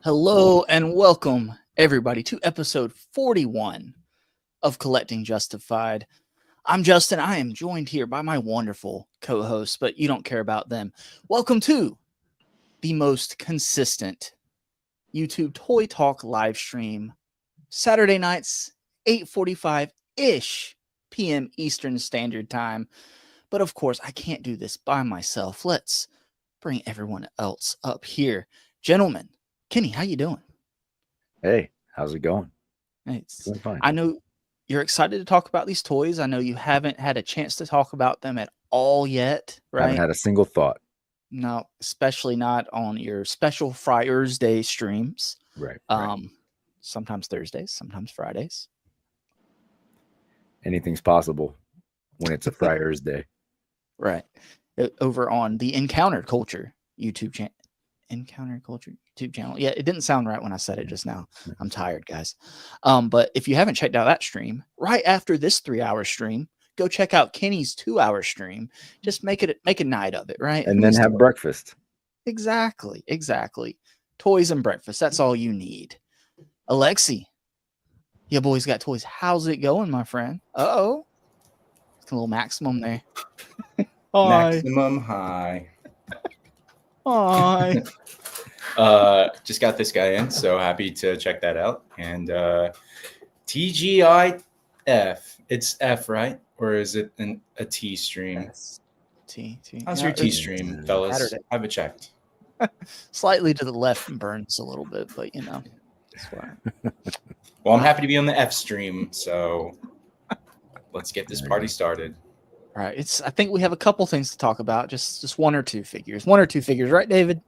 Hello and welcome, everybody, to episode 41 of Collecting Justified. I'm Justin. I am joined here by my wonderful co-hosts, but you don't care about them. Welcome to the most consistent YouTube Toy Talk live stream, Saturday nights, 8:45-ish p.m. Eastern Standard Time. But of course, I can't do this by myself. Let's bring everyone else up here. Gentlemen, Kenny, how you doing? Hey, how's it going? It's, Doing fine. I know you're excited to talk about these toys. I know you haven't had a chance to talk about them at all yet, right? Haven't had a single thought. No, especially not on your special Friars Day streams. Right. Sometimes Thursdays, sometimes Fridays. Anything's possible when it's a Friars Day. Right. Over on the Encounter Culture YouTube channel. Encounter Culture YouTube channel. Yeah, it didn't sound right when I said it just now. I'm tired, guys. But if you haven't checked out that stream, right after this 3-hour stream, go check out Kenny's 2-hour stream. Just make a night of it, right? And then have breakfast. Exactly. Toys and breakfast. That's all you need. Alexi, your boy's got toys. How's it going, my friend? Uh-oh. It's a little maximum there. Maximum high. Hi. Just got this guy in, so happy to check that out. And TGIF, it's F, right? Or is it a T stream? Yes. T. How's your T stream, fellas? Saturday. I haven't checked. Slightly to the left and burns a little bit, but it's fine. Well, I'm happy to be on the F stream, so let's get this party started. All right. I think we have a couple things to talk about. Just one or two figures. Right, David?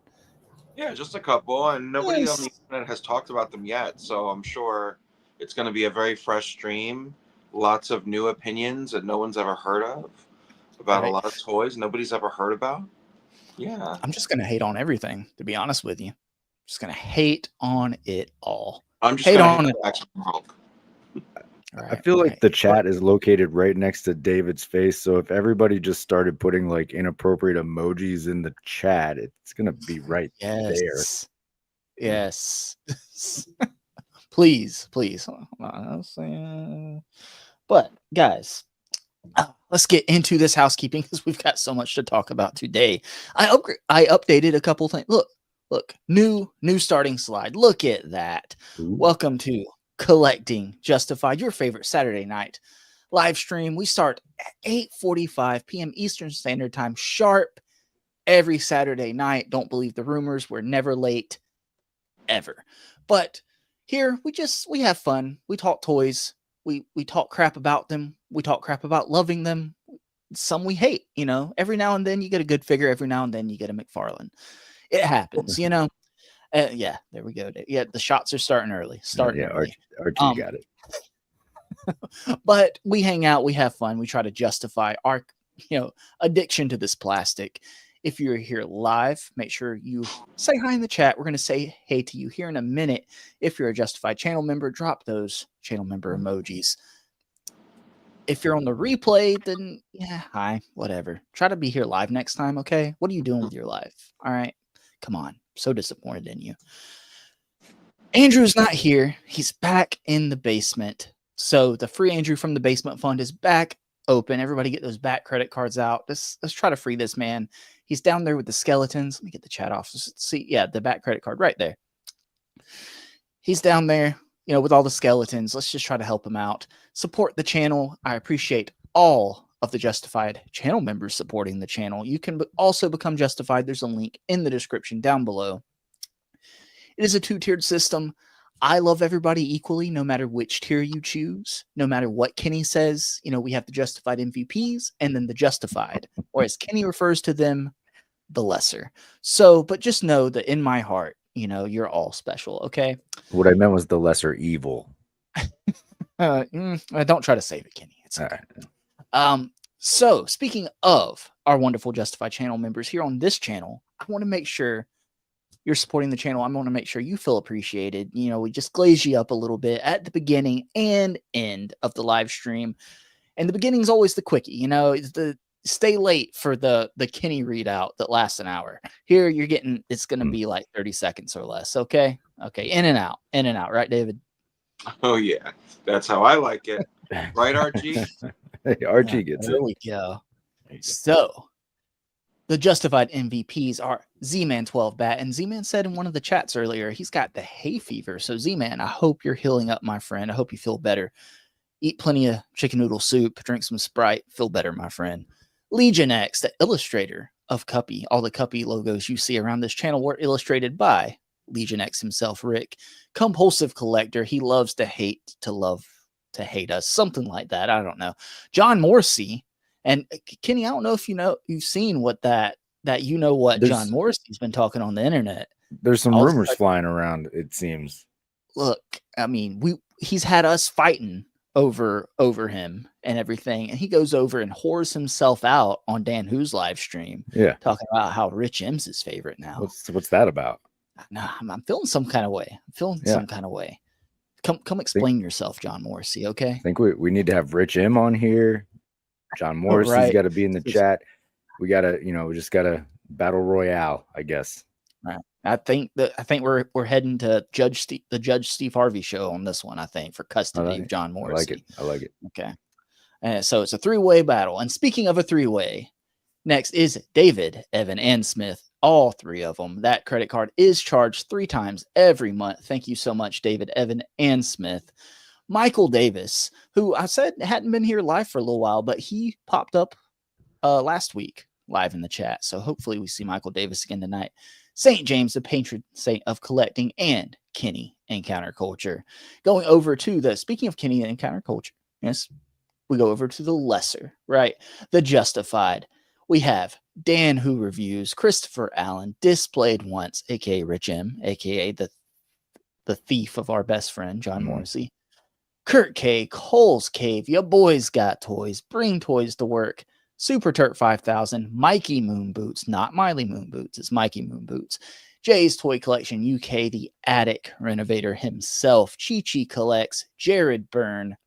Yeah, just a couple, and nobody Yes. on the internet has talked about them yet, so I'm sure it's going to be a very fresh stream. Lots of new opinions that no one's ever heard of about Right. a lot of toys nobody's ever heard about. Yeah. I'm just gonna hate on everything, to be honest with you. Just gonna hate on it all. I'm just Hate going on to it. hate X-Men Hulk. I feel like the chat is located right next to David's face. So if everybody just started putting like inappropriate emojis in the chat, it's going to be right there. Yes. Please. But guys, let's get into this housekeeping because we've got so much to talk about today. I updated a couple things. Look, new starting slide. Look at that. Ooh. Welcome to Collecting Justified, your favorite Saturday night live stream. We start at 8:45 p.m. Eastern Standard Time sharp every Saturday night. Don't believe the rumors. We're never late, ever. But here we have fun. We talk toys. We talk crap about them. We talk crap about loving them. Some we hate. Every now and then you get a good figure. Every now and then you get a McFarlane. It happens. Yeah, there we go. Yeah, the shots are starting early. Archie got it. But we hang out, we have fun, we try to justify our addiction to this plastic. If you're here live, make sure you say hi in the chat. We're going to say hey to you here in a minute. If you're a Justified channel member, drop those channel member emojis. If you're on the replay, then yeah, hi, whatever. Try to be here live next time, okay? What are you doing with your life? All right, come on. So disappointed in you. Andrew's not here. He's back in the basement. So the free Andrew from the basement fund is back open. Everybody get those back credit cards out. Let's try to free this man. He's down there with the skeletons. Let me get the chat off. See, yeah, the back credit card right there. He's down there, with all the skeletons. Let's just try to help him out. Support the channel. I appreciate all of the Justified channel members supporting the channel. You can also become Justified. There's a link in the description down below. It is a 2-tiered system. I love everybody equally, no matter which tier you choose, no matter what Kenny says. We have the Justified MVPs and then the Justified, or as Kenny refers to them, the lesser. So, but just know that in my heart, you're all special, okay? What I meant was the lesser evil. Don't try to save it, Kenny. It's okay. All right. So speaking of our wonderful Justified channel members here on this channel, I want to make sure you're supporting the channel. I want to make sure you feel appreciated. We just glaze you up a little bit at the beginning and end of the live stream. And the beginning is always the quickie. stay late for the Kenny readout that lasts an hour. Here you're getting, it's going to be like 30 seconds or less. Okay. In and out. Right, David? Oh yeah, that's how I like it. Right, Archie? Hey, Archie gets There it. we go. So the justified MVPs are Z-Man 12 Bat. And Z-Man said in one of the chats earlier, he's got the hay fever. So Z-Man, I hope you're healing up, my friend. I hope you feel better. Eat plenty of chicken noodle soup, drink some Sprite, feel better, my friend. Legion X, the illustrator of Cuppy. All the Cuppy logos you see around this channel were illustrated by Legion X himself, Rick. Compulsive collector. He loves to hate to love to hate us. Something like that. I don't know. John Morrissey. And Kenny, I don't know if you've seen what that John Morrissey's been talking on the internet. There's some rumors flying around, it seems. Look, I mean, he's had us fighting over him and everything, and he goes over and whores himself out on Dan Who's live stream, talking about how Rich M's his favorite now. What's that about? No, I'm feeling some kind of way. Some kind of way. Come explain yourself, John Morrissey. Okay. I think we need to have Rich M on here. John Morrissey's got to be in the chat. We gotta, we just gotta battle royale, I guess. Right. I think we're heading to the Judge Steve Harvey show on this one. I think for custody of John Morrissey. I like it. Okay. So it's a 3-way battle. And speaking of a 3-way, next is David, Evan, and Smith. All 3 of them. That credit card is charged 3 times every month. Thank you so much, David, Evan, and Smith. Michael Davis, who I said hadn't been here live for a little while, but he popped up last week live in the chat. So hopefully we see Michael Davis again tonight. St. James, the patron saint of collecting, and Kenny and counterculture. Going over to speaking of Kenny and counterculture, yes, we go over to the lesser, right? The justified. We have Dan Who Reviews, Christopher Allen, Displayed Once, aka Rich M, aka the thief of our best friend, John Morrissey. Kurt K, Cole's Cave, Ya Boys Got Toys, Bring Toys to Work, Super Turk 5000, Mikey Moon Boots, not Miley Moon Boots, it's Mikey Moon Boots, Jay's Toy Collection UK, the Attic Renovator himself, Chi Chi Collects, Jared Byrne,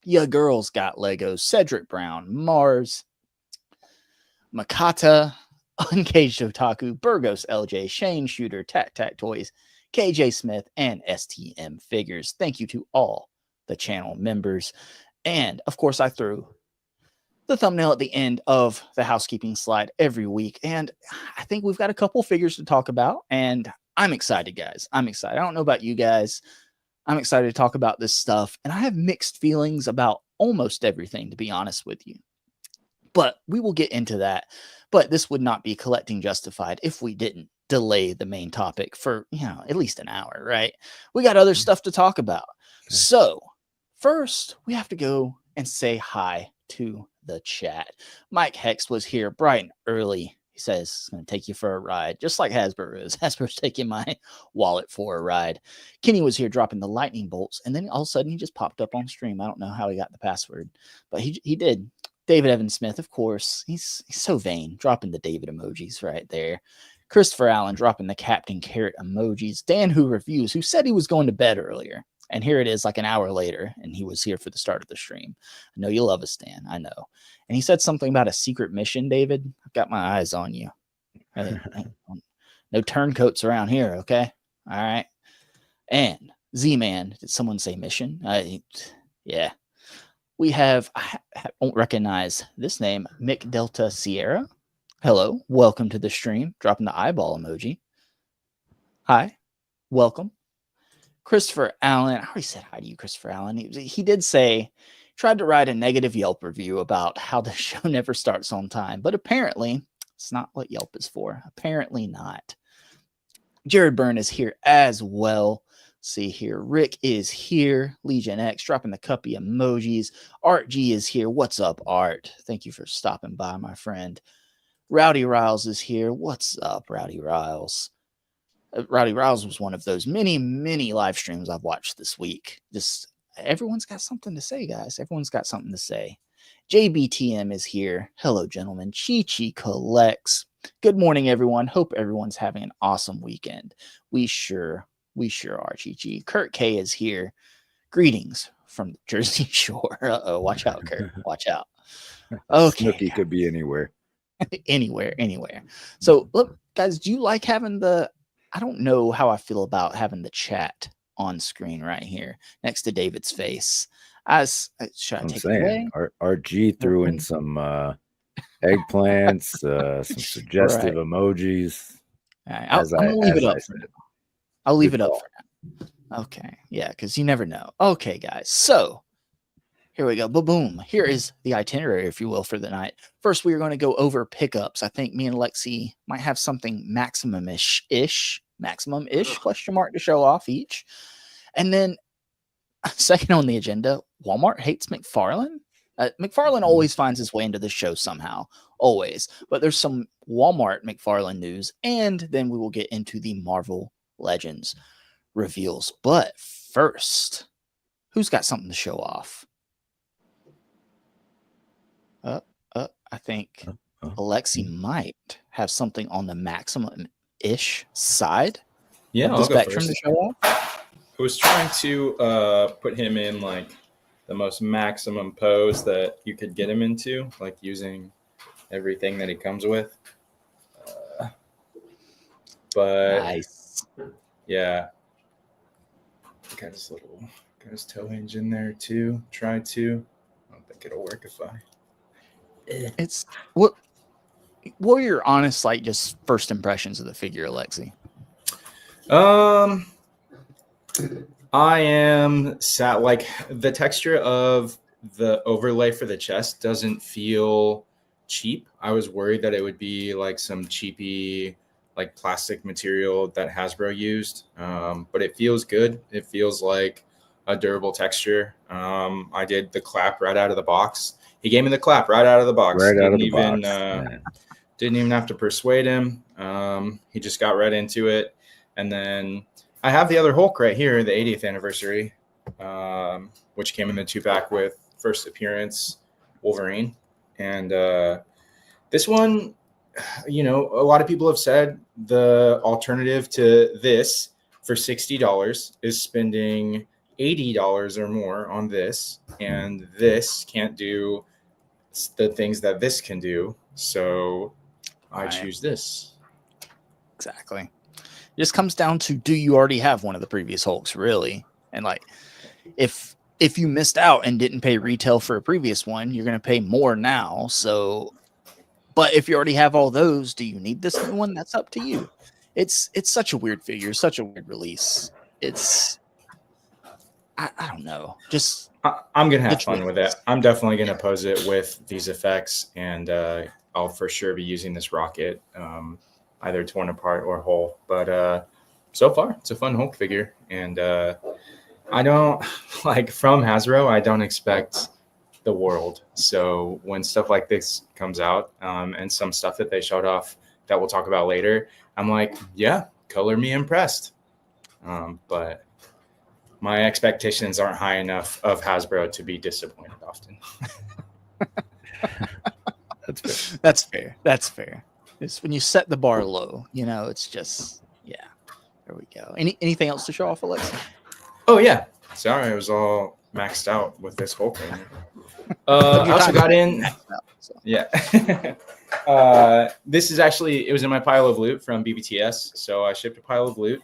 Ya Girls Got Legos, Cedric Brown, Mars, Makata, Uncaged Otaku, Burgos LJ, Shane Shooter, Tac Tac Toys, KJ Smith, and STM Figures. Thank you to all the channel members. And of course, I threw the thumbnail at the end of the housekeeping slide every week. And I think we've got a couple figures to talk about. And I'm excited, guys. I'm excited. I don't know about you guys. I'm excited to talk about this stuff. And I have mixed feelings about almost everything, to be honest with you. But we will get into that. But this would not be collecting justified if we didn't delay the main topic for, at least an hour, right? We got other stuff to talk about. Okay. So first, we have to go and say hi to the chat. Mike Hex was here bright and early. He says it's going to take you for a ride, just like Hasbro is. Hasbro's taking my wallet for a ride. Kenny was here dropping the lightning bolts, and then all of a sudden he just popped up on stream. I don't know how he got the password, but he did. David Evan Smith, of course, he's so vain, dropping the David emojis right there. Christopher Allen dropping the Captain Carrot emojis. Dan Who Reviews, who said he was going to bed earlier. And here it is like an hour later, and he was here for the start of the stream. I know you love us, Dan. I know. And he said something about a secret mission, David. I've got my eyes on you. No turncoats around here, okay? All right. And Z-Man, did someone say mission? Yeah. We have, I won't recognize this name, Mick Delta Sierra. Hello. Welcome to the stream. Dropping the eyeball emoji. Hi. Welcome. Christopher Allen. I already said hi to you, Christopher Allen. He did say, tried to write a negative Yelp review about how the show never starts on time, but apparently it's not what Yelp is for. Apparently not. Jared Byrne is here as well. See here. Rick is here. Legion X dropping the cuppy emojis. Art G is here. What's up, Art? Thank you for stopping by, my friend. Rowdy Riles is here. What's up, Rowdy Riles? Rowdy Riles was one of those many live streams I've watched this week. Just everyone's got something to say, guys. Everyone's got something to say. JBTM is here. Hello, gentlemen. Chi Chi Collects. Good morning, everyone. Hope everyone's having an awesome weekend. We sure are, Chi Chi. Kurt K is here. Greetings from the Jersey Shore. Uh-oh, watch out, Kurt. Watch out. Okay. Snooki could be anywhere. anywhere. So look, guys, do you like having the? I don't know how I feel about having the chat on screen right here next to David's face. Should I I'm take it away? saying our G threw in some eggplants, some suggestive emojis. Right, I'm gonna leave it up for now. I'll leave it up for now. Okay, yeah, because you never know. Okay, guys, so here we go. Boom. Here is the itinerary, if you will, for the night. First, we are going to go over pickups. I think me and Lexi might have something maximum-ish question mark to show off each. And then second on the agenda, Walmart hates McFarlane. McFarlane always finds his way into the show somehow, always. But there's some Walmart McFarlane news, and then we will get into the Marvel Legends reveals. But first, who's got something to show off? I think Alexi might have something on the maximum-ish side. Yeah, of the spectrum to show off. I was trying to put him in like the most maximum pose that you could get him into, like using everything that he comes with. But nice. Yeah, got his toe hinge in there too. I don't think it'll work if I. It's what are your honest, like, just first impressions of the figure, Alexi? I am sad. Like, the texture of the overlay for the chest doesn't feel cheap. I was worried that it would be like some cheapy, like, plastic material that Hasbro used. But it feels good. It feels like a durable texture. I did the clap right out of the box. He gave me the clap right out of the box. Didn't even have to persuade him. He just got right into it. And then I have the other Hulk right here, the 80th anniversary, which came in the 2-pack with first appearance Wolverine. And this one, you know, a lot of people have said the alternative to this for $60 is spending $80 or more on this. And this can't do the things that this can do. So I choose this. Exactly. It just comes down to, do you already have one of the previous Hulks, really? And like, if you missed out and didn't pay retail for a previous one, you're going to pay more now. So, but if you already have all those, do you need this new one? That's up to you. It's such a weird figure, such a weird release. I don't know. Just I'm going to have fun with it. I'm definitely going to pose it with these effects, and I'll for sure be using this rocket, either torn apart or whole. But so far, it's a fun Hulk figure. And I don't, like, from Hasbro, I don't expect the world. So when stuff like this comes out, and some stuff that they showed off that we'll talk about later, I'm like, yeah, color me impressed. But my expectations aren't high enough of Hasbro to be disappointed often. That's fair. It's when you set the bar low, you know, it's just, yeah, there we go. Anything else to show off, Alexa? Oh, yeah. Sorry, I was all maxed out with this whole thing. I also got in. Yeah. This is actually, it was in my pile of loot from BBTS. So I shipped a pile of loot.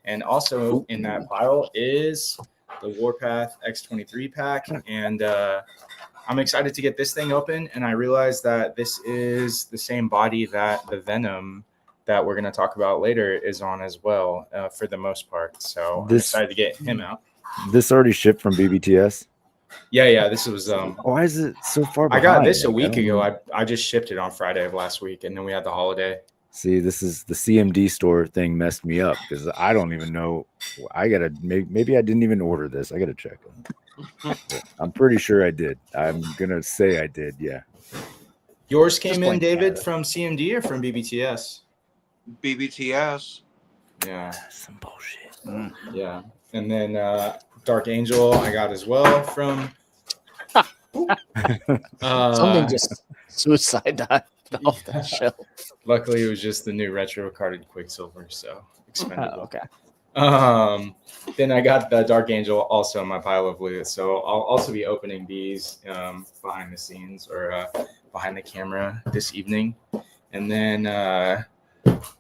And also in that pile is the Warpath X23 pack. And I'm excited to get this thing open. And I realized that this is the same body that the Venom that we're going to talk about later is on as well, for the most part. So I'm excited to get him out. This already shipped from BBTS? Yeah. This was. Why is it so far behind? I got this a week ago. I just shipped it on Friday of last week. And then we had the holiday. See, this is the CMD store thing messed me up because I don't even know. I gotta maybe I didn't even order this. I gotta check. I'm pretty sure I did. I'm gonna say I did. Yeah. Yours came in, David, from CMD or from BBTS? BBTS. Yeah. Some bullshit. Yeah. And then Dark Angel I got as well from. Something just suicide dive off the shelf. Luckily, it was just the new retro carded Quicksilver, so expendable. Okay. Then I got the Dark Angel also in my pile of loot. So I'll also be opening these behind the scenes or behind the camera this evening. And then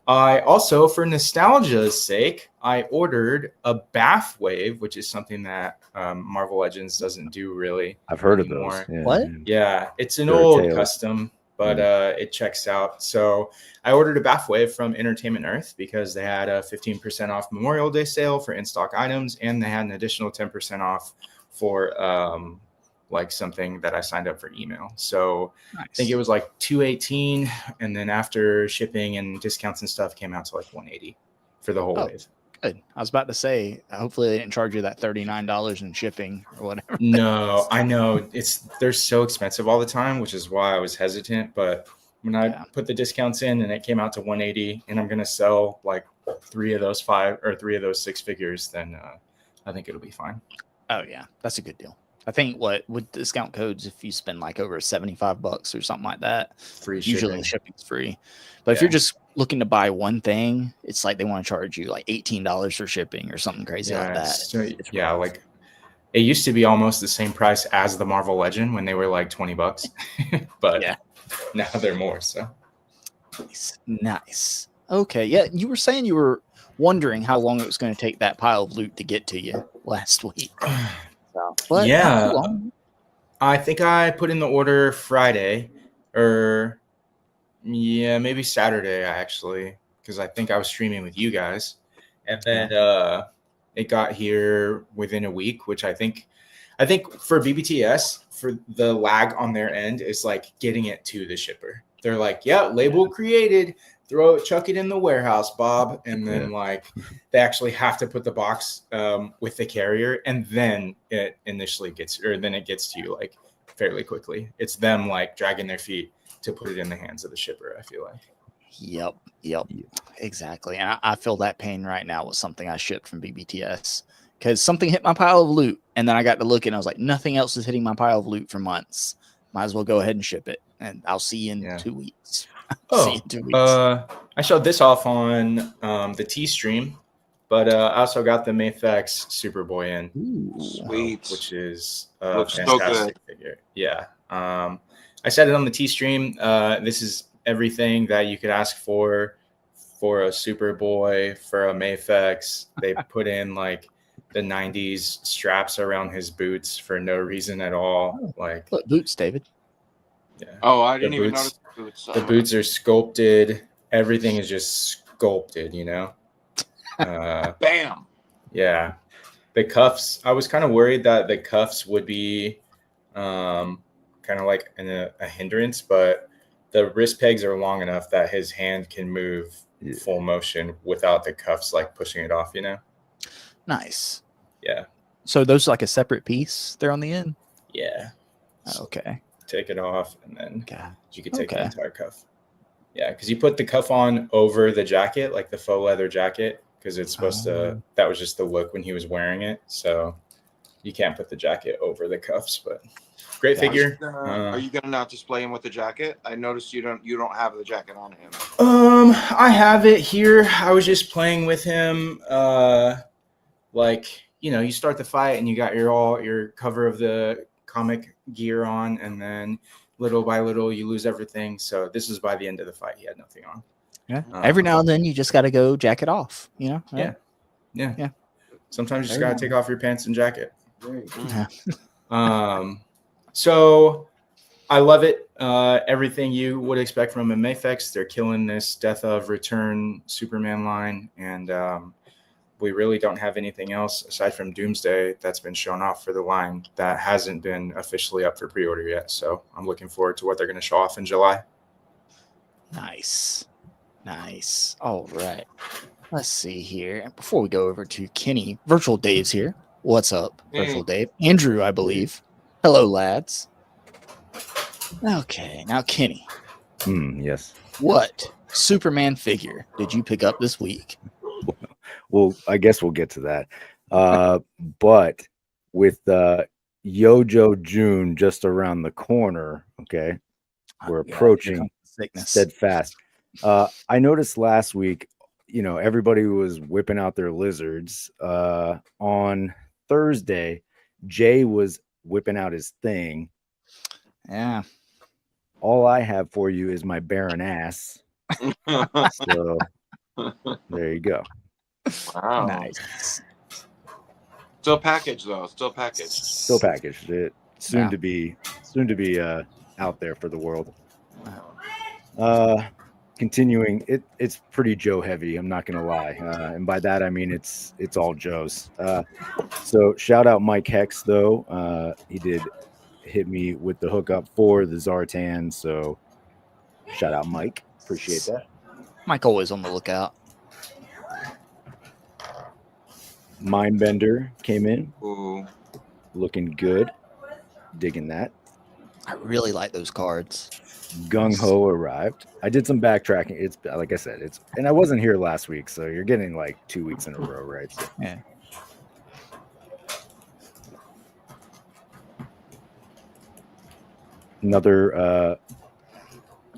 I also, for nostalgia's sake, I ordered a Bath Wave, which is something that Marvel Legends doesn't do really. I've heard anymore. of those. Yeah, What? Yeah, it's an They're old tales. custom, but it checks out. So I ordered a Bath Wave from Entertainment Earth because they had a 15% off Memorial Day sale for in-stock items, and they had an additional 10% off for like something that I signed up for email. So Nice. I think it was like $218, and then after shipping and discounts and stuff came out to like $180 for the whole wave. Good. I was about to say, hopefully they didn't charge you that $39 in shipping or whatever. No, I know they're so expensive all the time, which is why I was hesitant. But when I put the discounts in and it came out to $180, and I'm gonna sell like 3 of those 6 figures, then I think it'll be fine. Oh yeah, that's a good deal. I think with discount codes, if you spend like over $75 or something like that, Free usually shipping. the shipping's free. But if you're just looking to buy one thing, it's like they want to charge you like $18 for shipping or something crazy like that. So, It's rough. Like it used to be almost the same price as the Marvel Legend when they were like $20, but now they're more. So nice. Okay, yeah, you were saying you were wondering how long it was going to take that pile of loot to get to you last week. But yeah, I think I put in the order Friday or maybe Saturday actually, because I think I was streaming with you guys, and then it got here within a week, which I think for BBTS, for the lag on their end is like getting it to the shipper. They're like, yeah, label created, chuck it in the warehouse, Bob. And then like they actually have to put the box with the carrier, and then it gets to you like fairly quickly. It's them like dragging their feet to put it in the hands of the shipper, I feel like. Yep. Exactly. And I feel that pain right now with something I shipped from BBTS, because something hit my pile of loot, and then I got to look and I was like, nothing else is hitting my pile of loot for months. Might as well go ahead and ship it, and I'll see you in 2 weeks. See you in 2 weeks. I showed this off on the T stream, but I also got the Mayfex Superboy in. Ooh, sweet. Which is Looks fantastic figure. Yeah. I said it on the T stream. This is everything that you could ask for a Superboy, for a Mayfex. They put in like the 90s straps around his boots for no reason at all. Like, look, boots, David. Yeah. Oh, I didn't even notice the boots. The boots are sculpted. Everything is just sculpted, you know? Bam. Yeah. The cuffs, I was kind of worried that the cuffs would be kind of like a hindrance, but the wrist pegs are long enough that his hand can move full motion without the cuffs like pushing it off, you know? Nice. Yeah. So those are like a separate piece there on the end? Yeah. Okay. Take it off, and then you could take the Okay. entire cuff. Yeah, because you put the cuff on over the jacket, like the faux leather jacket, because it's supposed to, that was just the look when he was wearing it. So you can't put the jacket over the cuffs, but great figure. Are you gonna not display him with the jacket? I noticed you don't have the jacket on him. I have it here. I was just playing with him. Like, you know, you start the fight and you got your cover of the comic gear on, and then little by little you lose everything. So this is by the end of the fight, he had nothing on. Yeah. Every now and then you just got to go jacket off, you know? Right? Yeah. Sometimes you just got to take off your pants and jacket. So I love it. Everything you would expect from a Mayfex. They're killing this Death of Return Superman line, and we really don't have anything else aside from Doomsday that's been shown off for the line that hasn't been officially up for pre-order yet. So I'm looking forward to what they're going to show off in July. Nice. All right. Let's see here. And before we go over to Kenny, Virtual Dave's here. What's up, Virtual Dave? Andrew, I believe. Hello, lads. Okay, now Kenny. Yes. What Superman figure did you pick up this week? Well, I guess we'll get to that. But with Yojo June just around the corner, okay, we're approaching steadfast. I noticed last week everybody was whipping out their lizards. On Thursday, Jay was whipping out his thing. Yeah. All I have for you is my barren ass. So there you go. Wow. Nice. Still packaged though. Still packaged. Still packaged. It soon to be out there for the world. Continuing, it's pretty Joe heavy. I'm not gonna lie, and by that I mean it's all Joe's. So shout out Mike Hex though. He did hit me with the hookup for the Zartan. So shout out Mike. Appreciate that. Mike always on the lookout. Mindbender came in. Ooh. Looking good. Digging that. I really like those cards. Gung Ho arrived. I did some backtracking. It's like I said, and I wasn't here last week, so you're getting like 2 weeks in a row, right? So. Yeah. Another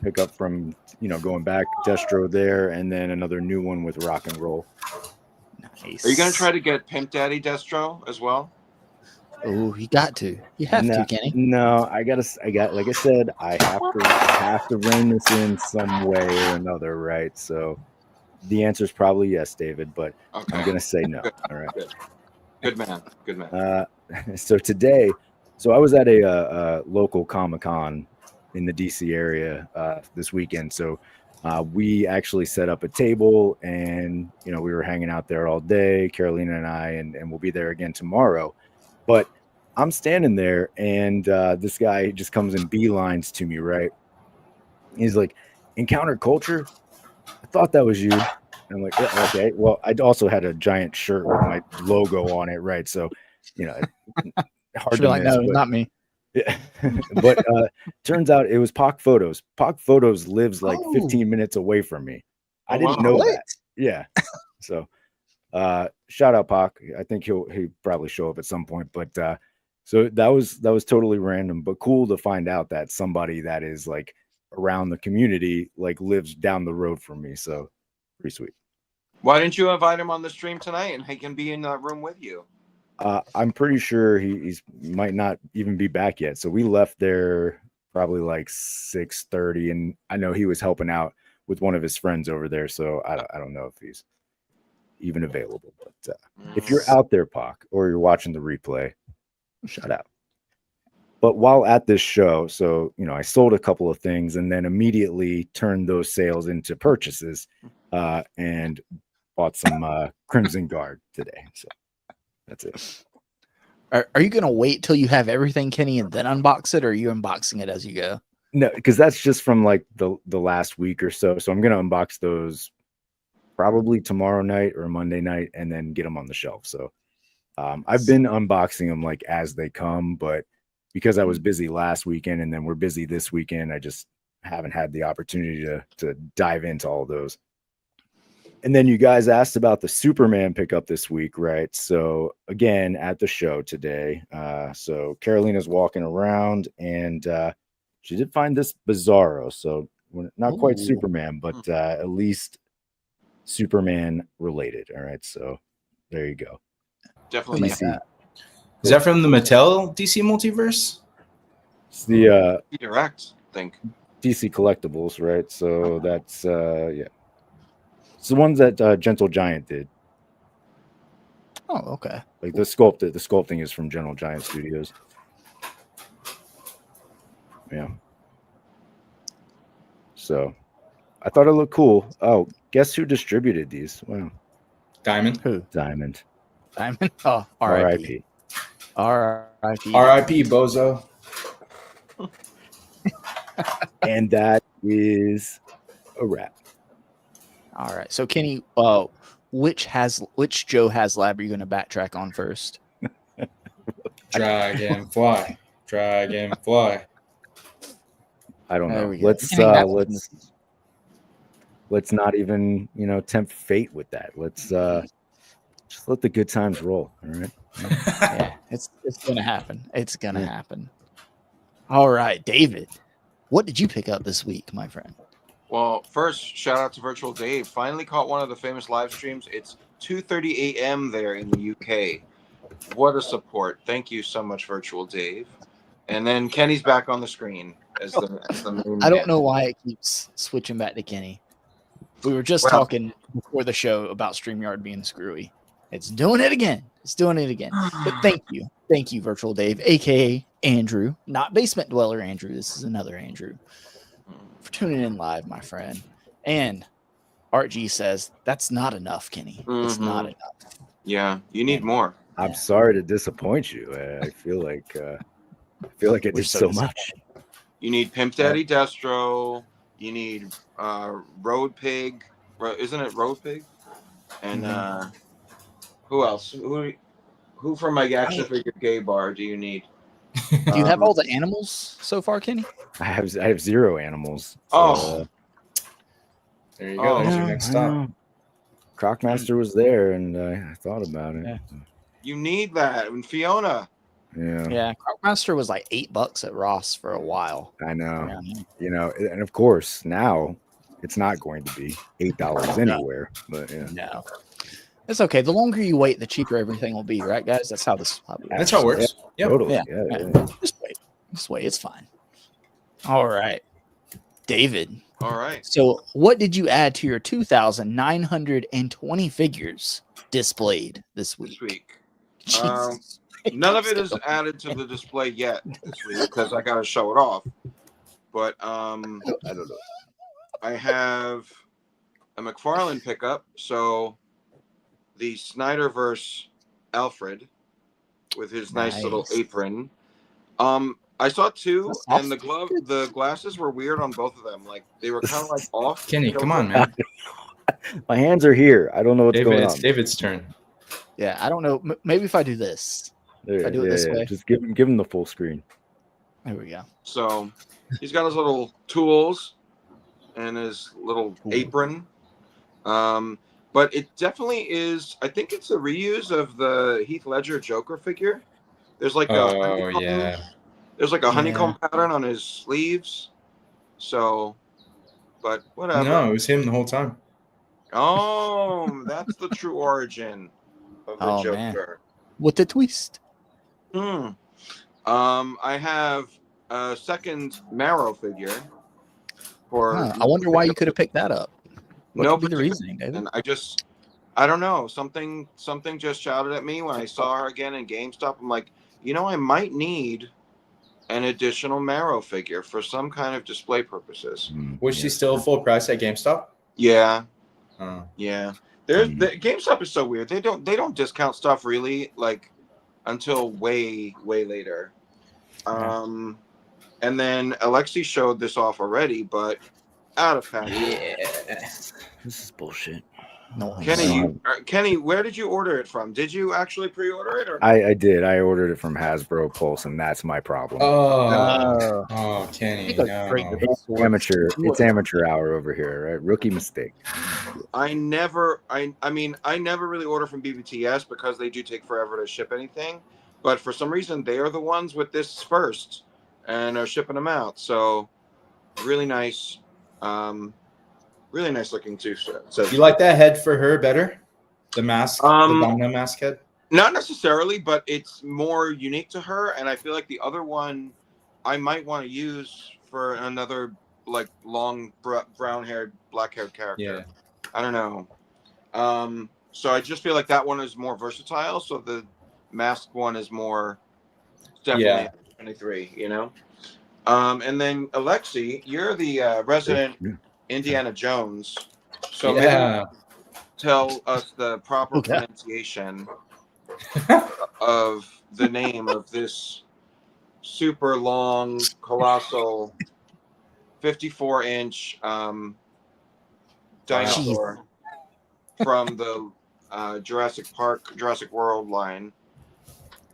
pickup from going back, Destro there, and then another new one with Rock and Roll. Nice. Are you gonna try to get Pimp Daddy Destro as well? Oh, you got to. You have to, Kenny. No, I got like I said, I have to rein this in some way or another, right? So the answer is probably yes, David, but Okay. I'm gonna say no. Good. All right. Good man. Good man. So today, I was at a local Comic-Con in the DC area this weekend. So we actually set up a table, and we were hanging out there all day, Carolina and I, and we'll be there again tomorrow. But I'm standing there, and this guy just comes and beelines to me, right? He's like, "Encounter Culture? I thought that was you." And I'm like, "Yeah, okay." Well, I also had a giant shirt with my logo on it, right? So, hard to like, miss. no, But, not me. yeah. But turns out it was Pac Photos. Pac Photos lives like 15 minutes away from me. I didn't know that. Yeah. So shout out Pac. I think he'll probably show up at some point. But so that was totally random, but cool to find out that somebody that is like around the community like lives down the road from me. So pretty sweet. Why didn't you invite him on the stream tonight and he can be in that room with you? I'm pretty sure he might not even be back yet. So we left there probably like 6:30, and I know he was helping out with one of his friends over there. So I don't know if he's even available. But if you're out there, Pac, or you're watching the replay, shout out. But while at this show, so I sold a couple of things and then immediately turned those sales into purchases, and bought some Crimson Guard today. So. That's it. Are you going to wait till you have everything, Kenny, and then unbox it, or are you unboxing it as you go? No, because that's just from like the last week or so. So I'm going to unbox those probably tomorrow night or Monday night and then get them on the shelf. So I've been unboxing them like as they come, but because I was busy last weekend and then we're busy this weekend, I just haven't had the opportunity to dive into all those. And then you guys asked about the Superman pickup this week, right? So again, at the show today, so Carolina's walking around, and she did find this Bizarro. So not quite Superman, but at least Superman related. All right, so there you go. Definitely. DC. Is that from the Mattel DC multiverse? It's the Direct, I think. DC collectibles, right? So that's yeah. It's the ones that Gentle Giant did. Oh, okay. Like the sculpting is from Gentle Giant Studios. Yeah. So I thought it looked cool. Oh, guess who distributed these? Wow. Diamond. Who? Diamond. Diamond? Oh, R.I.P. R.I.P. R.I.P. Bozo. And that is a wrap. All right. So Kenny, which Joe HasLab are you going to backtrack on first? Dragonfly. I don't There know. we go. Let's not even tempt fate with that. Let's just let the good times roll. All right. Yeah, it's gonna happen. It's gonna happen. All right, David, what did you pick up this week, my friend? Well, first, shout out to Virtual Dave. Finally caught one of the famous live streams. It's 2:30 a.m. there in the UK. What a support. Thank you so much, Virtual Dave. And then Kenny's back on the screen as the main I don't man. know why it keeps switching back to Kenny. We were just Well- talking before the show about StreamYard being screwy. It's doing it again. It's doing it again. But thank you. Thank you, Virtual Dave, aka Andrew, not Basement Dweller Andrew. This is another Andrew. For tuning in live, my friend. And Art G says, that's not enough, Kenny. It's not Mhm. enough. Yeah, you need more. I'm sorry to disappoint you. I feel like I We're did so so much. You need Pimp Daddy Destro. You need Road Pig. Isn't it Road Pig? And who else? Who from my action figure gay bar do you need? Do you have all the animals so far, Kenny? I have 0 animals. So, Oh. There you go. Oh. There's your yeah, next I stop. know. Crockmaster was there, and I thought about it. Yeah. You need that. And Fiona. Yeah, Yeah, Crockmaster was like $8 at Ross for a while. I know. around here. You know, and of course now it's not going to be $8 anywhere. But yeah, No. It's okay. The longer you wait, the cheaper everything will be, right, guys? That's how this probably works. That's how it works. Yep. totally. Yeah, Yeah, yeah. yeah. Just wait. Just wait. It's fine. All right. David. All right. So, what did you add to your 2,920 figures displayed this week? This week. Jesus. None of it is added to the display yet this week because I got to show it off. But I don't know. I have a McFarlane pickup. So the Snyderverse Alfred with his nice little Nice. apron. I saw two, That's and awesome. the glasses were weird on both of them. Like they were kind of like off. Kenny, come on, man. My hands are here. I don't know what's David, going it's on. David's turn. Yeah, I don't know. Maybe if I do this. There, I do it this way. Just give him the full screen. There we go. So he's got his little tools and his little apron. But it definitely is. I think it's a reuse of the Heath Ledger Joker figure. There's like there's like a honeycomb pattern on his sleeves. So, but whatever. No, it was him the whole time. Oh, that's the true origin of the Oh, Joker. man. With the twist. I have a second Marrow figure. Huh, I wonder why you could have picked that up. What No could be the particular reasoning, David? And I don't know. Something just shouted at me when I saw her again in GameStop. I'm like, I might need an additional Marrow figure for some kind of display purposes. Was she still full price at GameStop? Yeah, Oh. yeah. The GameStop is so weird. They don't discount stuff really like until way later. And then Alexi showed this off already, but out of package. This is bullshit. No, Kenny, where did you order it from? Did you actually pre-order it? Or? I did. I ordered it from Hasbro Pulse, and that's my problem. Oh, Kenny, Take a no. break. It's amateur hour over here, right? Rookie mistake. I never really order from BBTS because they do take forever to ship anything. But for some reason, they are the ones with this first and are shipping them out. So really nice. Really nice looking too. So You like that head for her better? The mask, the domino mask head? not necessarily, but it's more unique to her. And I feel like the other one I might want to use for another like long brown-haired, black-haired character. Yeah. I don't know. So I just feel like that one is more versatile. So the masked one is more definitely 23, And then Alexi, you're the resident Indiana Jones. So maybe tell us the proper pronunciation of the name of this super long, colossal, 54-inch dinosaur from the Jurassic World line.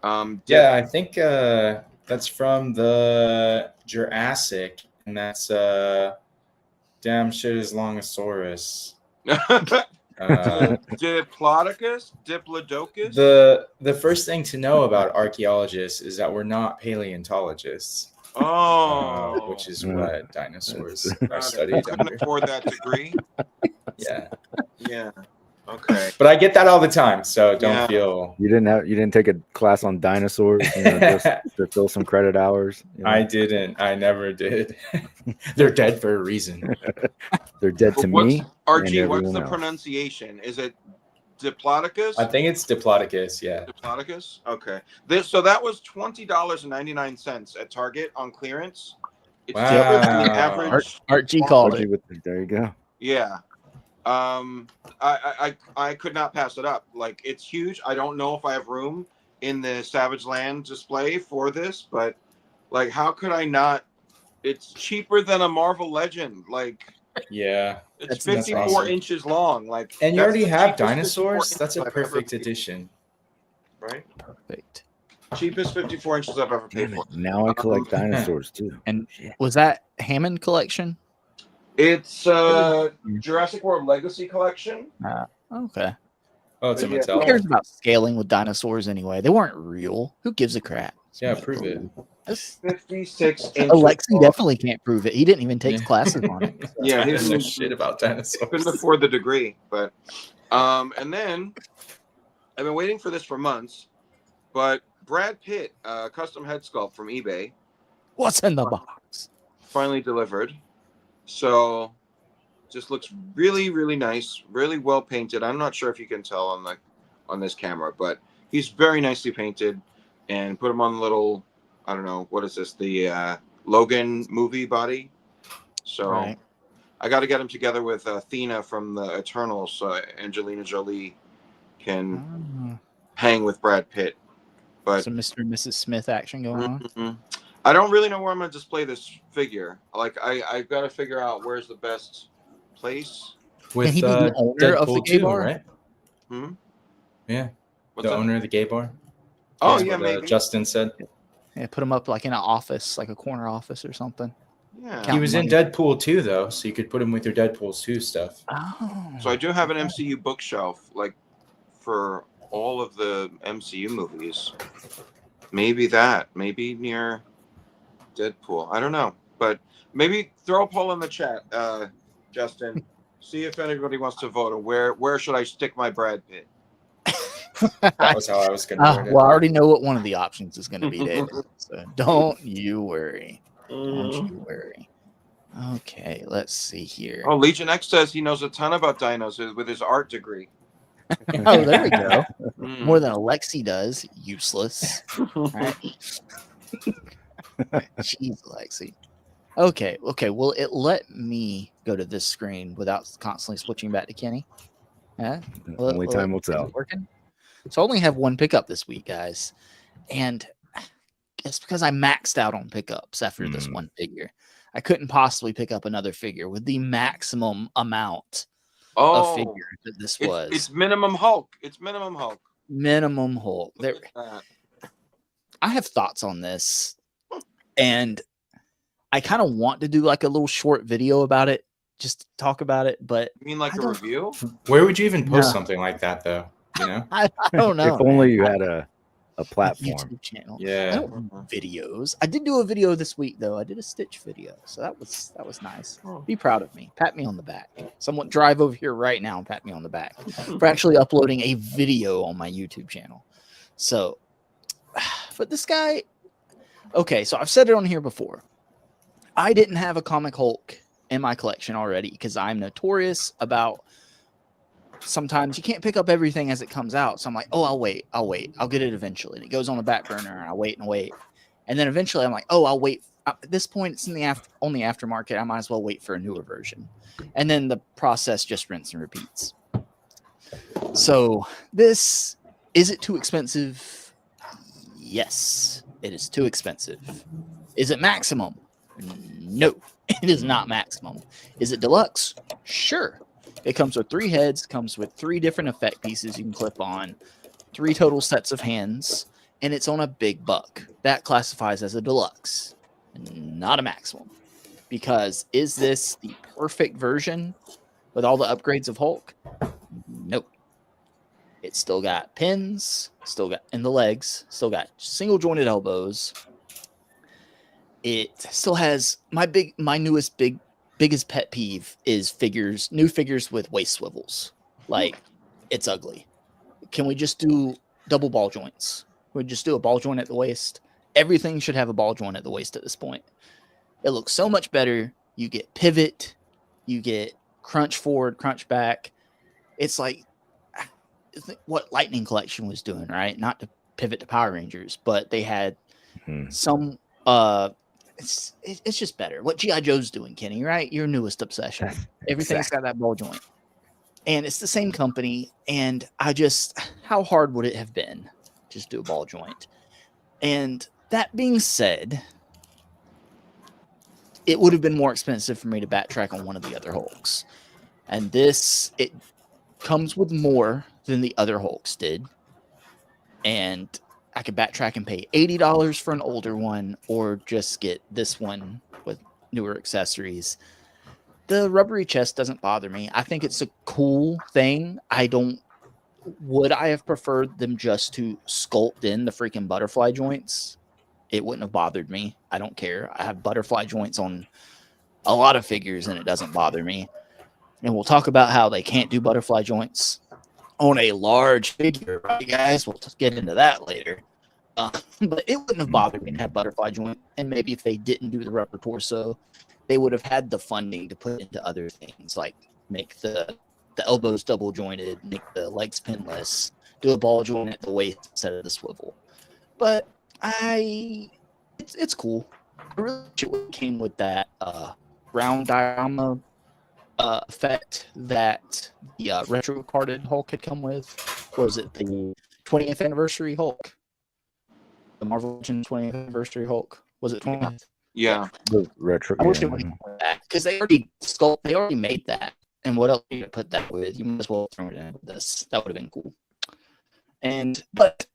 I think that's from the Jurassic, and that's damn shit is Longosaurus. Diplodocus? The first thing to know about archaeologists is that we're not paleontologists. Oh, which is what dinosaurs are got it. studied Couldn't under. afford that degree. Yeah. Yeah. Okay. But I get that all the time, so don't Yeah. feel. You didn't take a class on dinosaurs, just to fill some credit hours. I didn't. I never did. They're dead for a reason. They're dead to me and RG, what's everyone the else. pronunciation? Is it Diplodocus? I think it's Diplodocus. Yeah. Diplodocus? Okay. So that was $20.99 at Target on clearance. It's Wow. cheaper than the average. Art G called RG it. there you go. Yeah. I could not pass it up. Like, it's huge. I don't know if I have room in the Savage Land display for this, but like, how could I not? It's cheaper than a Marvel Legend. Like, Yeah. it's That's 54 awesome. inches long. Like, And you that's already the have cheapest 54 dinosaurs. inches That's a I've ever perfect paid, addition. right? Perfect. Cheapest 54 inches I've ever paid Damn for. it. Now I collect dinosaurs too. And was that Hammond collection? It's Jurassic World Legacy Collection. Okay. Oh, it's a Yeah. Who Mattel. cares about scaling with dinosaurs anyway? They weren't real. Who gives a crap? Yeah, prove it. 56 inches. Alexi long. definitely can't prove it. He didn't even take Yeah. classes on it. Yeah, I he didn't know didn't- shit about Couldn't dinosaurs. afford the degree, but and then I've been waiting for this for months, but Brad Pitt, custom head sculpt from eBay, What's in the box? finally delivered. So just looks really, really nice, really well painted. I'm not sure if you can tell on this camera, but he's very nicely painted, and put him on the little, I don't know, what is this, the Logan movie body. So Right. I got to get him together with Athena from the Eternals, so Angelina Jolie can hang with Brad Pitt. But Some Mr. and Mrs. Smith action going on. Mhm. I don't really know where I'm going to display this figure. Like, I've got to figure out where's the best place. With Can he be the owner of the Deadpool gay 2, bar? right? Hmm? Yeah. What's The that? owner of the gay bar. Oh, That's yeah, what, maybe. Justin said. Yeah, put him up like in an office, like a corner office or something. Yeah. He Count was in money. Deadpool 2, though, so you could put him with your Deadpool 2 stuff. Oh. So I do have an MCU bookshelf, like, for all of the MCU movies. Maybe maybe near Deadpool. I don't know, but maybe throw a poll in the chat, Justin. See if anybody wants to vote on where should I stick my Brad Pitt. That was how I was going to word it. Well, I already know what one of the options is going to be, David. So don't you worry. Don't you worry. Okay, let's see here. Oh, Legion X says he knows a ton about dinos with his art degree. Oh, there we go. Mm. More than Alexi does. Useless. Right? Jeez, Alexi. Okay. Well, it let me go to this screen without constantly switching back to Kenny. Yeah. Only time will is it tell. working? So I only have one pickup this week, guys, and it's because I maxed out on pickups after this one figure. I couldn't possibly pick up another figure with the maximum amount of figures that this was. It's minimum Hulk. It's minimum Hulk. Minimum Hulk. There, I have thoughts on this, and I kind of want to do like a little short video about it, just to talk about it. But You mean like I a don't- review? Where would you even post No. something like that, though? You know? I don't know. If only you man. had a platform. YouTube channel. I Yeah. don't do videos. I did do a video this week though. I did a Stitch video, so that was nice. Be proud of me. Pat me on the back. Someone drive over here right now and pat me on the back for actually uploading a video on my YouTube channel. So, but this guy, okay. So I've said it on here before. I didn't have a comic Hulk in my collection already because I'm notorious about. Sometimes you can't pick up everything as it comes out. So I'm like, oh, I'll wait. I'll get it eventually. And it goes on the back burner and I wait. And then eventually I'm like, oh, I'll wait. At this point, it's in the aftermarket. I might as well wait for a newer version. And then the process just rinse and repeats. So is it too expensive? Yes, it is too expensive. Is it maximum? No, it is not maximum. Is it deluxe? Sure. It comes with 3 heads, comes with 3 different effect pieces you can clip on, 3 total sets of hands, and it's on a big buck. That classifies as a deluxe, not a maximum. Because is this the perfect version with all the upgrades of Hulk? Nope. It's still got pins, still got in the legs, still got single jointed elbows. it still has my biggest pet peeve is new figures with waist swivels. Like, it's ugly. Can we just do double ball joints? We just do a ball joint at the waist. Everything should have a ball joint at the waist at this point. It looks so much better. You get pivot, you get crunch forward, crunch back. It's like what Lightning Collection was doing, right? Not to pivot to Power Rangers, but they had some it's just better. What G.I. Joe's doing, Kenny, right? Your newest obsession. Everything's got that ball joint. And it's the same company. And how hard would it have been to just do a ball joint? And that being said, it would have been more expensive for me to backtrack on one of the other Hulks. And it comes with more than the other Hulks did. And I could backtrack and pay $80 for an older one, or just get this one with newer accessories. The rubbery chest doesn't bother me. I think it's a cool thing. Would I have preferred them just to sculpt in the freaking butterfly joints? It wouldn't have bothered me. I don't care. I have butterfly joints on a lot of figures and it doesn't bother me. And we'll talk about how they can't do butterfly joints on a large figure, right, guys? We'll get into that later. But it wouldn't have bothered me to have butterfly joint. And maybe if they didn't do the rubber torso, they would have had the funding to put into other things, like make the elbows double jointed, make the legs pinless, do a ball joint at the waist instead of the swivel. But it's cool. I really wish it came with that round diorama effect that the retro carded Hulk had come with. Was it the 20th anniversary Hulk? The Marvel Legends 20th anniversary Hulk? Was it 20th? Yeah. The retro. I wish it would have come with that, because they already made that. And what else do you put that with? You might as well throw it in with this. That would have been cool. But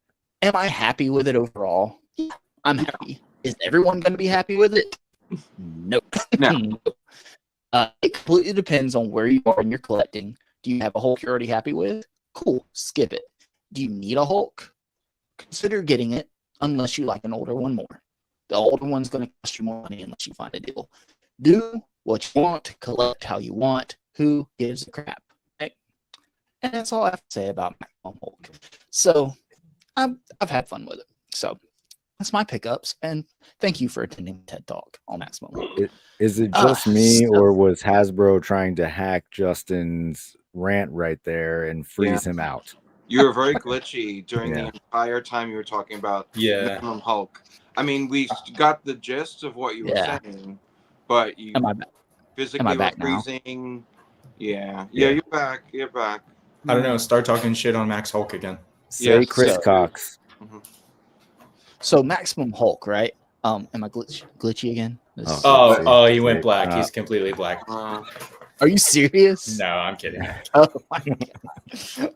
am I happy with it overall? Yeah, I'm happy. Is everyone going to be happy with it? Nope. No. It completely depends on where you are in your collecting. Do you have a Hulk you're already happy with? Cool. Skip it. Do you need a Hulk? Consider getting it, unless you like an older one more. The older one's going to cost you more money unless you find a deal. Do what you want, collect how you want. Who gives a crap? Okay? And that's all I have to say about Maximum Hulk. So I've had fun with it. So that's my pickups, and thank you for attending TED Talk on Maximum Hulk. Is it just me, or was Hasbro trying to hack Justin's rant right there and freeze him out? You were very glitchy during the entire time you were talking about Maximum Hulk. I mean, we got the gist of what you were saying, but you physically were freezing. Yeah, you're back. You're back. I don't know. Start talking shit on Max Hulk again. Say Chris Cox. So Maximum Hulk, right? Am I glitchy again? He went black. He's completely black. Are you serious? No, I'm kidding. Oh my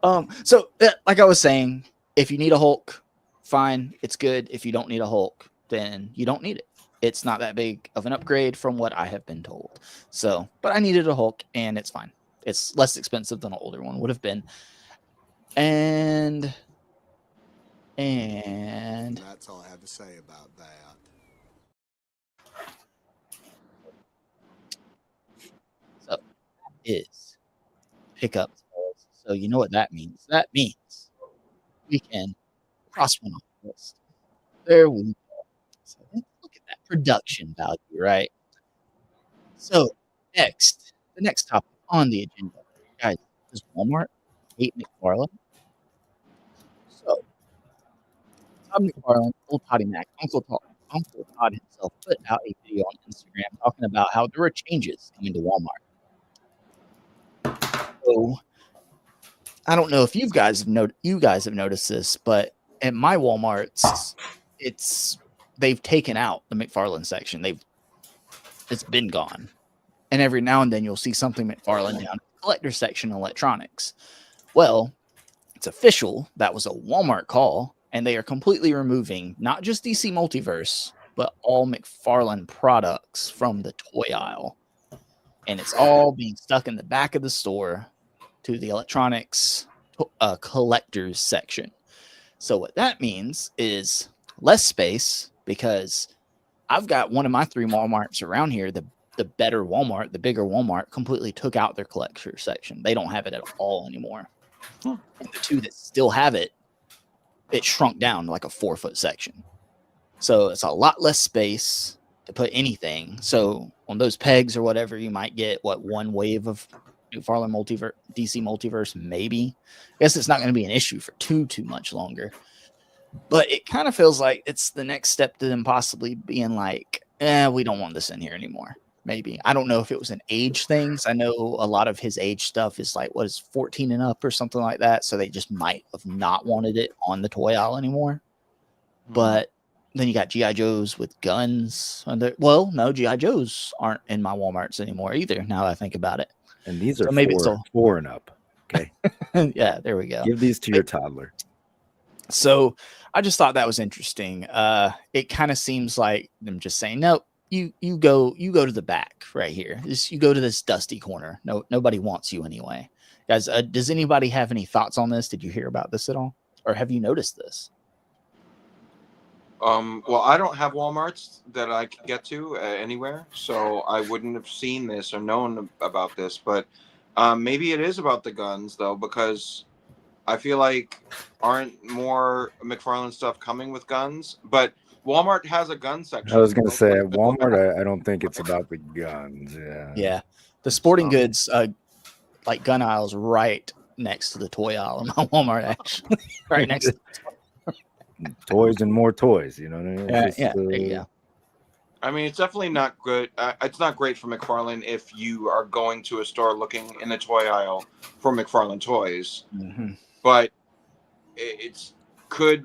god. So like I was saying, if you need a Hulk, fine, it's good. If you don't need a Hulk, then you don't need it. It's not that big of an upgrade from what I have been told. So, but I needed a Hulk, and it's fine. It's less expensive than an older one would have been. And that's all I have to say about that. So is pickup. So you know what that means. That means we can cross one off the list. There we go. So let's look at that production value, right? So the next topic on the agenda, guys, is Walmart hate McFarlane. So Todd McFarlane, old Toddy Mac, Uncle Todd himself put out a video on Instagram talking about how there were changes coming to Walmart. So I don't know if you guys have noticed this, but at my Walmarts, they've taken out the McFarlane section. It's been gone. And every now and then you'll see something McFarlane down in the collector section in electronics. Well, it's official. That was a Walmart call, and they are completely removing not just DC Multiverse, but all McFarlane products from the toy aisle. And it's all being stuck in the back of the store to the electronics collectors section. So what that means is less space, because I've got one of my 3 Walmarts around here. The better Walmart, the bigger Walmart, completely took out their collector section. They don't have it at all anymore. And the 2 that still have it, it shrunk down to like a 4-foot section. So it's a lot less space to put anything. So on those pegs or whatever, you might get one wave of McFarlane DC multiverse, maybe. I guess it's not going to be an issue for too much longer. But it kind of feels like it's the next step to them possibly being like, we don't want this in here anymore. Maybe. I don't know if it was an age thing. I know a lot of his age stuff is like, 14 and up or something like that. So they just might have not wanted it on the toy aisle anymore. But then you got G.I. Joes with guns. No, G.I. Joes aren't in my Walmarts anymore either, now that I think about it. And these are So maybe four and up. Okay. Yeah, there we go. Give these to your toddler. So I just thought that was interesting. It kind of seems like them just saying, nope. You go to the back right here. You go to this dusty corner. Nobody wants you anyway. Guys, does anybody have any thoughts on this? Did you hear about this at all? Or have you noticed this? Well, I don't have Walmarts that I can get to anywhere, so I wouldn't have seen this or known about this. But maybe it is about the guns, though, because I feel like aren't more McFarlane stuff coming with guns? But Walmart has a gun section. I was going to say, at Walmart, I don't think it's about the guns. Yeah. The sporting goods, like gun aisles right next to the toy aisle in my Walmart, actually. Right next to toys and more toys, you know what I mean? There you go. I mean, it's definitely not good. It's not great for McFarlane if you are going to a store looking in the toy aisle for McFarlane toys. Mm-hmm. But it could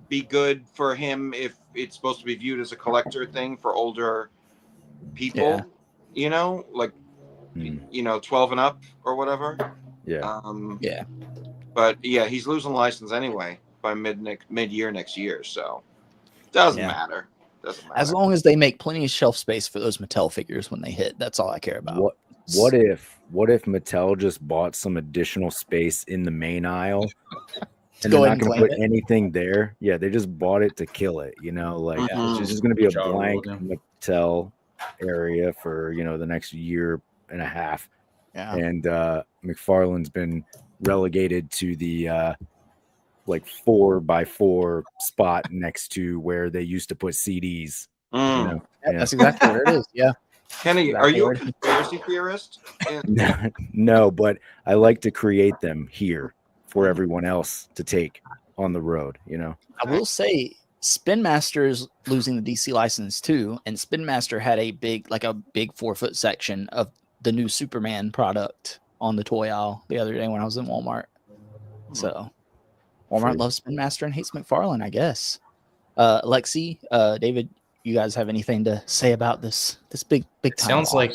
be good for him if it's supposed to be viewed as a collector thing for older people, you know, like, 12 and up or whatever. Yeah. But yeah, he's losing license anyway by mid-year next year. So doesn't matter. As long as they make plenty of shelf space for those Mattel figures when they hit, that's all I care about. What if Mattel just bought some additional space in the main aisle and they're not going to put anything there? Yeah, they just bought it to kill it. You know, like it's just going to be a blank Mattel area for the next year and a half. Yeah, and McFarlane's been relegated to the 4x4 spot next to where they used to put CDs. That's exactly where it is. Yeah. Kenny, are you a conspiracy theorist? No, but I like to create them here for everyone else to take on the road. I will say Spin Master is losing the DC license too, and Spin Master had a big 4-foot section of the new Superman product on the toy aisle the other day when I was in Walmart. So Walmart loves Spin Master and hates McFarlane, I guess. Lexi, David, you guys have anything to say about this big time? Sounds like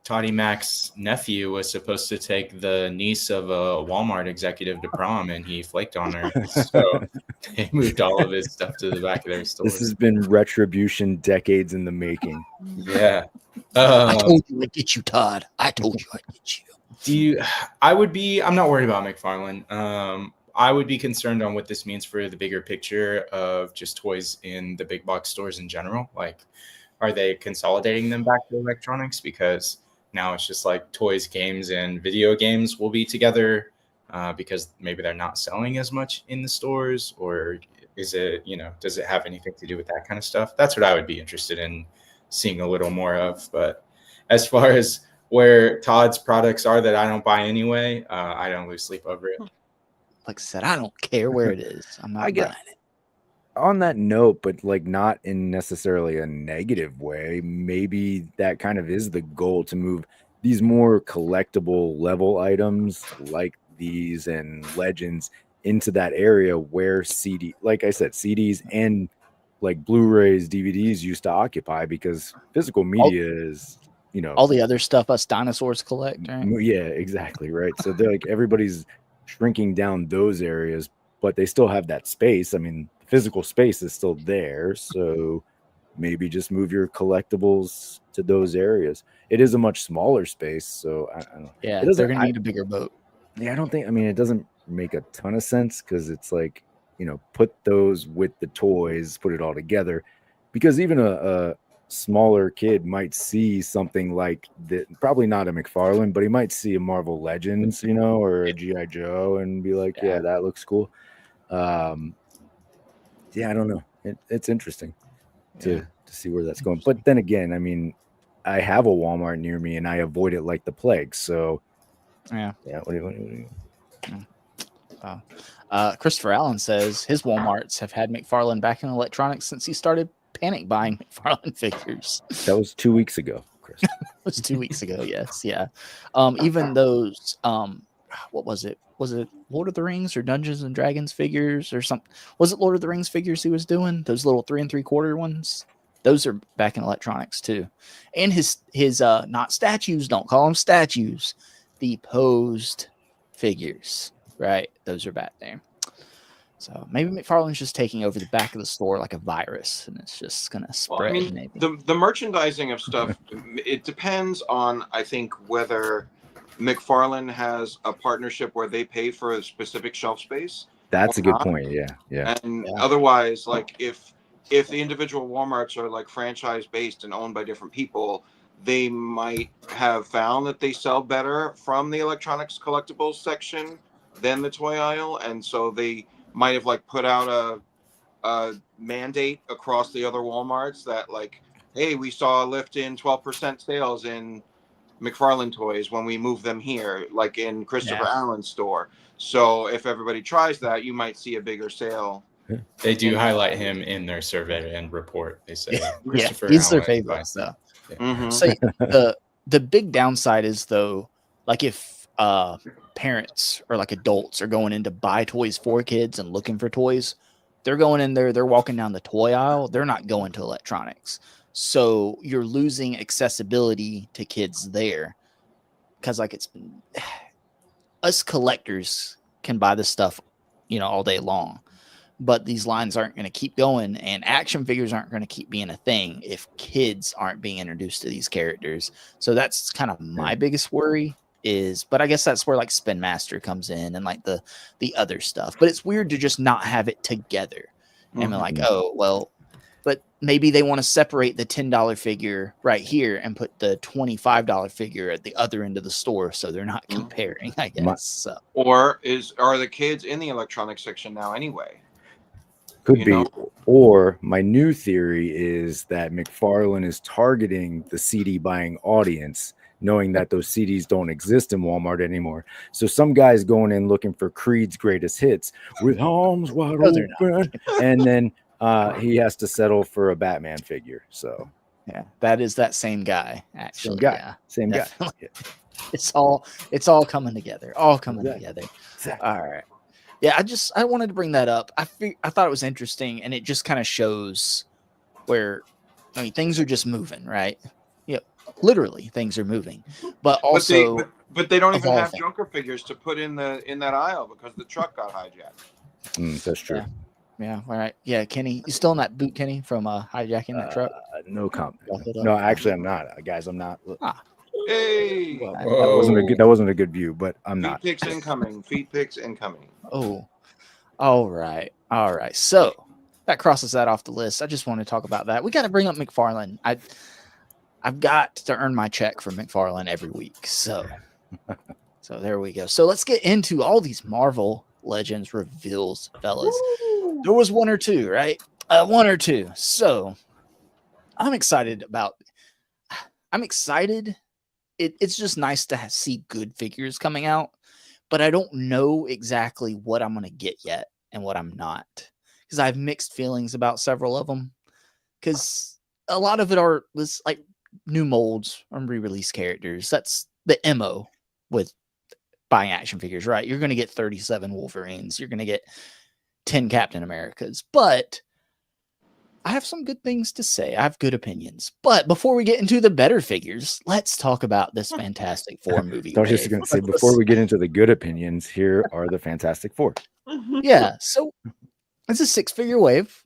Toddy Mac's nephew was supposed to take the niece of a Walmart executive to prom, and he flaked on her. So they moved all of his stuff to the back of their store. This has been retribution decades in the making. Yeah. I told you I'd get you, Todd. I told you I'd get you. I'm not worried about McFarlane. I would be concerned on what this means for the bigger picture of just toys in the big box stores in general. Like, are they consolidating them back to electronics? Because now it's just like toys, games, and video games will be together because maybe they're not selling as much in the stores, or is it, does it have anything to do with that kind of stuff? That's what I would be interested in seeing a little more of. But as far as where Todd's products are that I don't buy anyway, I don't lose sleep over it. Like I said, I don't care where it is. I'm not buying it. On that note, but not in necessarily a negative way, maybe that kind of is the goal, to move these more collectible level items like these and Legends into that area where like I said, CDs and Blu-rays, DVDs used to occupy, because physical media is, all the other stuff us dinosaurs collect, right? Yeah, exactly, right. So they're everybody's shrinking down those areas, but they still have that space. I mean, physical space is still there, so maybe just move your collectibles to those areas. It is a much smaller space, so I don't know. Yeah, they're gonna need a bigger boat. Yeah, it doesn't make a ton of sense, because it's put those with the toys, put it all together, because even a smaller kid might see something like that, probably not a McFarlane, but he might see a Marvel Legends, you know, or a GI Joe, and be like, yeah, that looks cool. Yeah, I don't know. It's interesting to see where that's going. But then again, I mean, I have a Walmart near me and I avoid it like the plague. So yeah. What do you Christopher Allen says his Walmarts have had McFarlane back in electronics since he started panic buying McFarlane figures. That was 2 weeks ago, Chris. It was 2 weeks ago. Yes. Yeah. Even those, what was it? Was it Lord of the Rings or Dungeons and Dragons figures or something? Was it Lord of the Rings figures he was doing? Those little 3 3/4 ones. Those are back in electronics too. And his not statues, don't call them statues, the posed figures, right? Those are back there. So maybe McFarlane's just taking over the back of the store like a virus, and it's just gonna spread. Well, I mean, maybe. the merchandising of stuff, it depends on, I think, whether McFarlane has a partnership where they pay for a specific shelf space. That's a good point. Yeah. And otherwise, like if the individual Walmarts are like franchise based and owned by different people, they might have found that they sell better from the electronics collectibles section than the toy aisle, and so they might have like put out a mandate across the other Walmarts that like, hey, we saw a lift in 12% sales in McFarlane toys when we move them here, like in Christopher Allen's store. So if everybody tries that, you might see a bigger sale. They do highlight him in their survey and report. They say Christopher he's their Allen favorite. So, Mm-hmm. so the big downside is though, like if parents or like adults are going in to buy toys for kids and looking for toys, they're going in there, they're walking down the toy aisle, they're not going to electronics. So you're losing accessibility to kids there, because like it's us collectors can buy this stuff, you know, all day long, but these lines aren't going to keep going, and action figures aren't going to keep being a thing if kids aren't being introduced to these characters. So that's kind of my biggest worry is, but I guess that's where like Spin Master comes in and like the other stuff. But it's weird to just not have it together. And I'm like, oh, well, but maybe they want to separate the $10 figure right here and put the $25 figure at the other end of the store, so they're not comparing, I guess. So. Or are the kids in the electronics section now anyway? Could be. Or my new theory is that McFarlane is targeting the CD buying audience, knowing that those CDs don't exist in Walmart anymore. So some guy's going in looking for Creed's greatest hits with arms wide open, and then he has to settle for a Batman figure. So yeah, that is that same guy, actually. Same guy. Yeah. It's all coming together. Together. Exactly. All right. Yeah, I wanted to bring that up. I thought it was interesting, and it just kind of shows where, I mean, things are just moving, right? Yeah, literally things are moving, but also, but they don't even have Joker figures to put in that aisle because the truck got hijacked. That's true. Yeah. All right. Yeah, Kenny, you still in that boot, Kenny, from hijacking that truck? No comment. No, actually, I'm not, guys. I'm not. Hey, that wasn't a good view, but I'm not. Feet pics incoming. Oh, all right. So that crosses that off the list. I just want to talk about that. We got to bring up McFarlane. I've got to earn my check from McFarlane every week. So there we go. So let's get into all these Marvel Legends reveals, fellas. Woo! There was one or two, right? One or two. So I'm excited. It's just nice to see good figures coming out, but I don't know exactly what I'm going to get yet and what I'm not, because I have mixed feelings about several of them, because a lot of it are like new molds or re-release characters. That's the MO with buying action figures, right? You're going to get 37 Wolverines. You're going to get 10 Captain Americas, but I have some good things to say. I have good opinions. But before we get into the better figures, let's talk about this Fantastic Four movie. I was just going to say, before we get into the good opinions, here are the Fantastic Four. Yeah, so it's a 6-figure wave.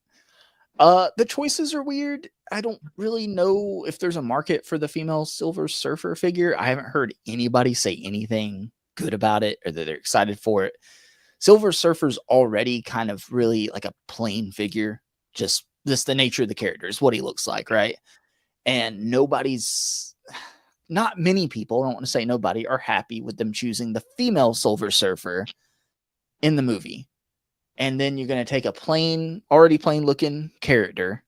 The choices are weird. I don't really know if there's a market for the female Silver Surfer figure. I haven't heard anybody say anything good about it or that they're excited for it. Silver Surfer's already kind of really like a plain figure, just just the nature of the character is what he looks like, right? And not many people, I don't want to say nobody, are happy with them choosing the female Silver Surfer in the movie. And then you're going to take a already plain looking character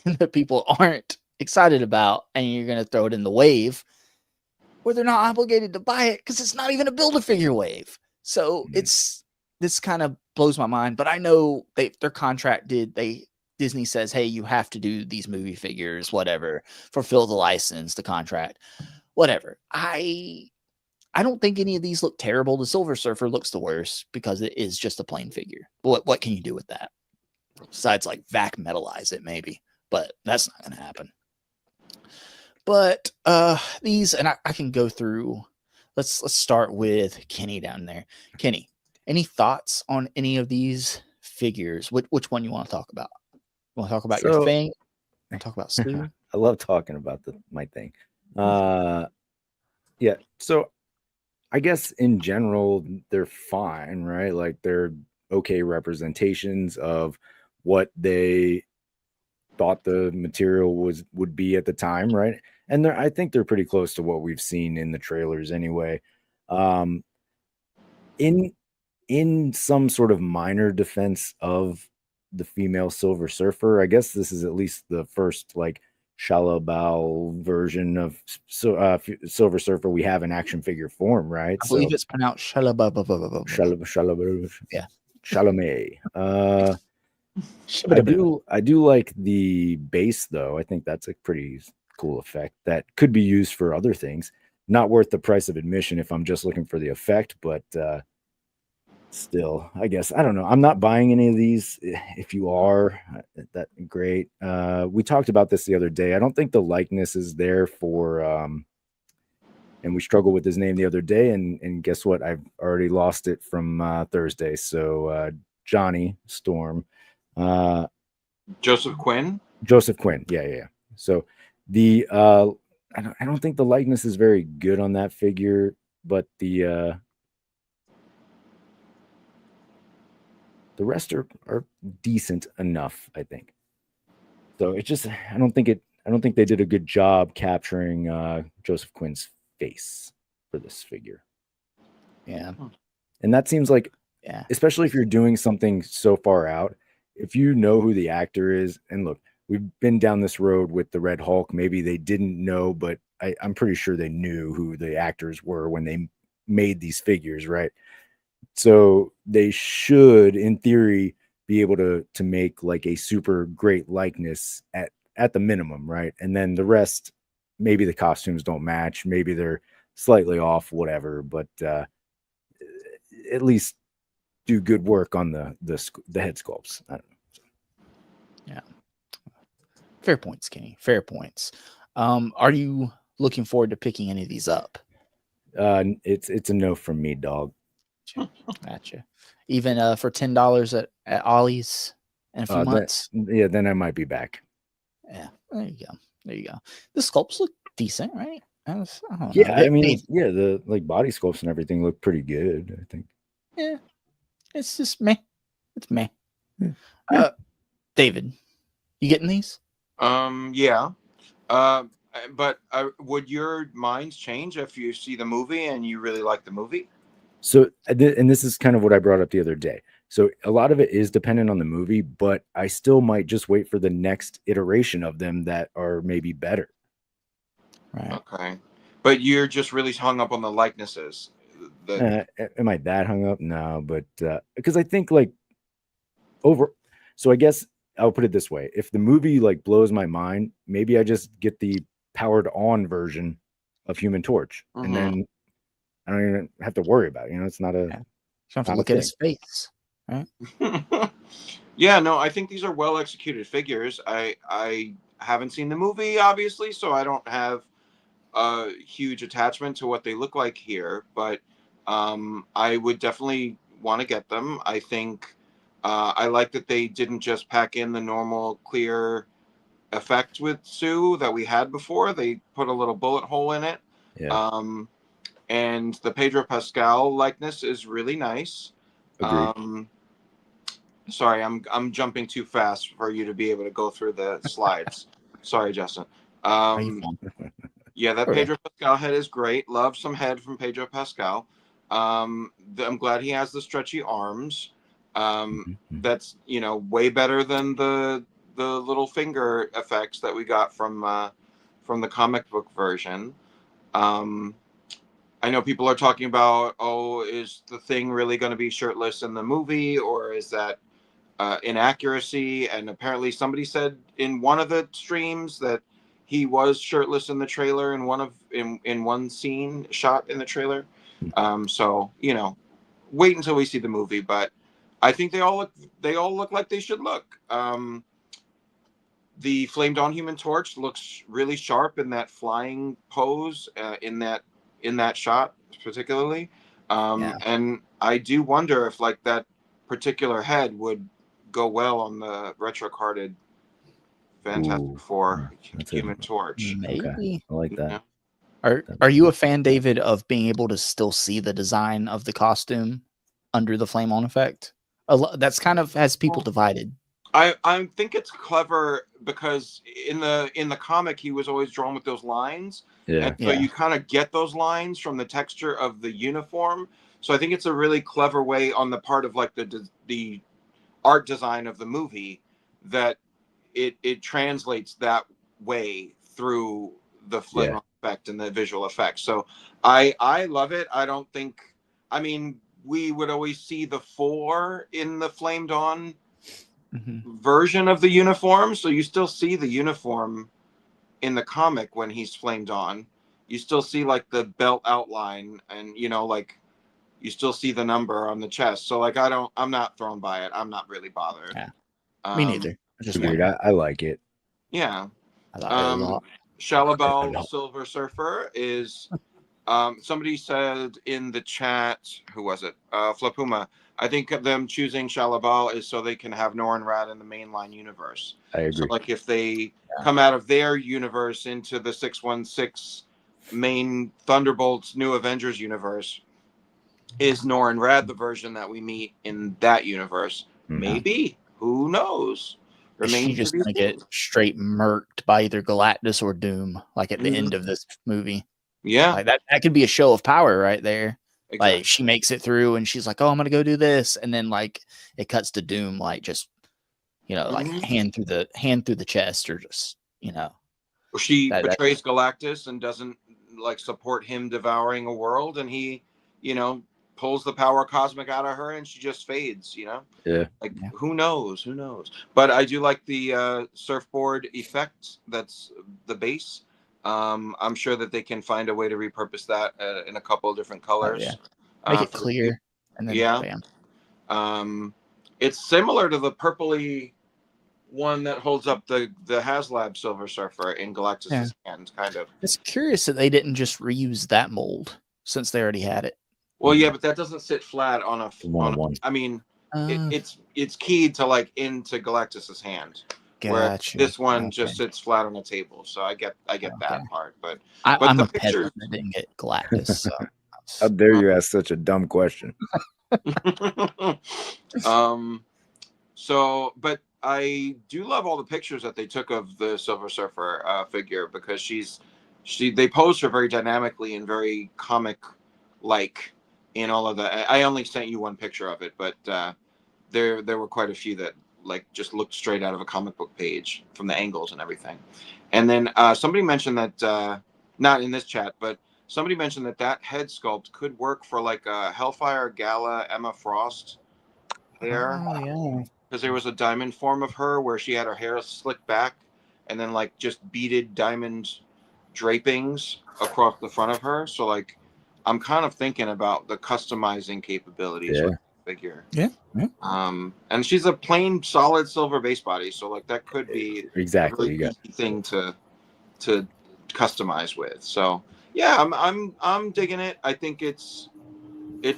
that people aren't excited about, and you're going to throw it in the wave where they're not obligated to buy it because it's not even a Build-A-Figure wave. So this kind of blows my mind, but I know their contract Disney says, hey, you have to do these movie figures, whatever, fulfill the license, the contract, whatever. I don't think any of these look terrible. The Silver Surfer looks the worst because it is just a plain figure. What can you do with that? Besides, like, vac metalize it, maybe. But that's not going to happen. But these, and I can go through. Let's start with Kenny down there. Kenny, any thoughts on any of these figures? Which one you want to talk about? You want to talk about your thing? You want to talk about Sue? I love talking about my thing. Yeah. So I guess in general, they're fine, right? Like they're okay representations of what they thought the material would be at the time, right? And I think they're pretty close to what we've seen in the trailers anyway. In some sort of minor defense of the female Silver Surfer, I guess this is at least the first like Shalabal version of Silver Surfer we have in action figure form, right? I believe it's pronounced Shalababa. Yeah, Chalamet. I do like the base though. I think that's a pretty cool effect that could be used for other things. Not worth the price of admission if I'm just looking for the effect, but still, I guess, I don't know. I'm not buying any of these. If you are, that great. We talked about this the other day. I don't think the likeness is there for and we struggled with his name the other day, and guess what? I've already lost it from Thursday. So Johnny Storm. Joseph Quinn. Yeah. So the I don't think the likeness is very good on that figure, but the rest are decent enough, I think. So it's just I don't think they did a good job capturing Joseph Quinn's face for this figure. Yeah. And that seems like, especially if you're doing something so far out, if you know who the actor is, and look, we've been down this road with the Red Hulk. Maybe they didn't know, but I'm pretty sure they knew who the actors were when they made these figures, right? So they should, in theory, be able to make like a super great likeness at the minimum, right? And then the rest, maybe the costumes don't match, maybe they're slightly off, whatever, but at least do good work on the head sculpts. I don't know. Yeah. Fair points, Kenny. Fair points. Are you looking forward to picking any of these up? It's a no from me, dog. Gotcha. Even for $10 at Ollie's in a few months. Then I might be back. Yeah, there you go. The sculpts look decent, right? I don't know. I mean, the like body sculpts and everything look pretty good, I think. Yeah, it's just meh. It's meh. David, you getting these? Yeah. But would your minds change if you see the movie and you really like the movie? So, and this is kind of what I brought up the other day. So a lot of it is dependent on the movie, but I still might just wait for the next iteration of them that are maybe better. Right. Okay. But you're just really hung up on the likenesses. Am I that hung up? No, but because I think like so I guess I'll put it this way. If the movie like blows my mind, maybe I just get the powered on version of Human Torch. And then I don't even have to worry about it. You know, it's not a. You have to look at his face, right? Yeah, no, I think these are well executed figures. I haven't seen the movie, obviously, so I don't have a huge attachment to what they look like here. But I would definitely want to get them. I think I like that they didn't just pack in the normal clear effect with Sue that we had before. They put a little bullet hole in it. Yeah. And the Pedro Pascal likeness is really nice. Agreed. Sorry, I'm jumping too fast for you to be able to go through the slides. Sorry, Justin. Are you fine? Yeah, that Okay. Pedro Pascal head is great. Love some head from Pedro Pascal. I'm glad he has the stretchy arms. That's way better than the little finger effects that we got from the comic book version. I know people are talking about, oh, is the Thing really going to be shirtless in the movie, or is that inaccuracy? And apparently somebody said in one of the streams that he was shirtless in the trailer in one scene shot in the trailer. So wait until we see the movie, but I think they all look like they should look. The Flamed On Human Torch looks really sharp in that flying pose in that shot particularly. And I do wonder if like that particular head would go well on the retro carded Fantastic Four Human Torch. Maybe. Okay. I like that. Are you a fan, David, of being able to still see the design of the costume under the flame on effect? That's kind of has people divided. I think it's clever because in the comic he was always drawn with those lines. Yeah. And so you kind of get those lines from the texture of the uniform. So I think it's a really clever way on the part of like the art design of the movie that it translates that way through the flame effect and the visual effects. So I love it. I mean, we would always see the 4 in the flamed on version of the uniform. So you still see the uniform in the comic when he's flamed on. You still see like the belt outline and like you still see the number on the chest. So like I'm not thrown by it. I'm not really bothered. Yeah. Me neither. I like it. Yeah. I like it a lot. Shalabel Silver Surfer is somebody said in the chat, who was it? Flapuma. I think of them choosing Shalabal is so they can have Norrin Rad in the mainline universe. I agree. So like if they come out of their universe into the 616 main Thunderbolts New Avengers universe, is Norrin Rad the version that we meet in that universe? Maybe. Who knows? She's just gonna get straight murked by either Galactus or Doom, like at the end of this movie. Yeah, like that could be a show of power right there. Exactly. Like she makes it through, and she's like, "Oh, I'm gonna go do this," and then like it cuts to Doom, like just like hand through the chest, or just she betrays Galactus and doesn't like support him devouring a world, and he pulls the power cosmic out of her, and she just fades. Who knows? But I do like the surfboard effect. That's the base. I'm sure that they can find a way to repurpose that in a couple of different colors. Make it clear, and then bam. It's similar to the purpley one that holds up the HasLab Silver Surfer in Galactus' hand, kind of. It's curious that they didn't just reuse that mold since they already had it. Well, yeah, but that doesn't sit flat on a one. I mean, it's keyed to like into Galactus's hand. Where this one just sits flat on a table. So I get that part. But I'm the a peasant that didn't get Galactus. So. How dare you ask such a dumb question? But I do love all the pictures that they took of the Silver Surfer figure because they posed her very dynamically and very comic like in all of the. I only sent you one picture of it, but there were quite a few that like just looked straight out of a comic book page from the angles and everything. And then somebody mentioned that not in this chat, but somebody mentioned that head sculpt could work for like a Hellfire Gala Emma Frost hair. Oh yeah. Because there was a diamond form of her where she had her hair slicked back and then like just beaded diamond drapings across the front of her. So like I'm kind of thinking about the customizing capabilities of the figure. Yeah. And she's a plain solid silver base body, so like that could be exactly a really easy thing to customize with. So yeah, I'm digging it. I think it's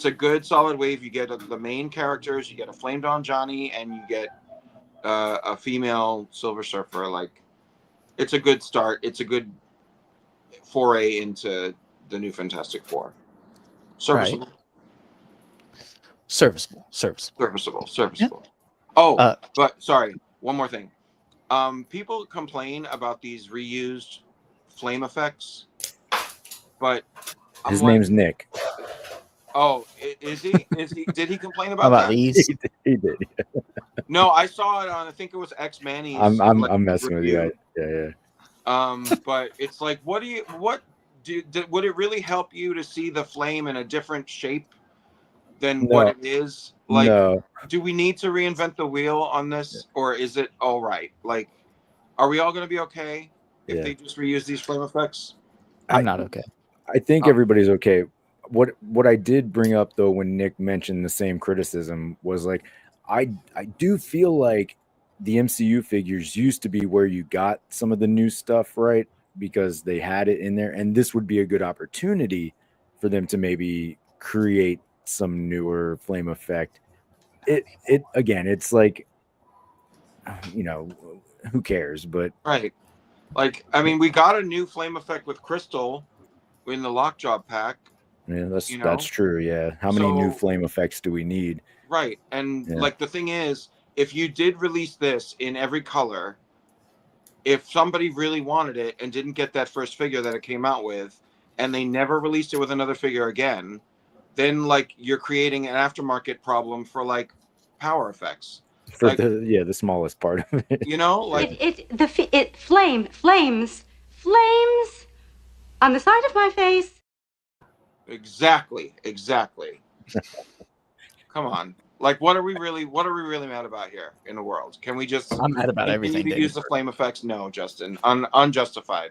a good solid wave. You get the main characters, you get a flamed on Johnny, and you get a female Silver Surfer. Like it's a good start. It's a good foray into the new Fantastic Four. Serviceable. Right. Serviceable. Yeah. Oh, but sorry, one more thing. People complain about these reused flame effects, but His name's Nick. Oh, is he? Is he? Did he complain How about about that? these? He did. No, I saw it on. I think it was X Manny's. I'm messing with you. Yeah. But it's like, would it really help you to see the flame in a different shape than what it is? Like, no. Do we need to reinvent the wheel on this, or is it all right? Like, are we all going to be okay if they just reuse these flame effects? I'm not okay. I think everybody's okay. What I did bring up though when Nick mentioned the same criticism was like I do feel like the MCU figures used to be where you got some of the new stuff, right? Because they had it in there, and this would be a good opportunity for them to maybe create some newer flame effect. It again, it's like, you know, who cares? But Right. Like, I mean, we got a new flame effect with Crystal in the Lockjaw pack. yeah, that's true. Yeah. How many new flame effects do we need? Right. And like the thing is, if you did release this in every color, if somebody really wanted it and didn't get that first figure that it came out with, and they never released it with another figure again, then like you're creating an aftermarket problem for like power effects. For like, the smallest part of it. You know, like flames on the side of my face. Exactly. Come on. Like, what are we really mad about here in the world? Can we just? I'm mad about everything. Continue to use the flame effects? No, Justin. Unjustified.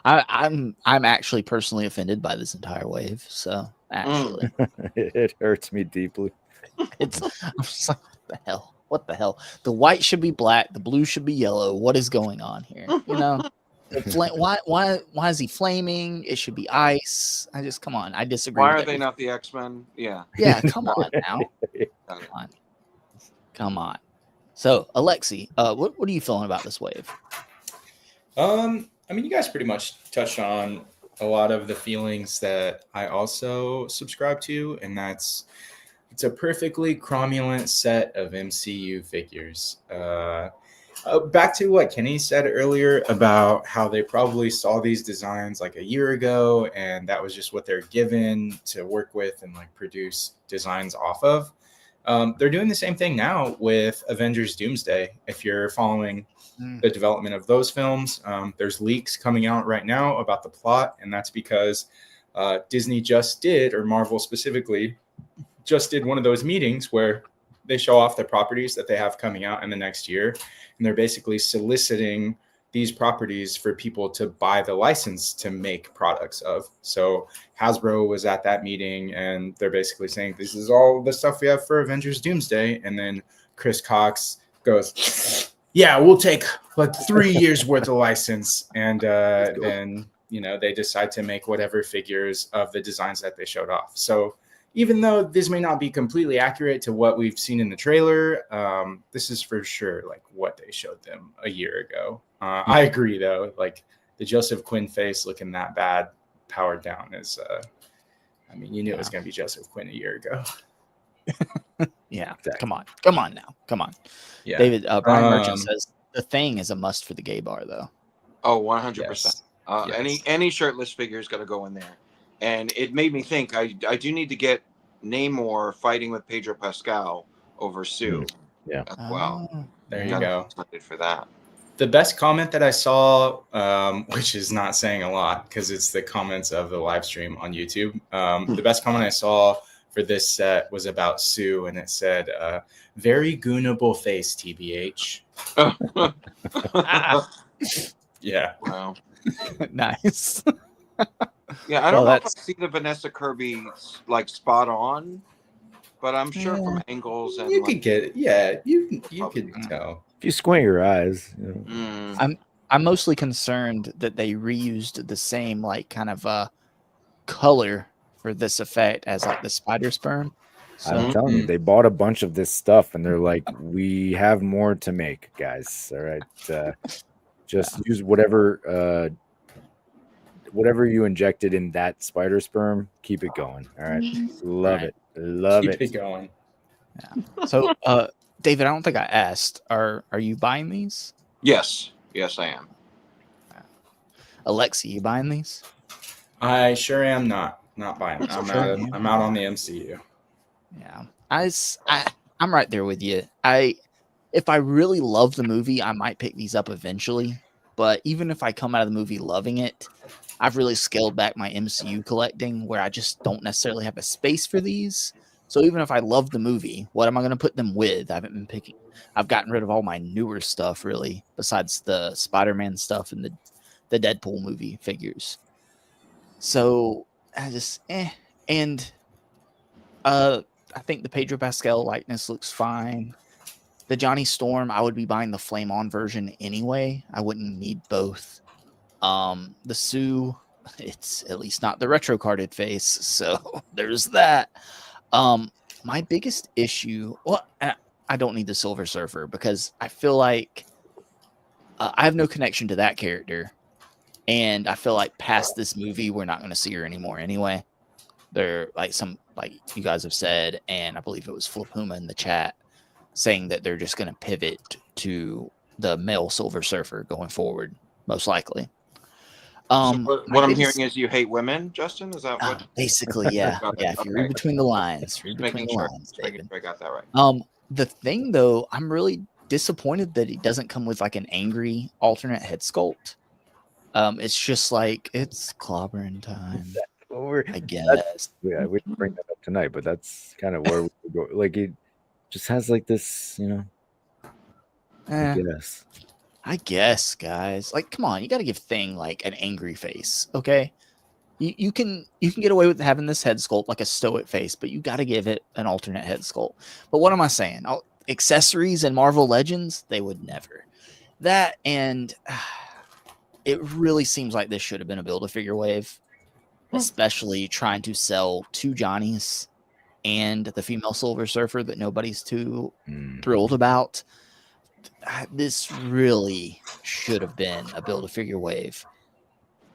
I'm actually personally offended by this entire wave. So actually, it hurts me deeply. I'm just like, what the hell? The white should be black. The blue should be yellow. What is going on here? You know, why is he flaming? It should be ice. Come on. I disagree. Why are they not the X-Men? Yeah. Come on now. Come on. So, Alexi, what are you feeling about this wave? I mean, you guys pretty much touched on a lot of the feelings that I also subscribe to, and it's a perfectly cromulent set of MCU figures. Back to what Kenny said earlier about how they probably saw these designs like a year ago, and that was just what they're given to work with and like produce designs off of. They're doing the same thing now with Avengers Doomsday. If you're following the development of those films, there's leaks coming out right now about the plot, and that's because Disney or Marvel specifically, just did one of those meetings where they show off the properties that they have coming out in the next year, and they're basically soliciting these properties for people to buy the license to make products of. So Hasbro was at that meeting, and they're basically saying, this is all the stuff we have for Avengers Doomsday. And then Chris Cox goes, yeah, we'll take like 3 years worth of license. And then, they decide to make whatever figures of the designs that they showed off. So even though this may not be completely accurate to what we've seen in the trailer, this is for sure like what they showed them a year ago. I agree, though. Like the Joseph Quinn face looking that bad, powered down is. You knew it was going to be Joseph Quinn a year ago. Yeah, exactly. Come on now. Yeah, David. Brian Merchant says the Thing is a must for the gay bar, though. Oh, 100%. Any shirtless figure is going to go in there. And it made me think I do need to get Namor fighting with Pedro Pascal over Sue. Yeah. As well. There you go. Excited for that. The best comment that I saw, which is not saying a lot because it's the comments of the live stream on YouTube. The best comment I saw for this set was about Sue, and it said, very goonable face, TBH. Yeah. Wow. Nice. Yeah, I don't know if I see the Vanessa Kirby like spot on, but I'm sure from angles and you could get it. Yeah, you could tell if you squint your eyes. I'm mostly concerned that they reused the same like kind of color for this effect as like the spider sperm. So, I'm telling you, they bought a bunch of this stuff, and they're like, "We have more to make, guys. All right, just use whatever." Whatever you injected in that spider sperm, keep it going. All right. Love it. Keep it going. So, David, I don't think I asked. Are you buying these? Yes, I am. Alexi, you buying these? I sure am not buying. Sure am. I'm out on the MCU. Yeah, I'm right there with you. If I really love the movie, I might pick these up eventually. But even if I come out of the movie loving it, I've really scaled back my MCU collecting where I just don't necessarily have a space for these. So even if I love the movie, what am I going to put them with? I haven't been picking. I've gotten rid of all my newer stuff, really, besides the Spider-Man stuff and the Deadpool movie figures. So I just and I think the Pedro Pascal likeness looks fine. The Johnny Storm, I would be buying the Flame On version anyway. I wouldn't need both. The Sue, it's at least not the retro carded face, so there's that. My biggest issue, well, I don't need the Silver Surfer because I feel like I have no connection to that character, and I feel like past this movie, we're not going to see her anymore anyway. They're like you guys have said, and I believe it was Flipuma in the chat saying that they're just going to pivot to the male Silver Surfer going forward, most likely. So what I'm hearing is you hate women, Justin? Is that what? Basically, yeah. Yeah, if you read between the lines, Making sure David. I got that right. The thing, though, I'm really disappointed that it doesn't come with like an angry alternate head sculpt. It's just like, it's clobbering time, I guess. Yeah, we didn't bring that up tonight, but that's kind of where we go. Like, it just has like this, I guess, guys. Like, come on, you got to give Thing like an angry face, okay? You can get away with having this head sculpt like a stoic face, but you got to give it an alternate head sculpt. But what am I saying? Accessories and Marvel Legends, they would never. That, and it really seems like this should have been a Build-A-Figure wave, especially trying to sell 2 Johnnies and the female Silver Surfer that nobody's too thrilled about. This really should have been a Build-A-Figure wave.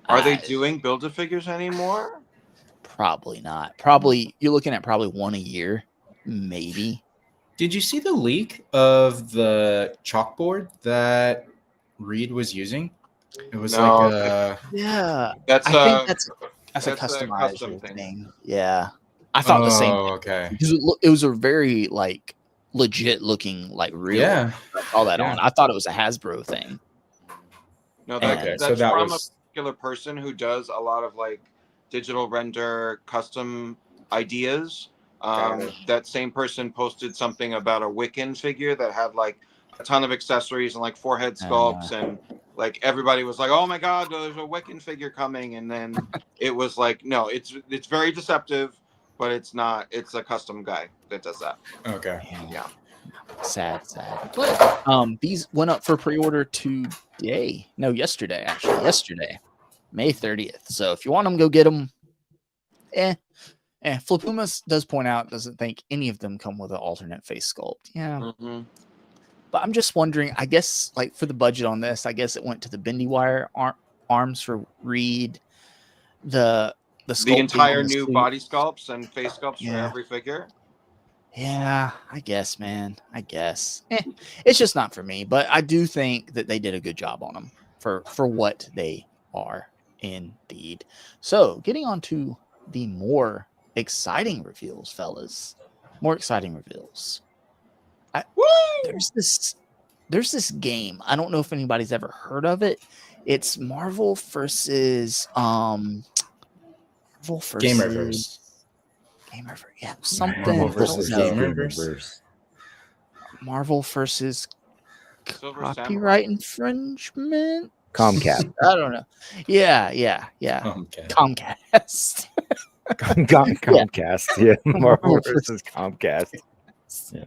Are they doing Build-A-Figures anymore? Probably not. Probably you're looking at probably one a year, maybe. Did you see the leak of the chalkboard that Reed was using? It was yeah. That's I think that's a custom customized thing. Yeah, I thought the same. Okay. Because it was a very like legit looking like real. Yeah. All that on. I thought it was a Hasbro thing. No, Okay, that's from a particular person who does a lot of like digital render custom ideas. That same person posted something about a Wiccan figure that had like a ton of accessories and like 4 head sculpts, and like everybody was like, "Oh my God, there's a Wiccan figure coming!" And then it was like, no, it's very deceptive, but it's not. It's a custom guy that does that. Okay. Yeah. Sad. But these went up for pre-order today. No, yesterday, actually. Yesterday, May 30th. So if you want them, go get them. Flipuma does point out, doesn't think any of them come with an alternate face sculpt. Yeah. Mm-hmm. But I'm just wondering, I guess, like for the budget on this, I guess it went to the bendy wire arms for Reed, the entire new body sculpts and face sculpts for every figure. Yeah, I guess, man. I guess. It's just not for me, but I do think that they did a good job on them for what they are, indeed. So, getting on to the more exciting reveals, fellas. More exciting reveals. There's this game. I don't know if anybody's ever heard of it. It's Marvel versus Gamerverse. Yeah, something. Marvel versus Gamerverse. Marvel versus Silver copyright infringement. Comcast. I don't know. Yeah. Comcast. Comcast. Yeah. Marvel versus Comcast. Yeah.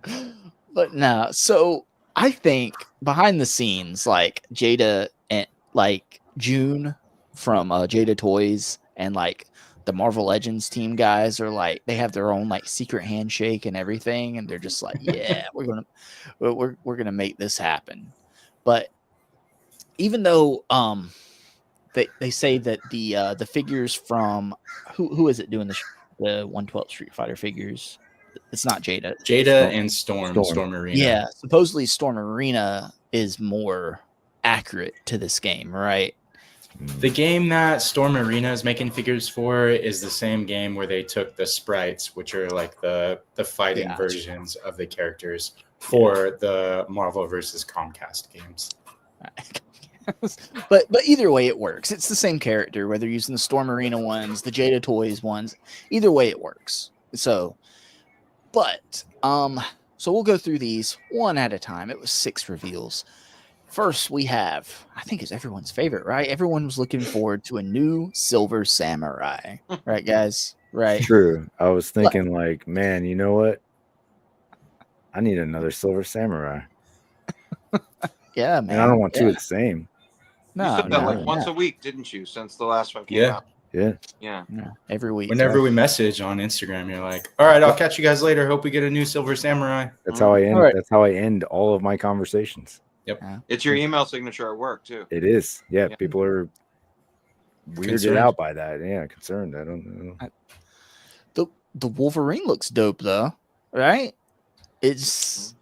But no, so I think behind the scenes, like Jada and like June from Jada Toys and like the Marvel Legends team guys are like, they have their own like secret handshake and everything, and they're just like, yeah, we're gonna make this happen. But even though they say that the figures from who is it doing the 112 Street Fighter figures? It's not Jada. Jada and Storm Arena. Yeah, supposedly Storm Arena is more accurate to this game, right? The game that Storm Arena is making figures for is the same game where they took the sprites, which are like the fighting versions of the characters for the Marvel vs. Comcast games. but either way, it works. It's the same character, whether you're using the Storm Arena ones, the Jada Toys ones. Either way, it works. So we'll go through these one at a time. It was 6 reveals. First, we have, I think it's everyone's favorite, right? Everyone was looking forward to a new Silver Samurai, right, guys? Right. True. I was thinking, like, man, you know what? I need another Silver Samurai. Yeah, man. And I don't want two of the same. You said that like once a week, didn't you? Since the last one came out. Yeah. Every week. Whenever we message on Instagram, you're like, "All right, I'll catch you guys later. Hope we get a new Silver Samurai." That's how I end. Right. That's how I end all of my conversations. Yep. It's your email signature at work too. It is. Yeah. People are weirded out by that. Yeah, concerned. I don't know. The Wolverine looks dope though, right? It's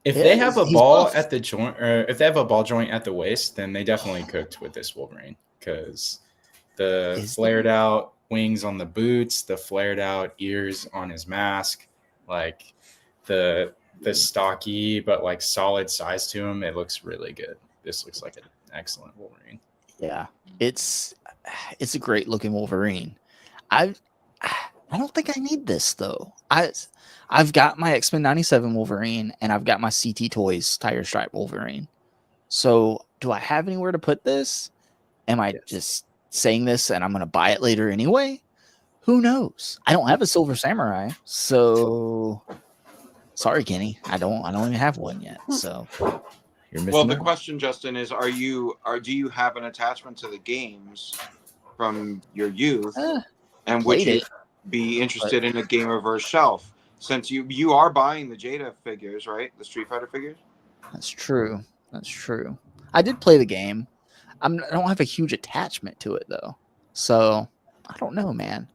If they have a ball at the joint, or if they have a ball joint at the waist, then they definitely cooked with this Wolverine, because the flared out wings on the boots, the flared out ears on his mask, like the stocky but like solid size to him, it looks really good. This looks like an excellent Wolverine. Yeah, it's a great looking Wolverine. I don't think I need this though. I've got my X-Men 97 Wolverine and I've got my CT Toys Tiger Stripe Wolverine. So do I have anywhere to put this? Am I just saying this and I'm going to buy it later anyway? Who knows? I don't have a Silver Samurai, so sorry, Kenny. I don't even have one yet. So you're missing. Well, the question, Justin, is do you have an attachment to the games from your youth, and would you be interested in a Gamerverse shelf? Since you are buying the Jada figures, right? The Street Fighter figures. That's true. I did play the game. I don't have a huge attachment to it though, so I don't know, man.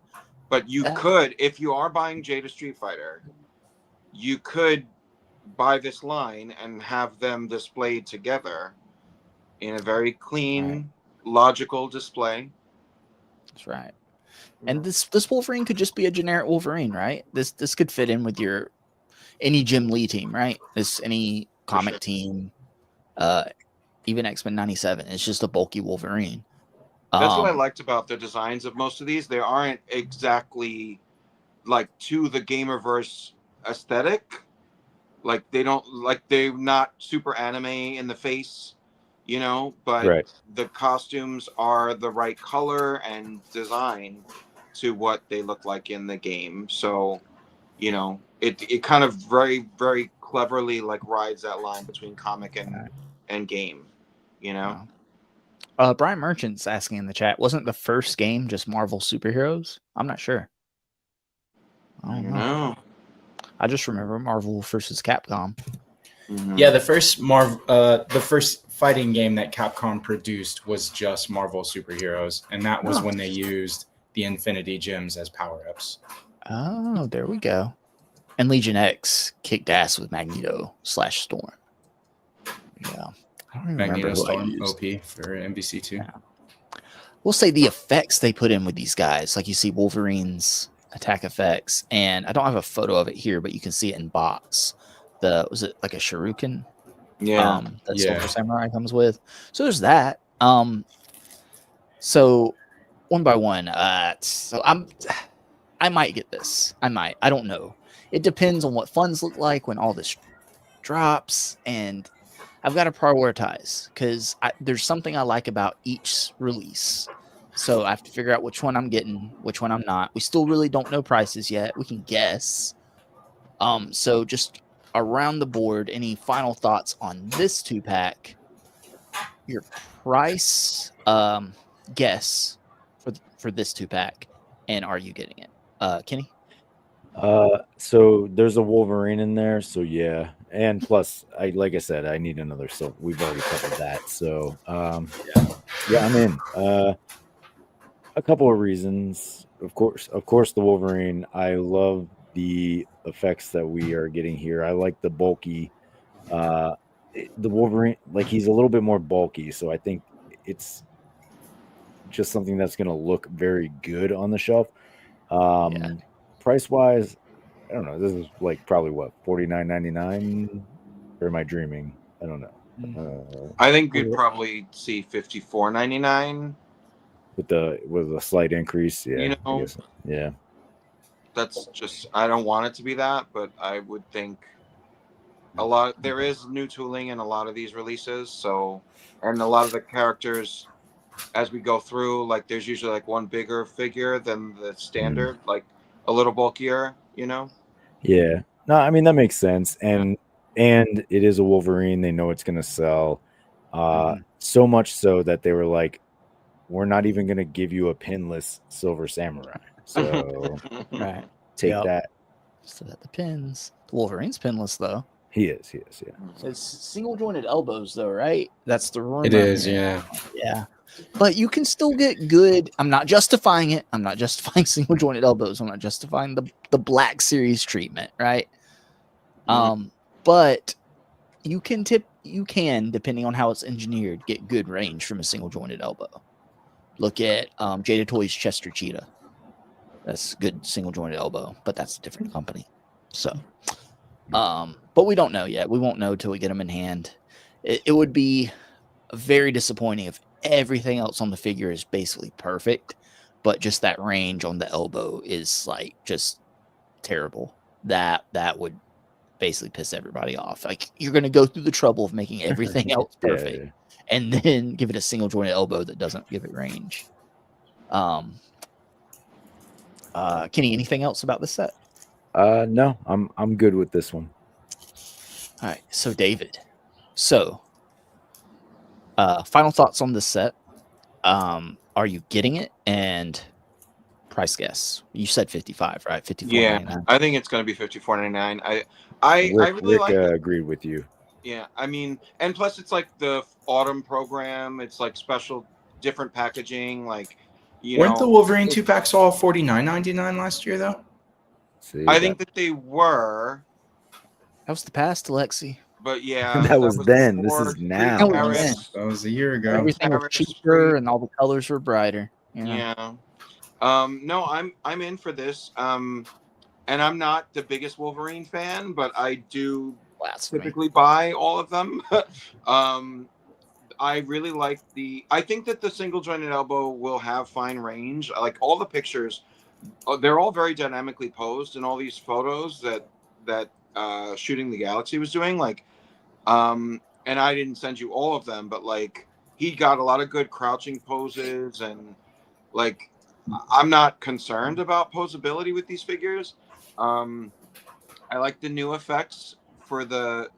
But you could, if you are buying Jada Street Fighter, you could buy this line and have them displayed together in a very clean, logical display. That's right. And this Wolverine could just be a generic Wolverine, right? This could fit in with any Jim Lee team, right? Any comic team, even X-Men 97. It's just a bulky Wolverine. That's what I liked about the designs of most of these. They aren't exactly like to the Gamerverse aesthetic. Like they're not super anime in the face, but the costumes are the right color and design to what they look like in the game. So, it kind of very, very cleverly like rides that line between comic and game, Brian Merchant's asking in the chat, wasn't the first game just Marvel superheroes? I'm not sure. I don't know. I just remember Marvel versus Capcom. Mm-hmm. Yeah, the first fighting game that Capcom produced was just Marvel superheroes, and that was when they used the Infinity Gems as power-ups. Oh, there we go. And Legion X kicked ass with Magneto / Storm. Yeah. I don't even Magneto remember Storm OP for MVC2. Yeah. We'll say the effects they put in with these guys, like you see Wolverine's attack effects, and I don't have a photo of it here, but you can see it in box. Was it like a shuriken? Yeah. That Silver Samurai comes with. So there's that. So one by one, so I might get this. I don't know. It depends on what funds look like when all this drops, and I've got to prioritize because there's something I like about each release. So I have to figure out which one I'm getting, which one I'm not. We still really don't know prices yet. We can guess. So just around the board, any final thoughts on this 2-pack? Your price guess for this 2-pack, and are you getting it? Kenny? So there's a Wolverine in there, so yeah. And plus, like I said, I need another silver. We've already covered that. So yeah, I'm in. A couple of reasons. Of course, the Wolverine. I love the effects that we are getting here. I like the bulky, the Wolverine. Like he's a little bit more bulky, so I think it's just something that's going to look very good on the shelf. Price wise, I don't know. This is like probably what, $49.99, or am I dreaming? I don't know. I think you'd probably see $54.99 with a slight increase. Yeah, You know, I guess, yeah. That's just, I don't want it to be that, but I would think there is new tooling in a lot of these releases. So, and a lot of the characters, as we go through, like there's usually like one bigger figure than the standard, like a little bulkier, you know? Yeah. No, I mean, that makes sense. And it is a Wolverine. They know it's going to sell. So much so that they were like, we're not even going to give you a pinless Silver Samurai. So take that. Still got the pins. Wolverine's pinless though. He is, yeah. It's single jointed elbows though, right? That's the rumor. It is, yeah. Yeah. But you can still get good. I'm not justifying it. I'm not justifying single jointed elbows. I'm not justifying the Black Series treatment, right? But you can depending on how it's engineered, get good range from a single jointed elbow. Look at Jada Toys Chester Cheetah. That's good single jointed elbow, but that's a different company. So, but we don't know yet. We won't know till we get them in hand. It would be very disappointing if everything else on the figure is basically perfect, but just that range on the elbow is like just terrible. That would basically piss everybody off. Like you're going to go through the trouble of making everything else perfect and then give it a single jointed elbow that doesn't give it range. Kenny, anything else about the set? No, I'm good with this one. All right, so David. Final thoughts on this set. Are you getting it? And price guess. You said 55, right? 54. Yeah, I think it's going to be $54.99. I really like it. Agreed with you. Yeah, I mean, and plus it's like the autumn program. It's like special, different packaging. Like, weren't the Wolverine 2-packs all $49.99 last year though? I think that they were. That was the past, Alexi. But yeah, that was then. This is now. That was a year ago. Everything was cheaper and all the colors were brighter. You know? Yeah. No, I'm in for this. And I'm not the biggest Wolverine fan, but I do typically buy all of them. I really like I think that the single jointed elbow will have fine range. Like all the pictures, they're all very dynamically posed in all these photos that Shooting the Galaxy was doing. Like, and I didn't send you all of them, but like he got a lot of good crouching poses, and like I'm not concerned about posability with these figures. I like the new effects for the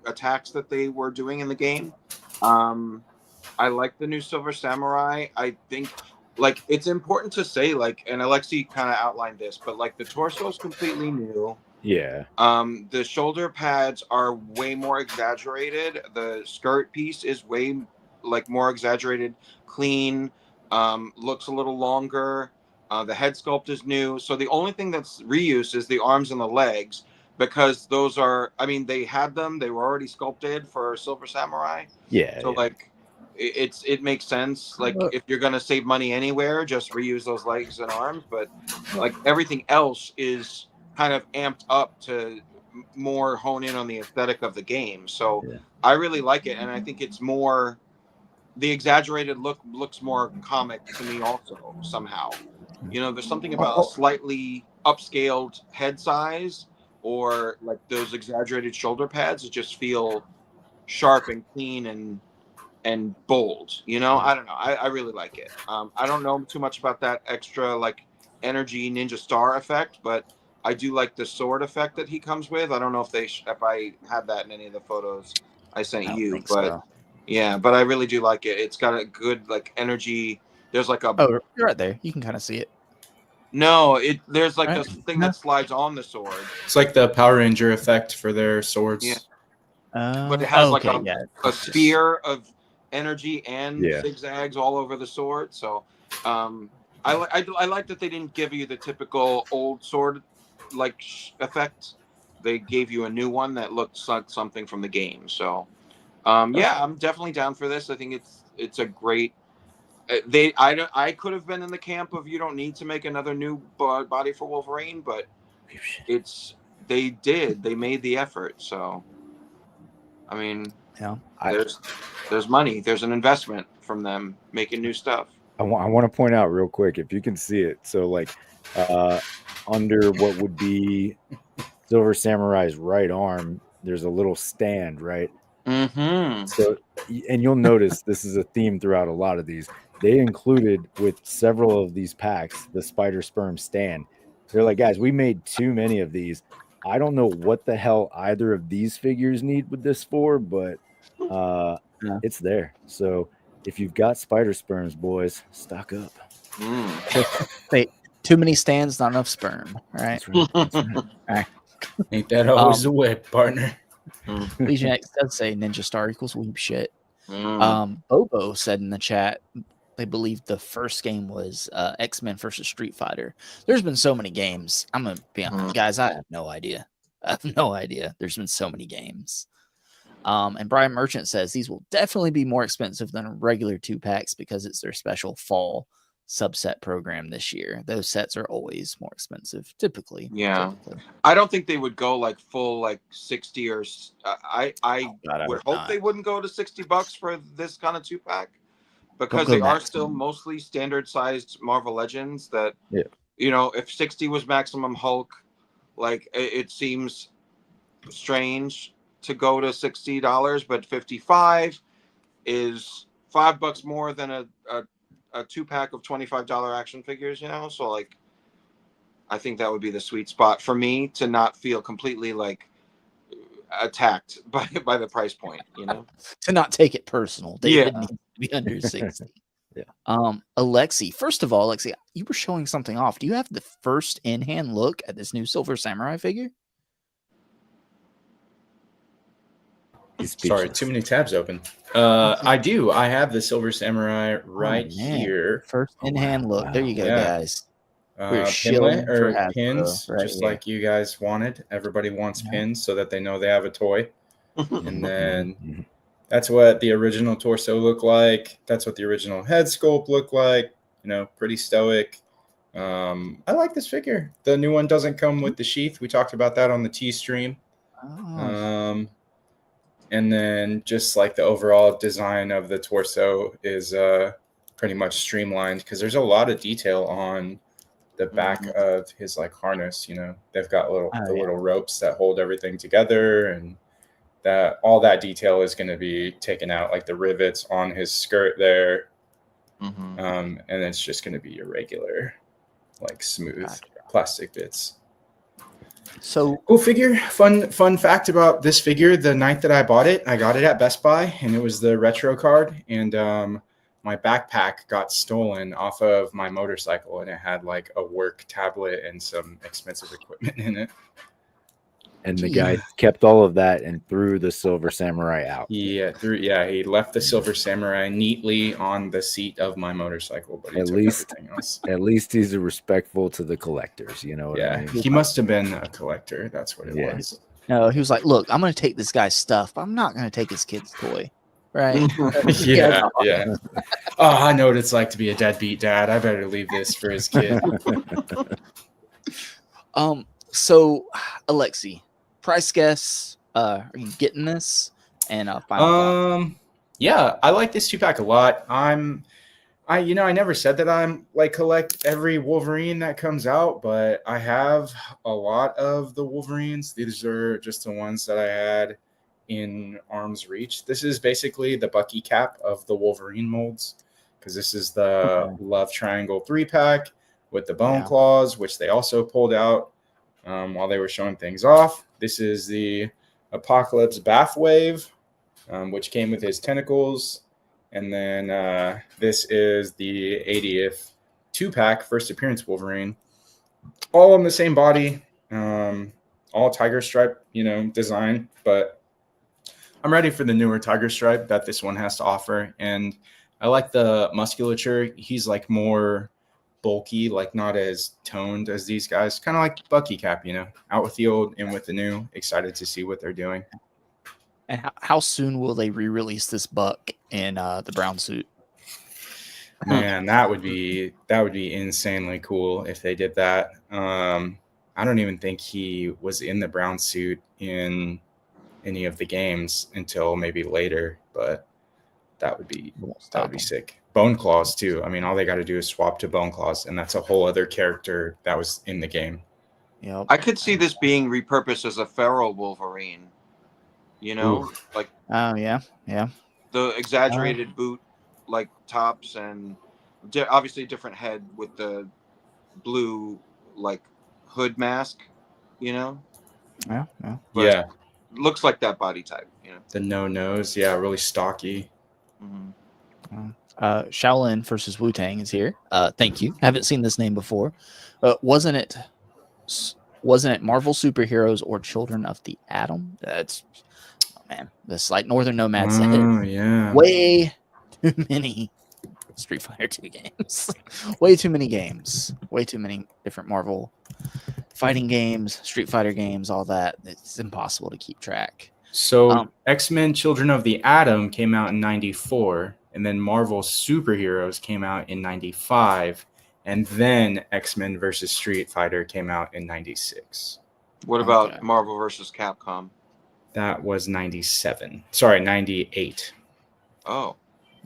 attacks that they were doing in the game. I like the new Silver Samurai. I think like it's important to say, like, and Alexi kind of outlined this, but like the torso is completely new. Yeah. The shoulder pads are way more exaggerated. The skirt piece is way like more exaggerated, clean, looks a little longer. The head sculpt is new. So the only thing that's reused is the arms and the legs, because those are, I mean, they had them, they were already sculpted for Silver Samurai. Yeah. So like it makes sense. Like if you're gonna save money anywhere, just reuse those legs and arms. But like everything else is kind of amped up to more hone in on the aesthetic of the game. So I really like it, and I think it's more, the exaggerated look looks more comic to me also somehow. You know, there's something about a slightly upscaled head size or like those exaggerated shoulder pads that just feel sharp and clean and bold. You know, I don't know. I really like it. I don't know too much about that extra like energy ninja star effect, but I do like the sword effect that he comes with. I don't know if if I had that in any of the photos I sent you, but yeah, but I really do like it. It's got a good like energy. There's like a you're right there. You can kind of see it. No, there's like this thing that slides on the sword. It's like the Power Ranger effect for their swords. Yeah. But it has like a sphere of energy and zigzags all over the sword. So I like that they didn't give you the typical old sword like effect. They gave you a new one that looked like something from the game. So, yeah, I'm definitely down for this. I think it's a great. I could have been in the camp of you don't need to make another new body for Wolverine, but they made the effort. So, I mean, Yeah. there's money, there's an investment from them making new stuff. I want to point out real quick, if you can see it. So like under what would be Silver Samurai's right arm, there's a little stand, right? Mm-hmm. So, and you'll notice this is a theme throughout a lot of these. They included with several of these packs the spider sperm stand. They're like, guys, we made too many of these. I don't know what the hell either of these figures need with this for, but it's there. So if you've got spider sperms, boys, stock up. Wait, too many stands, not enough sperm. All right. That's right. That's right. All right. Ain't that always the way, partner? Legion X does say Ninja Star equals weeb shit. Mm. Bobo said in the chat they believe the first game was X-Men versus Street Fighter. There's been so many games. I'm gonna be honest, guys. I have no idea. There's been so many games. And Brian Merchant says these will definitely be more expensive than regular 2-packs because it's their special fall subset program this year. Those sets are always more expensive, typically. Yeah. I don't think they would go like full like 60 or I would hope they wouldn't go to $60 for this kind of 2-pack because they are still mostly standard sized Marvel Legends that you know, if 60 was maximum Hulk, like it seems strange to go to $60, but 55 is $5 more than a 2-pack of $25 action figures, you know? So like I think that would be the sweet spot for me to not feel completely like attacked by the price point, you know? To not take it personal. David needs to be under 60. Alexi, first of all, Alexi, you were showing something off. Do you have the first in-hand look at this new Silver Samurai figure? Sorry, too many tabs open. I do. I have the Silver Samurai right here. First in-hand look. There you go, guys. We're Pinlet or Hasbro, pins, just like you guys wanted. Everybody wants pins so that they know they have a toy. And then that's what the original torso looked like. That's what the original head sculpt looked like. You know, pretty stoic. I like this figure. The new one doesn't come with the sheath. We talked about that on the T stream. And then just like the overall design of the torso is pretty much streamlined because there's a lot of detail on the back of his like harness. You know, they've got little ropes that hold everything together, and that all that detail is going to be taken out, like the rivets on his skirt there. And it's just going to be your regular, like smooth plastic bits. So cool figure. Fun fact about this figure: the night that I bought it, I got it at Best Buy, and it was the retro card. And my backpack got stolen off of my motorcycle, and it had like a work tablet and some expensive equipment in it. And the guy kept all of that and threw the Silver Samurai out. Yeah, he left the Silver Samurai neatly on the seat of my motorcycle, but he at took least everything else. At least he's respectful to the collectors, you know what I mean? He must have been a collector. That's what it was. No, he was like, look, I'm going to take this guy's stuff, but I'm not going to take his kid's toy. Right? Yeah. Oh, I know what it's like to be a deadbeat dad. I better leave this for his kid. So, Alexi, price guess, are you getting this? And final yeah, I like this 2-pack a lot. I never said that I'm like collect every Wolverine that comes out, but I have a lot of the Wolverines. These are just the ones that I had in arm's reach. This is basically the Bucky cap of the Wolverine molds, because this is the Love Triangle 3-pack with the bone claws, which they also pulled out while they were showing things off. This is the Apocalypse Bath Wave, which came with his tentacles. And then this is the 80th 2-pack first appearance Wolverine, all on the same body, all tiger stripe, design. But I'm ready for the newer tiger stripe that this one has to offer. And I like the musculature. He's like more bulky, like not as toned as these guys. Kind of like Bucky Cap, you know, out with the old, in with the new. Excited to see what they're doing. And how soon will they re-release this Buck in the brown suit? Man, that would be insanely cool if they did that. I don't even think he was in the brown suit in any of the games until maybe later, but that would be sick. Bone Claws too. I mean, all they got to do is swap to Bone Claws, and that's a whole other character that was in the game. Yep. I could see this being repurposed as a feral Wolverine. You know, like Oh yeah. the exaggerated boot like tops and obviously different head with the blue like hood mask, you know. Yeah. But Yeah, looks like that body type, you know. the no nose. Yeah, really stocky. Mm-hmm. Shaolin versus Wu-Tang is here. Thank you. Haven't seen this name before. Wasn't it Marvel Superheroes or Children of the Atom? That's this like Northern Nomad said. Oh yeah. Way too many Street Fighter 2 games. Way too many games. Way too many different Marvel fighting games, Street Fighter games, all that. It's impossible to keep track. So X-Men Children of the Atom came out in 94, and then Marvel Superheroes came out in 95, and then X-Men versus Street Fighter came out in 96. What about Marvel versus Capcom? That was 97. Sorry, 98. Oh,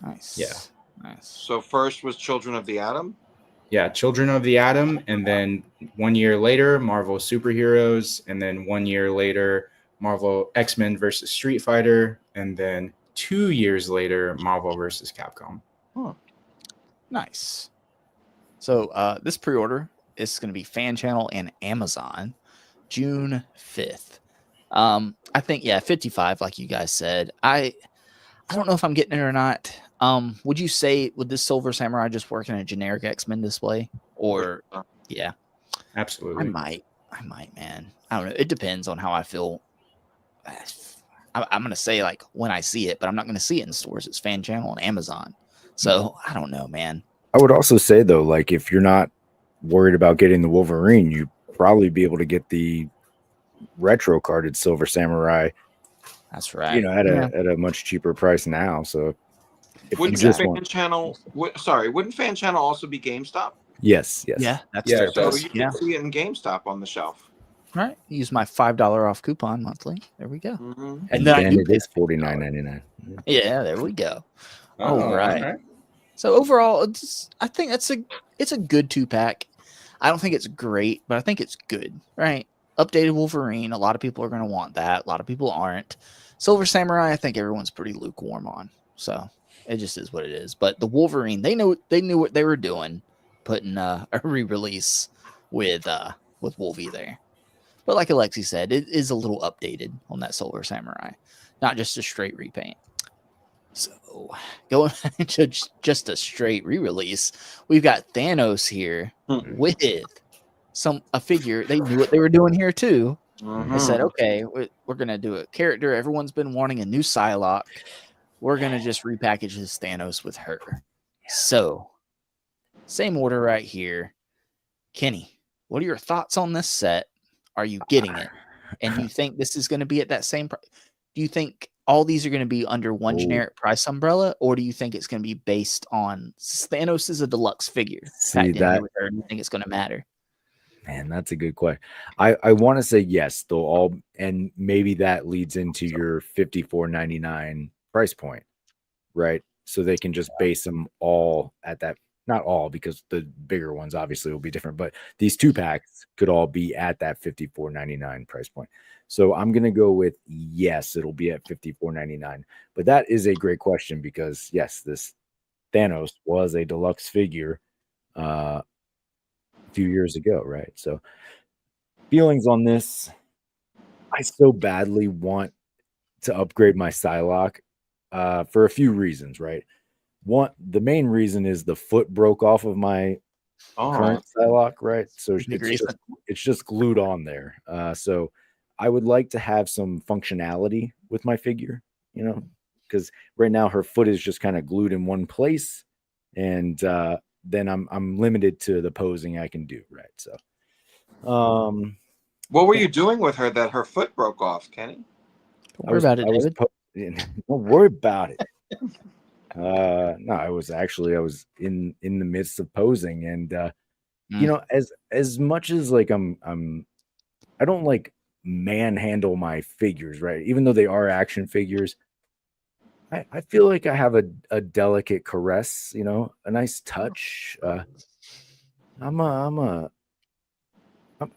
Nice. Yeah. Nice. so first was Children of the Atom. Yeah, Children of the Atom, and then 1 year later, Marvel Superheroes, and then 1 year later, Marvel X-Men versus Street Fighter, and then 2 years later, Marvel versus Capcom. Nice. So this pre-order is going to be Fan Channel and Amazon, June 5th. I think 55, like you guys said. I don't know if I'm getting it or not. Would you say would this Silver Samurai just work in a generic X-Men display? Or yeah. Absolutely. I might, man. I don't know. It depends on how I feel. I'm gonna say like when I see it, but I'm not gonna see it in stores. It's Fan Channel and Amazon. So I don't know, man. I would also say though, like if you're not worried about getting the Wolverine, you probably be able to get the retro carded Silver Samurai. That's right. You know, at a much cheaper price now. So if Wouldn't you just Fan want, Channel? Wouldn't Fan Channel also be GameStop? yes, Yeah, that's Yeah, fair. it So does. you can see it in GameStop on the shelf. Right. Use my $5 off coupon monthly. There we go. Mm-hmm. And then I do it pay is $49.99. Yeah, there we go. Oh, All right. So overall, I think it's a good 2-pack. I don't think it's great, but I think it's good, right? Updated Wolverine. A lot of people are going to want that. A lot of people aren't. Silver Samurai, I think everyone's pretty lukewarm on. So it just is what it is. But the Wolverine, they knew what they were doing, putting a re-release with Wolvie there. But like Alexi said, it is a little updated on that Silver Samurai, not just a straight repaint. So going to just a straight re-release, we've got Thanos here with a figure. They knew what they were doing here too. They said, okay, we're going to do a character. Everyone's been wanting a new Psylocke. We're going to just repackage this Thanos with her. So, same order right here. Kenny, what are your thoughts on this set? Are you getting it? And do you think this is going to be at that same price? Do you think all these are going to be under one generic price umbrella? Or do you think it's going to be based on Thanos is a deluxe figure? See that? Do you think it's going to matter? Man, that's a good question. I want to say yes, they'll all, and maybe that leads into your $54.99 price point, right? So they can just base them all at that. Not all, because the bigger ones obviously will be different, but these 2-packs could all be at that $54.99 price point. So I'm gonna go with yes, it'll be at $54.99. But that is a great question because yes, this Thanos was a deluxe figure few years ago, right? So feelings on this, I so badly want to upgrade my Psylocke for a few reasons, right? One, the main reason is the foot broke off of my current Psylocke, right? So it's just glued on there. So I would like to have some functionality with my figure, you know, because right now her foot is just kind of glued in one place, and then I'm limited to the posing I can do, right? So, What were you doing with her that her foot broke off, Kenny? Don't worry about it, David. Don't worry about it. No, I was in the midst of posing, and you know, as much as like I don't like manhandle my figures, right? Even though they are action figures, I feel like I have a delicate caress, you know, a nice touch.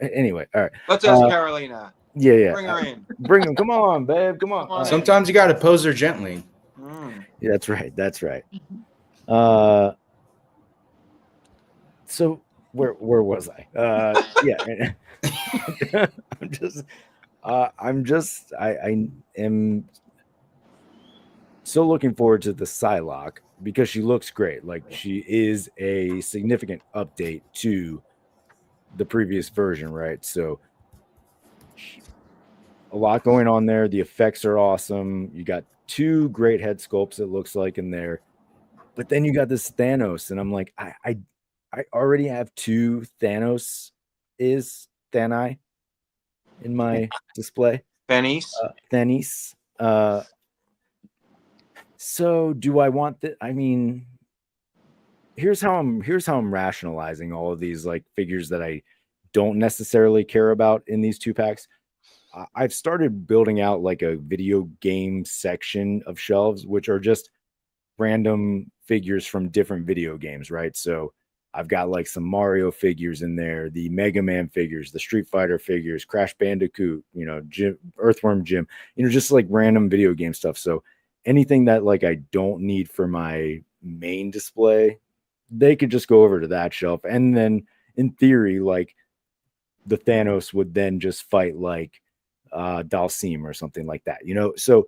Anyway, all right. Let's ask Carolina. Yeah. Bring her in. Bring him. Come on, babe. Come on. Come on in. Sometimes you got to pose her gently. Yeah, that's right. So where was I? Yeah. I am so looking forward to the Psylock because she looks great. Like she is a significant update to the previous version, right? So a lot going on there. The effects are awesome. You got 2 great head sculpts, it looks like, in there. But then you got this Thanos, and I'm like, I already have 2 Thani in my display. Thanis. So do I want that? I mean, here's how I'm rationalizing all of these like figures that I don't necessarily care about in these 2 packs. I've started building out like a video game section of shelves, which are just random figures from different video games, right? So I've got like some Mario figures in there, the Mega Man figures, the Street Fighter figures, Crash Bandicoot, you know, Earthworm Jim, you know, just like random video game stuff. So anything that like I don't need for my main display, they could just go over to that shelf. And then in theory, like the Thanos would then just fight like Dalsim or something like that, you know? So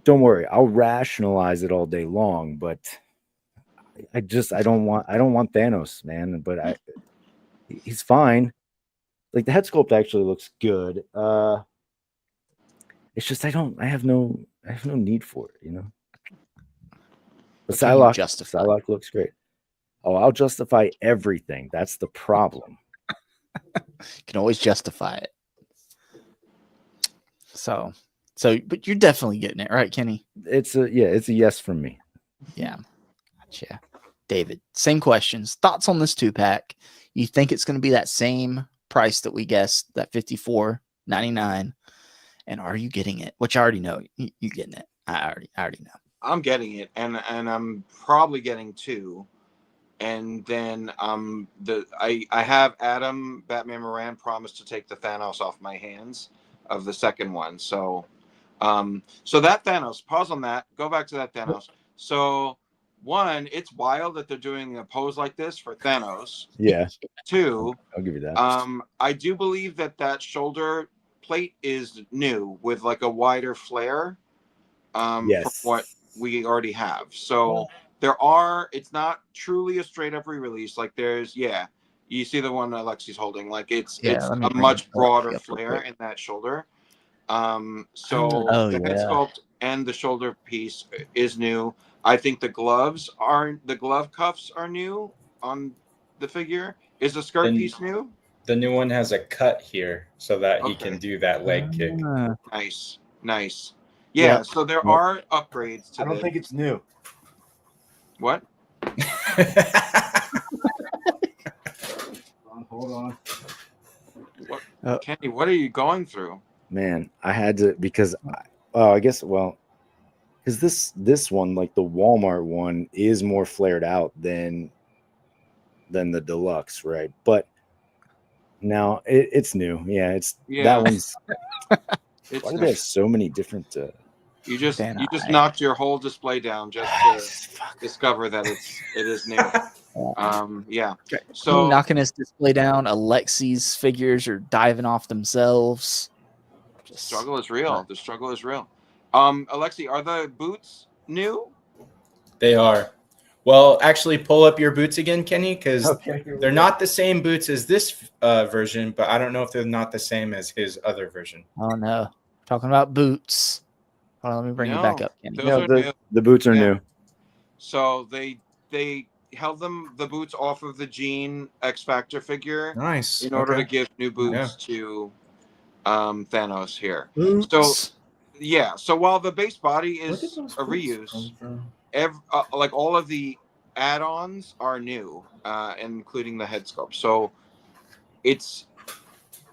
don't worry, I'll rationalize it all day long, but I don't want Thanos, man. But he's fine. Like the head sculpt actually looks good. It's just I have no need for it, you know. But Psylocke looks great. Oh, I'll justify everything. That's the problem. Can always justify it. So, but you're definitely getting it, right, Kenny? It's a yes from me. Yeah. Gotcha. David, same questions. Thoughts on this 2-pack? You think it's going to be that same price that we guessed, that $54.99? And are you getting it? Which I already know you're getting it. I already know. I'm getting it, and I'm probably getting 2. And then I have Adam Batman Moran promised to take the Thanos off my hands of the second one. So that Thanos, pause on that. Go back to that Thanos. So 1, it's wild that they're doing a pose like this for Thanos. Yeah. 2, I'll give you that. I do believe that shoulder plate is new with like a wider flare. Yes. From what we already have. So it's not truly a straight up re-release. Like you see the one Alexi's holding, like it's a much broader flare in that shoulder. The head sculpt and the shoulder piece is new. I think the glove cuffs are new on the figure. Is the skirt piece new? The new one has a cut here so that he can do that leg kick. Nice. Yeah, so there are upgrades to I don't think it's new. What? Hold on. What? Kenny, what are you going through? Man, I had to because because this one, like the Walmart one, is more flared out than the deluxe, right? But now it's new. Yeah, that one's. Why do they have so many different? You just knocked your whole display down just to discover that it is new. Yeah. So knocking his display down. Alexi's figures are diving off themselves. The struggle is real. The struggle is real. Alexi, are the boots new? They are. Well, actually, pull up your boots again, Kenny, because they're not the same boots as this version, but I don't know if they're not the same as his other version. Oh no, talking about boots. Hold on, let me bring you back up, Kenny. No, the boots are new. So they held the boots off of the Jean X Factor figure Nice. in order to Okay. give new boots to Thanos here. So Boots. yeah, so while the base body Where did is those a boots reuse, come from? like all of the add-ons are new, including the head sculpt. So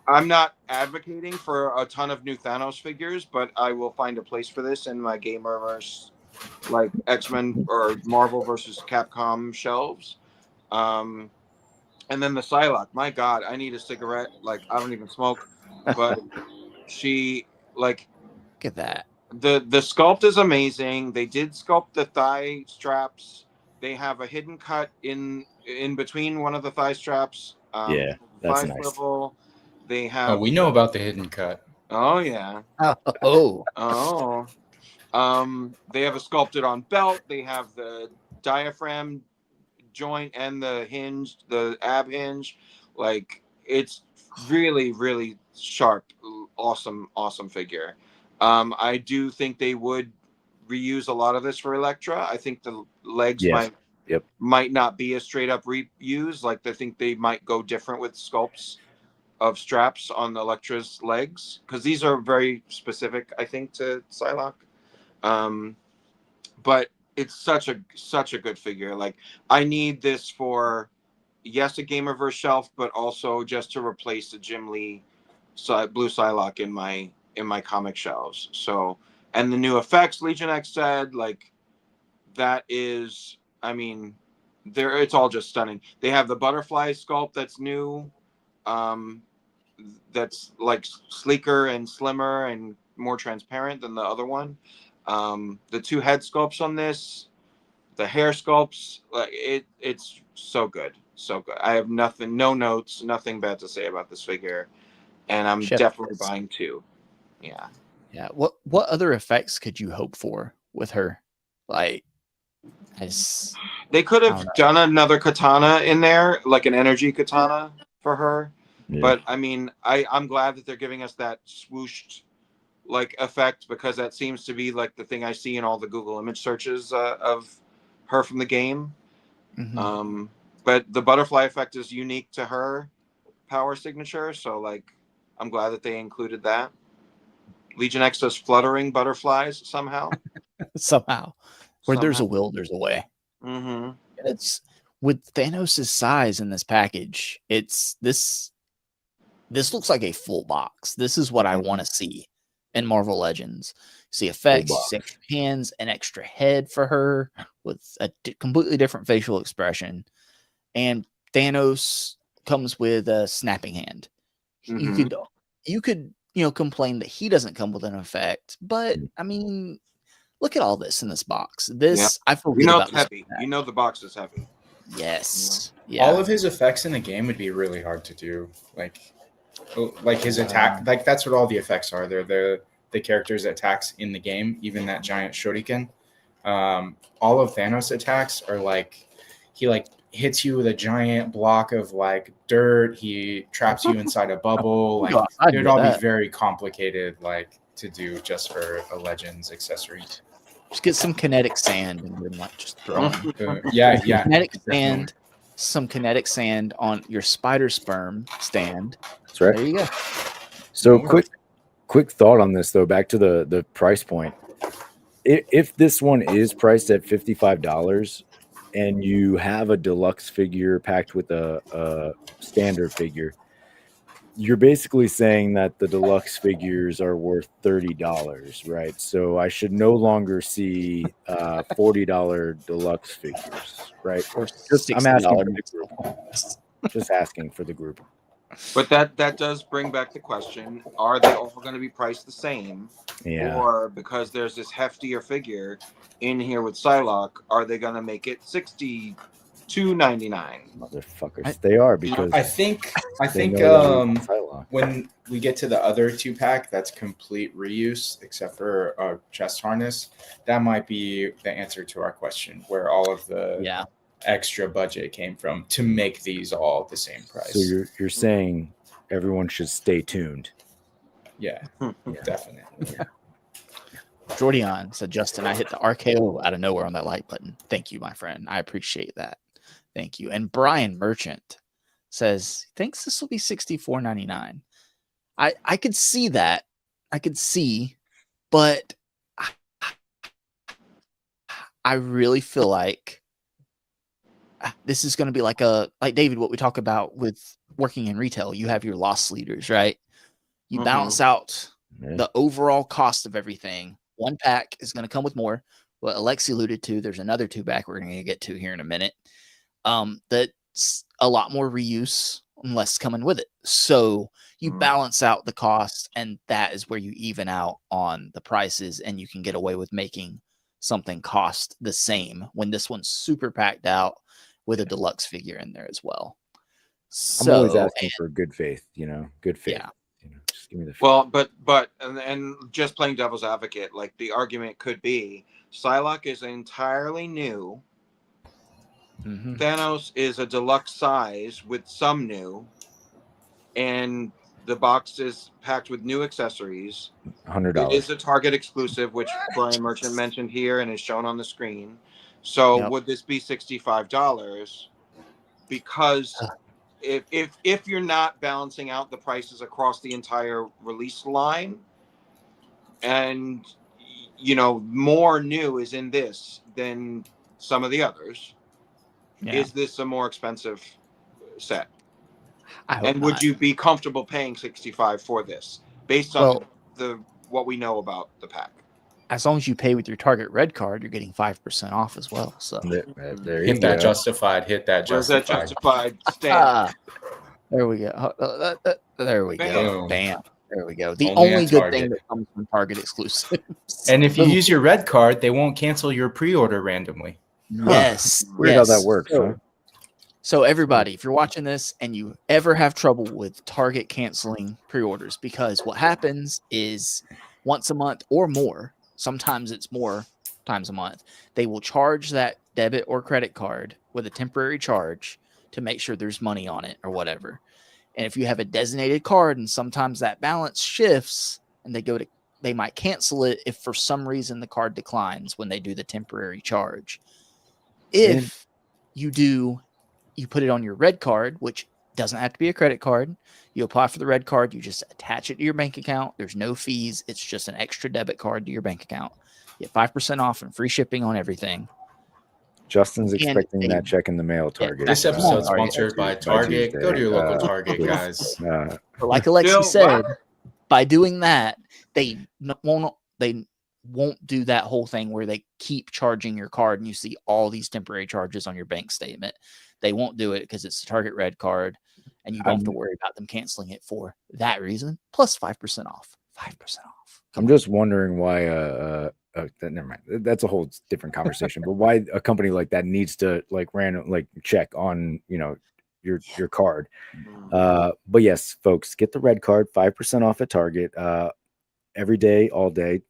I'm not advocating for a ton of new Thanos figures, but I will find a place for this in my Gamerverse, like X-Men or Marvel versus Capcom shelves. And then the Psylocke. My God, I need a cigarette. Like, I don't even smoke, but she, like, Look at that. the sculpt is amazing. They did sculpt the thigh straps. They have a hidden cut in between one of the thigh straps. Yeah, that's thigh nice. swivel. They have. Oh, we know about the hidden cut. Oh yeah. Oh, Oh. They have a sculpted on belt. They have the diaphragm joint and the hinge, the ab hinge. Like, it's really, really sharp. Awesome, awesome figure. I do think they would reuse a lot of this for Elektra. I think the legs Yes. Yep. might not be a straight up reuse. Like, I think they might go different with sculpts of straps on Elektra's legs, because these are very specific, I think, to Psylocke. But it's such a good figure. Like, I need this for, yes, a Gamerverse shelf, but also just to replace the Jim Lee blue Psylocke in my comic shelves. So, and the new effects Legion X said, like, that is, I mean, it's all just stunning. They have the butterfly sculpt that's new, that's like sleeker and slimmer and more transparent than the other one. The two head sculpts on this, the hair sculpts, like, it's so good, so good. I have no notes, nothing bad to say about this figure, and I'm Chef definitely kiss. buying two. Yeah. Yeah. What other effects could you hope for with her? Like, They could I have don't know. done another katana in there, like an energy katana for her. Yeah. But I mean, I'm glad that they're giving us that swooshed like effect, because that seems to be like the thing I see in all the Google image searches of her from the game. Mhm. But the butterfly effect is unique to her power signature, so like, I'm glad that they included that. Legion X does fluttering butterflies somehow. Somehow, where there's a Somehow. will, there's a way. Mm-hmm. It's with Thanos' size in this package. It's this looks like a full box. This is what I want to see in Marvel Legends. See effects, box. see extra hands, an extra head for her with a completely different facial expression. And Thanos comes with a snapping hand. Mhm. You could complain that he doesn't come with an effect, but I mean, look at all this in this box. I feel You good know about it's this. heavy. You know the box is heavy. Yes. Yeah. All of his effects in the game would be really hard to do. Like his attack, like that's what all the effects are. They're the character's attacks in the game, even that giant shuriken. All of Thanos' attacks are like, he like hits you with a giant block of like dirt. He traps you inside a bubble. Like, I'd it would do all be that. very complicated, like, to do just for a Legends accessory. Just get some kinetic sand and then like just throw them. Yeah. Kinetic definitely. sand, some kinetic sand on your spider sperm stand. That's right. There you go. So quick thought on this though. Back to the price point. If this one is priced at $55 and you have a deluxe figure packed with a standard figure, you're basically saying that the deluxe figures are worth $30, right? So I should no longer see $40 deluxe figures, right? Or I'm asking for $60. the group. Just asking for the group. But that does bring back the question: are they all going to be priced the same, Yeah. or because there's this heftier figure in here with Psylocke, are they going to make it $62.99? Motherfuckers, they are, because I think they know that we want Psylocke. when we get to the other 2-pack, that's complete reuse except for a chest harness. That might be the answer to our question, where all of the extra budget came from to make these all the same price. So you're saying everyone should stay tuned. Yeah, definitely. Yeah. Jordion said, Justin, I hit the RKO out of nowhere on that like button. Thank you, my friend. I appreciate that. Thank you. And Brian Merchant says thinks this will be $64.99. I could see that. I could see, but I really feel like this is going to be like David, what we talk about with working in retail. You have your loss leaders, right? You balance out the overall cost of everything. One pack is going to come with more. What Alexi alluded to, there's another 2-pack we're going to get to here in a minute. That's a lot more reuse and less coming with it. So you balance out the cost, and that is where you even out on the prices, and you can get away with making something cost the same when this one's super packed out with a deluxe figure in there as well. So, I'm always asking for good faith, good faith. Yeah. Just give me the faith. Well, but just playing devil's advocate, like the argument could be Psylocke is entirely new. Thanos is a deluxe size with some new, and the box is packed with new accessories. $100. It is a Target exclusive, which Brian Merchant mentioned here and is shown on the screen. So would this be $65? Because if you're not balancing out the prices across the entire release line, and more new is in this than some of the others, is this a more expensive set? And would you be comfortable paying $65 for this based on what we know about the pack? As long as you pay with your Target Red card, you're getting 5% off as well. So there you Hit that go. justified. Hit that Where's that justified. justified stamp? there we go. There we go. Boom. Bam. There we go. The Only only at good Target. thing that comes from Target exclusives. And if you use your red card, they won't cancel your pre-order randomly. Yes. Weird how that works, huh? So everybody, if you're watching this and you ever have trouble with Target canceling pre-orders, because what happens is once a month or more, sometimes it's more times a month, they will charge that debit or credit card with a temporary charge to make sure there's money on it or whatever. And if you have a designated card and sometimes that balance shifts and they might cancel it if for some reason the card declines when they do the temporary charge. If you put it on your red card, which doesn't have to be a credit card. You apply for the red card. You just attach it to your bank account. There's no fees. It's just an extra debit card to your bank account. You get 5% off and free shipping on everything. Justin's expecting that check in the mail, Target. This episode sponsored by Target. Go to your local Target, guys. But like Alexi said, by doing that, they won't do that whole thing where they keep charging your card and you see all these temporary charges on your bank statement. They won't do it because it's a Target Red card, and you don't have to worry about them canceling it for that reason. Plus 5% off. 5% off. I'm just wondering why. Never mind. That's a whole different conversation. But why a company like that needs to check on your card? But yes, folks, get the red card. 5% off at Target. Every day, all day,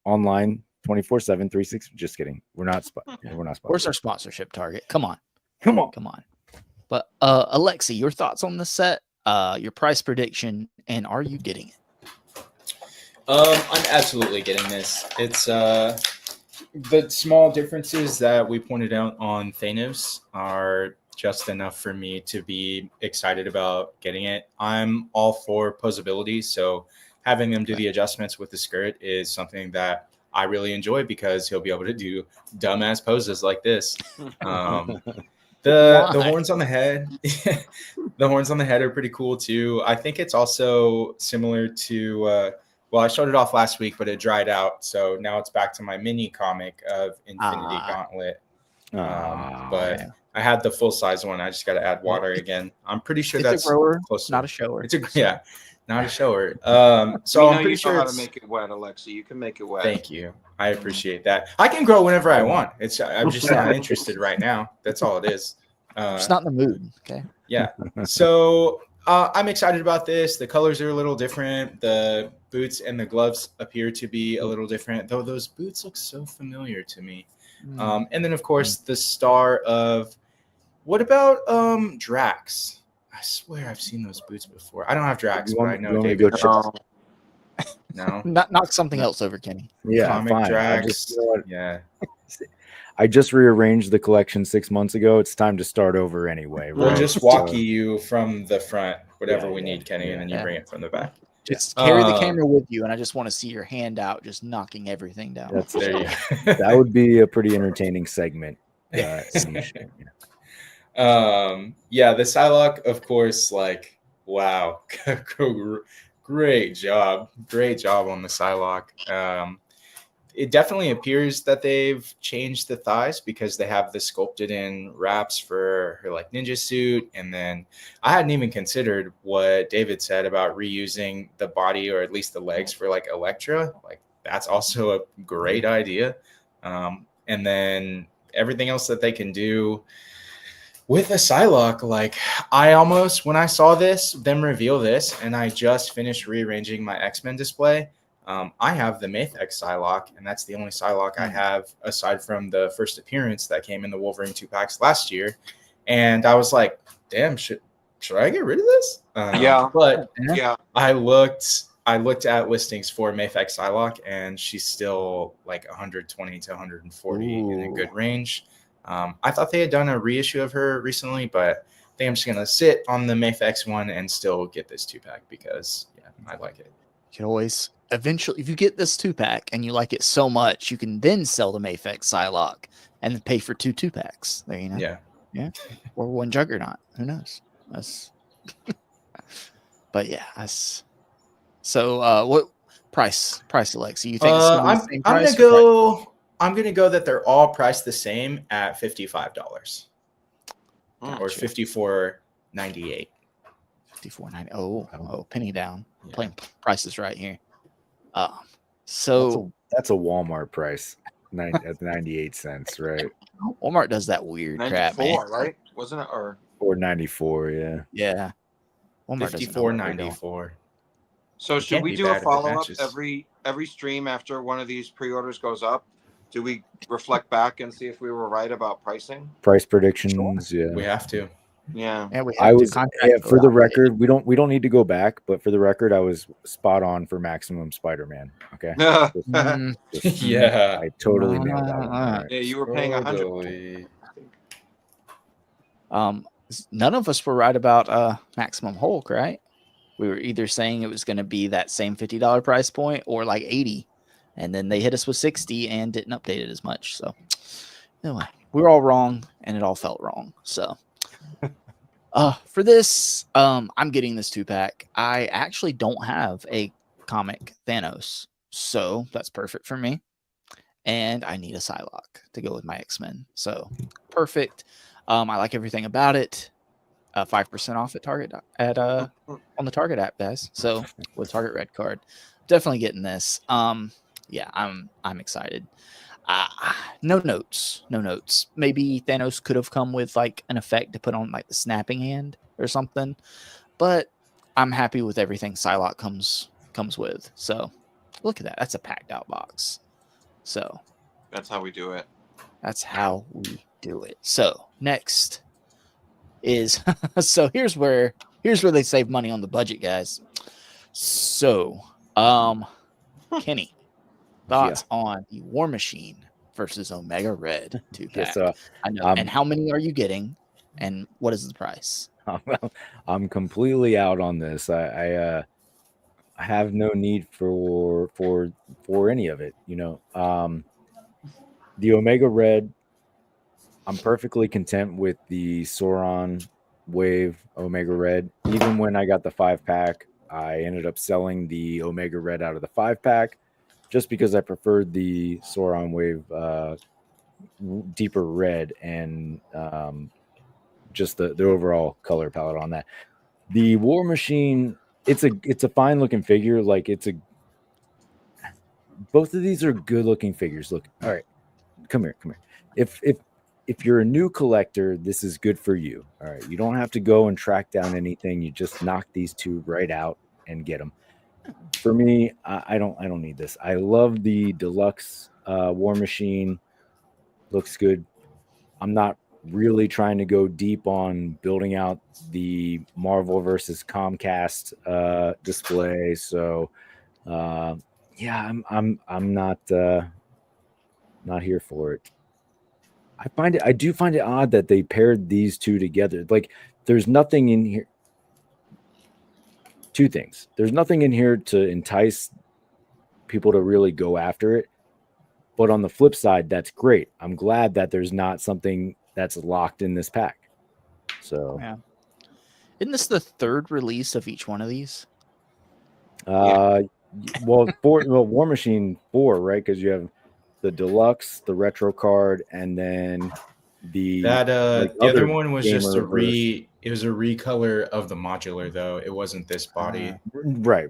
online, 24/7, 360. Just kidding. We're not sponsored. Where's our sponsorship, Target? Come on. But Alexi, your thoughts on the set, your price prediction, and are you getting it? I'm absolutely getting this. It's the small differences that we pointed out on Thanos are just enough for me to be excited about getting it. I'm all for posability, so having them do the adjustments with the skirt is something that I really enjoy because he'll be able to do dumbass poses like this. The horns on the head, the horns on the head are pretty cool too. I think it's also similar to, I showed it off last week, but it dried out. So now it's back to my mini comic of Infinity Gauntlet. But I had the full size one. I just got to add water again. I'm pretty sure that's a grower, close. Not a shower. Not a shower. So I'm pretty sure how to make it wet, Alexi. You can make it wet. Thank you. I appreciate that. I can grow whenever I want. I'm just not interested right now. That's all it is. It's not in the mood. Okay. Yeah. So I'm excited about this. The colors are a little different. The boots and the gloves appear to be a little different, though those boots look so familiar to me. And then, of course, the star of what about Drax? I swear I've seen those boots before. I don't have Drax, but I know David. No. Knock something else over, Kenny. Yeah, Comic fine. Drax. Yeah. I just rearranged the collection 6 months ago. It's time to start over anyway. We'll Right? just walk you from the front, whatever Yeah, we need, Kenny, and then you yeah. bring it from the back. Just carry the camera with you, and I just want to see your hand out, just knocking everything down. That's There you that would be a pretty entening segment. Yeah. Yeah, the Psylocke, of course, like, wow, great job on the Psylocke. It definitely appears that they've changed the thighs because they have the sculpted in wraps for her like ninja suit. And then I hadn't even considered what David said about reusing the body or at least the legs for like Elektra. Like that's also a great idea. And then everything else that they can do with a Psylocke, like I almost, when I saw them reveal this, and I just finished rearranging my X-Men display, I have the Mayfex Psylocke, and that's the only Psylocke I have aside from the first appearance that came in the Wolverine 2-packs last year. And I was like, damn, should I get rid of this? But Yeah. I looked at listings for Mayfex Psylocke, and she's still like 120 to 140 in a good range. I thought they had done a reissue of her recently, but I think I'm just going to sit on the Mayfex one and still get this 2-pack because, yeah, I like it. You can always, eventually, if you get this 2-pack and you like it so much, you can then sell the Mayfex Psylocke and then pay for 2 2-packs. There you know. Yeah. Or 1 Juggernaut. Who knows? That's but yeah, that's so what price, Alexi? You think it's gonna be the same price? I'm gonna go that they're all priced the same at $55 or $54.98. $54.90. Oh, penny down. Yeah. Playing prices right here. So that's a Walmart price. At 98 cents, right? Walmart does that weird crap, man. Right? Wasn't it? Or 94, yeah. Yeah. Walmart $54.94. So should we do a follow-up every stream after one of these pre-orders goes up? Do we reflect back and see if we were right about pricing? Price predictions, yeah. We have to. Yeah, for the record, we don't need to go back, but for the record, I was spot on for Maximum Spider-Man. Okay. Yeah. I totally nailed that one. Right. Yeah, you were paying 100. None of us were right about Maximum Hulk, right? We were either saying it was going to be that same $50 price point or like 80, and then they hit us with 60 and didn't update it as much. So anyway, we were all wrong, and it all felt wrong. So. For this, I'm getting this 2-pack. I actually don't have a comic Thanos, so that's perfect for me. And I need a Psylocke to go with my X-Men, so perfect. I like everything about it. 5% off at Target on the Target app, guys. So with Target Red Card, definitely getting this. Yeah, I'm excited. No notes. Maybe Thanos could have come with like an effect to put on like the snapping hand or something, but I'm happy with everything Psylocke comes with. So look at that. That's a packed out box. So that's how we do it. So next is so here's where they save money on the budget, guys. So Kenny, thoughts on the War Machine versus Omega Red 2-pack? I know. And how many are you getting? And what is the price? I'm completely out on this. I have no need for any of it. You know, the Omega Red, I'm perfectly content with the Sauron Wave Omega Red. Even when I got the 5-pack, I ended up selling the Omega Red out of the 5-pack. Just because I preferred the Sauron Wave deeper red and just the overall color palette on that. The War Machine, it's a fine looking figure. Like both of these are good looking figures. Look, all right, come here. If you're a new collector, this is good for you. All right, you don't have to go and track down anything. You just knock these two right out and get them. For me, I don't need this. I love the deluxe War Machine. Looks good. I'm not really trying to go deep on building out the Marvel versus Comcast display. So yeah, I'm not Not here for it. I do find it odd that they paired these two together. Like, there's nothing in here. Two things. There's nothing in here to entice people to really go after it. But on the flip side, that's great. I'm glad that there's not something that's locked in this pack. So, Yeah. Isn't this the third release of each one of these? well, War Machine 4, right? Because you have the deluxe, the retro card, and then the The other one was just it was a recolor of the modular, though. It wasn't this body. Right.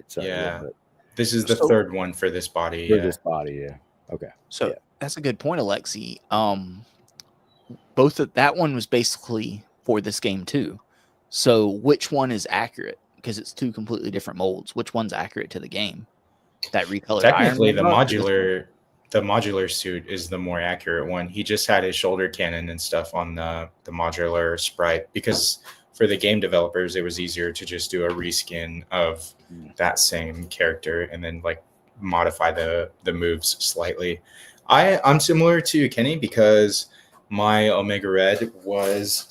Sorry, yeah. but This is the third one for this body. this body, yeah. Okay. So that's a good point, Alexi. Both of that one was basically for this game too. So which one is accurate? Because it's two completely different molds. Which one's accurate to the game? That recolored technically Iron Man the modular suit is the more accurate one. He just had his shoulder cannon and stuff on the modular sprite, because for the game developers it was easier to just do a reskin of that same character and then like modify the moves slightly. I'm similar to Kenny because my Omega Red was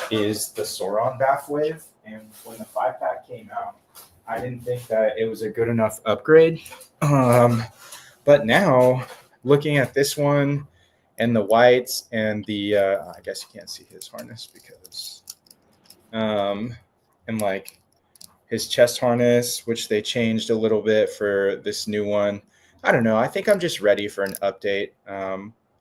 / is the Sauron Bath Wave, and when the 5-pack came out, I didn't think that it was a good enough upgrade. But now, looking at this one and the whites and the, I guess you can't see his harness because, and like his chest harness, which they changed a little bit for this new one. I don't know. I think I'm just ready for an update.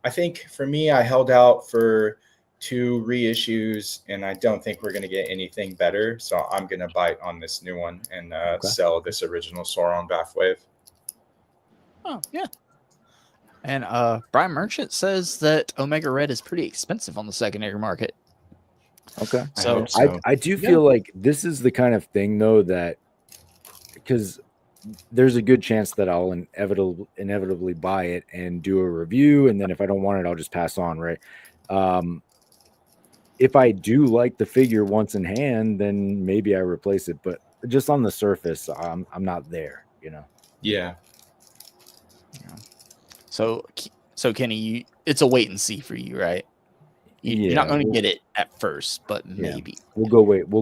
I think for me, I held out for 2 reissues, and I don't think we're going to get anything better. So I'm going to bite on this new one and sell this original Sauron Bath Wave. Oh, yeah. And Brian Merchant says that Omega Red is pretty expensive on the secondary market. Okay. So I do feel like this is the kind of thing, though, that because there's a good chance that I'll inevitably buy it and do a review, and then if I don't want it, I'll just pass on, right? If I do like the figure once in hand, then maybe I replace it, but just on the surface, I'm not there, you know? Yeah. So Kenny, it's a wait and see for you, right? You're not going to get it at first, but maybe we'll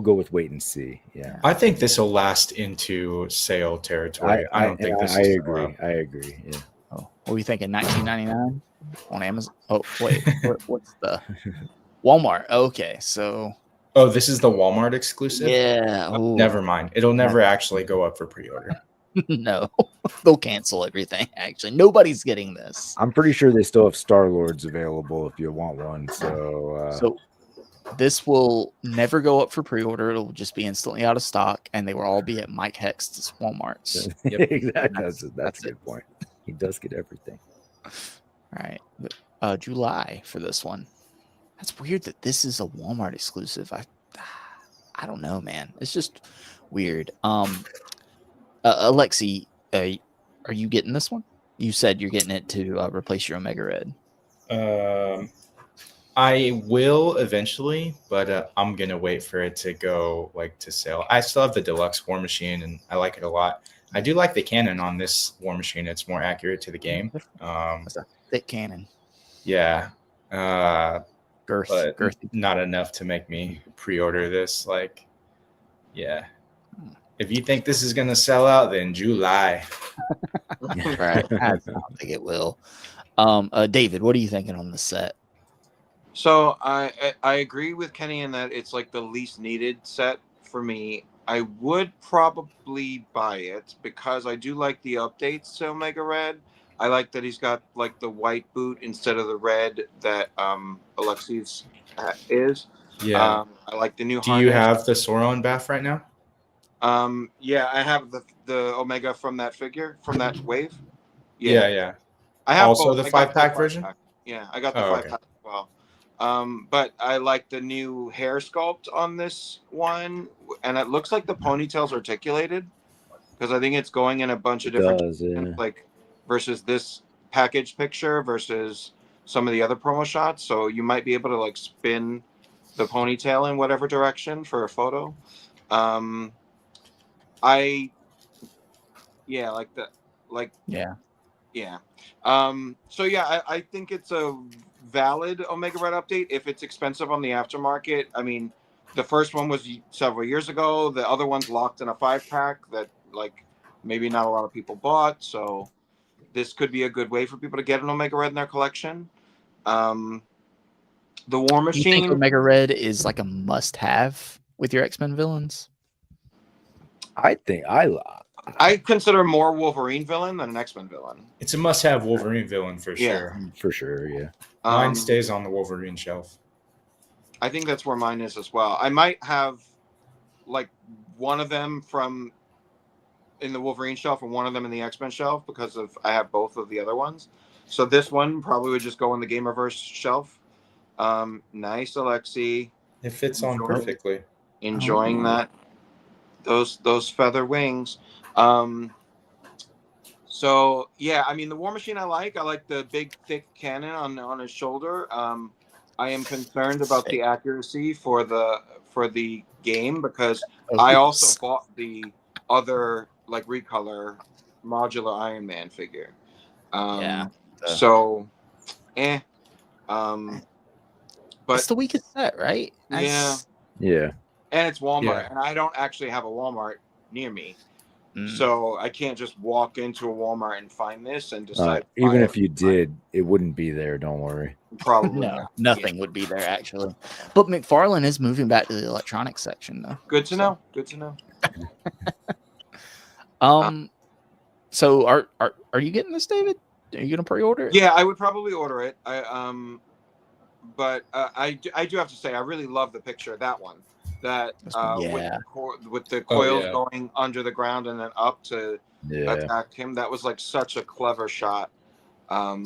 go with wait and see. Yeah, I think this will last into sale territory. I don't think this. I agree. Yeah. Oh, what are we thinking? $19.99 on Amazon? Oh, wait, what's the Walmart? Okay, so this is the Walmart exclusive. Yeah. Never mind. It'll never actually go up for pre-order. No, they'll cancel everything. Actually, nobody's getting this. I'm pretty sure they still have Star-Lords available if you want one. So this will never go up for pre-order. It'll just be instantly out of stock, and they will all be at Mike Hext's Walmarts. Exactly. That's a good point. He does get everything. All right. July for this one. That's weird that this is a Walmart exclusive. I don't know, man. It's just weird. Alexi, are you getting this one? You said you're getting it to replace your Omega Red. I will eventually, but I'm gonna wait for it to go to sale. I still have the deluxe War Machine, and I like it a lot. I do like the cannon on this War Machine. It's more accurate to the game. It's a thick cannon. Yeah. Girthy. Not enough to make me pre-order this. Yeah. If you think this is going to sell out, then July. Right. I don't think it will. David, what are you thinking on the set? So I agree with Kenny in that it's like the least needed set for me. I would probably buy it because I do like the updates to Omega Red. I like that he's got the white boot instead of the red that Alexi's is. Yeah. I like the new. Do you have the Sauron Bath right now? Yeah, I have the Omega from that figure, from that wave. Yeah. I have also both. the 5-pack version. Yeah, I got the 5-pack as well. But I like the new hair sculpt on this one, and it looks like the ponytail's articulated because I think it's going in a bunch of different versus this package picture versus some of the other promo shots. So you might be able to spin the ponytail in whatever direction for a photo. Yeah. So yeah, I think it's a valid Omega Red update if it's expensive on the aftermarket. I mean, the first one was several years ago. The other one's locked in a 5-pack that like maybe not a lot of people bought. So this could be a good way for people to get an Omega Red in their collection. The War You think Machine. Omega Red is like a must-have with your X-Men villains? I think I consider more Wolverine villain than an X-Men villain. It's a must-have Wolverine villain for Yeah. sure. for sure, yeah. Mine stays on the Wolverine shelf. I think that's where mine is as well. I might have like one of them from in the Wolverine shelf and one of them in the X-Men shelf because of I have both of the other ones. So this one probably would just go in the Gamerverse shelf. Nice, Alexi. It fits on perfectly. Enjoying that. Those feather wings. So yeah, I mean the War Machine I like the big thick cannon on his shoulder. I am concerned about the accuracy for the game because I also bought the other like recolor modular Iron Man figure. So but it's the weakest set, right? Yeah. And it's Walmart, and I don't actually have a Walmart near me. So I can't just walk into a Walmart and find this and decide. Even if you did, it wouldn't be there. Don't worry. Probably no, nothing would be there actually. But McFarlane is moving back to the electronics section, though. Good to know. Good to know. So are you getting this, David? Are you gonna pre-order it? Yeah, I would probably order it. But I do have to say I really love the picture of that one. That with the coils going under the ground and then up to attack him. That was like such a clever shot. For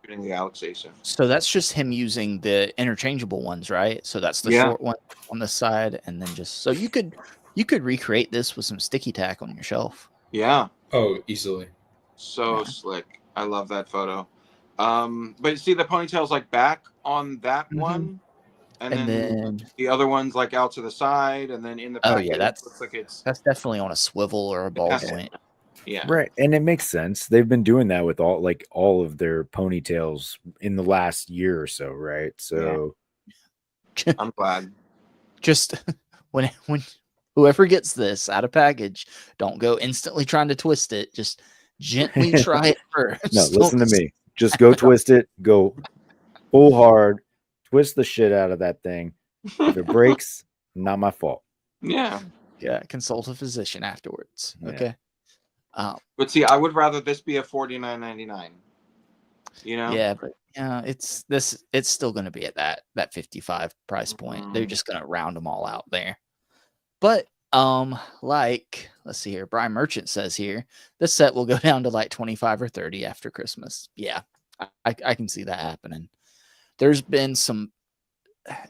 shooting the Galaxy. So that's just him using the interchangeable ones, right? So that's the short one on the side, and then just so you could recreate this with some sticky tack on your shelf. Yeah. Oh, easily. So slick. I love that photo. But see the ponytail's like back on that one. And then the other one's like out to the side, and then in the package, looks like that's definitely on a swivel or a ball joint. Yeah, right, and it makes sense. They've been doing that with all of their ponytails in the last year or so, right? So I'm glad. Just when whoever gets this out of package, don't go instantly trying to twist it. Just gently try it first. No, listen to me. Just go twist it. Go full hard. Twist the shit out of that thing. If it breaks, not my fault. Yeah. Consult a physician afterwards. Okay. But see, I would rather this be a $49.99. You know. Yeah, but it's still going to be at that $55 price point. They're just going to round them all out there. But like let's see here, Brian Merchant says here this set will go down to like 25 or 30 after Christmas. Yeah, I can see that happening. There's been some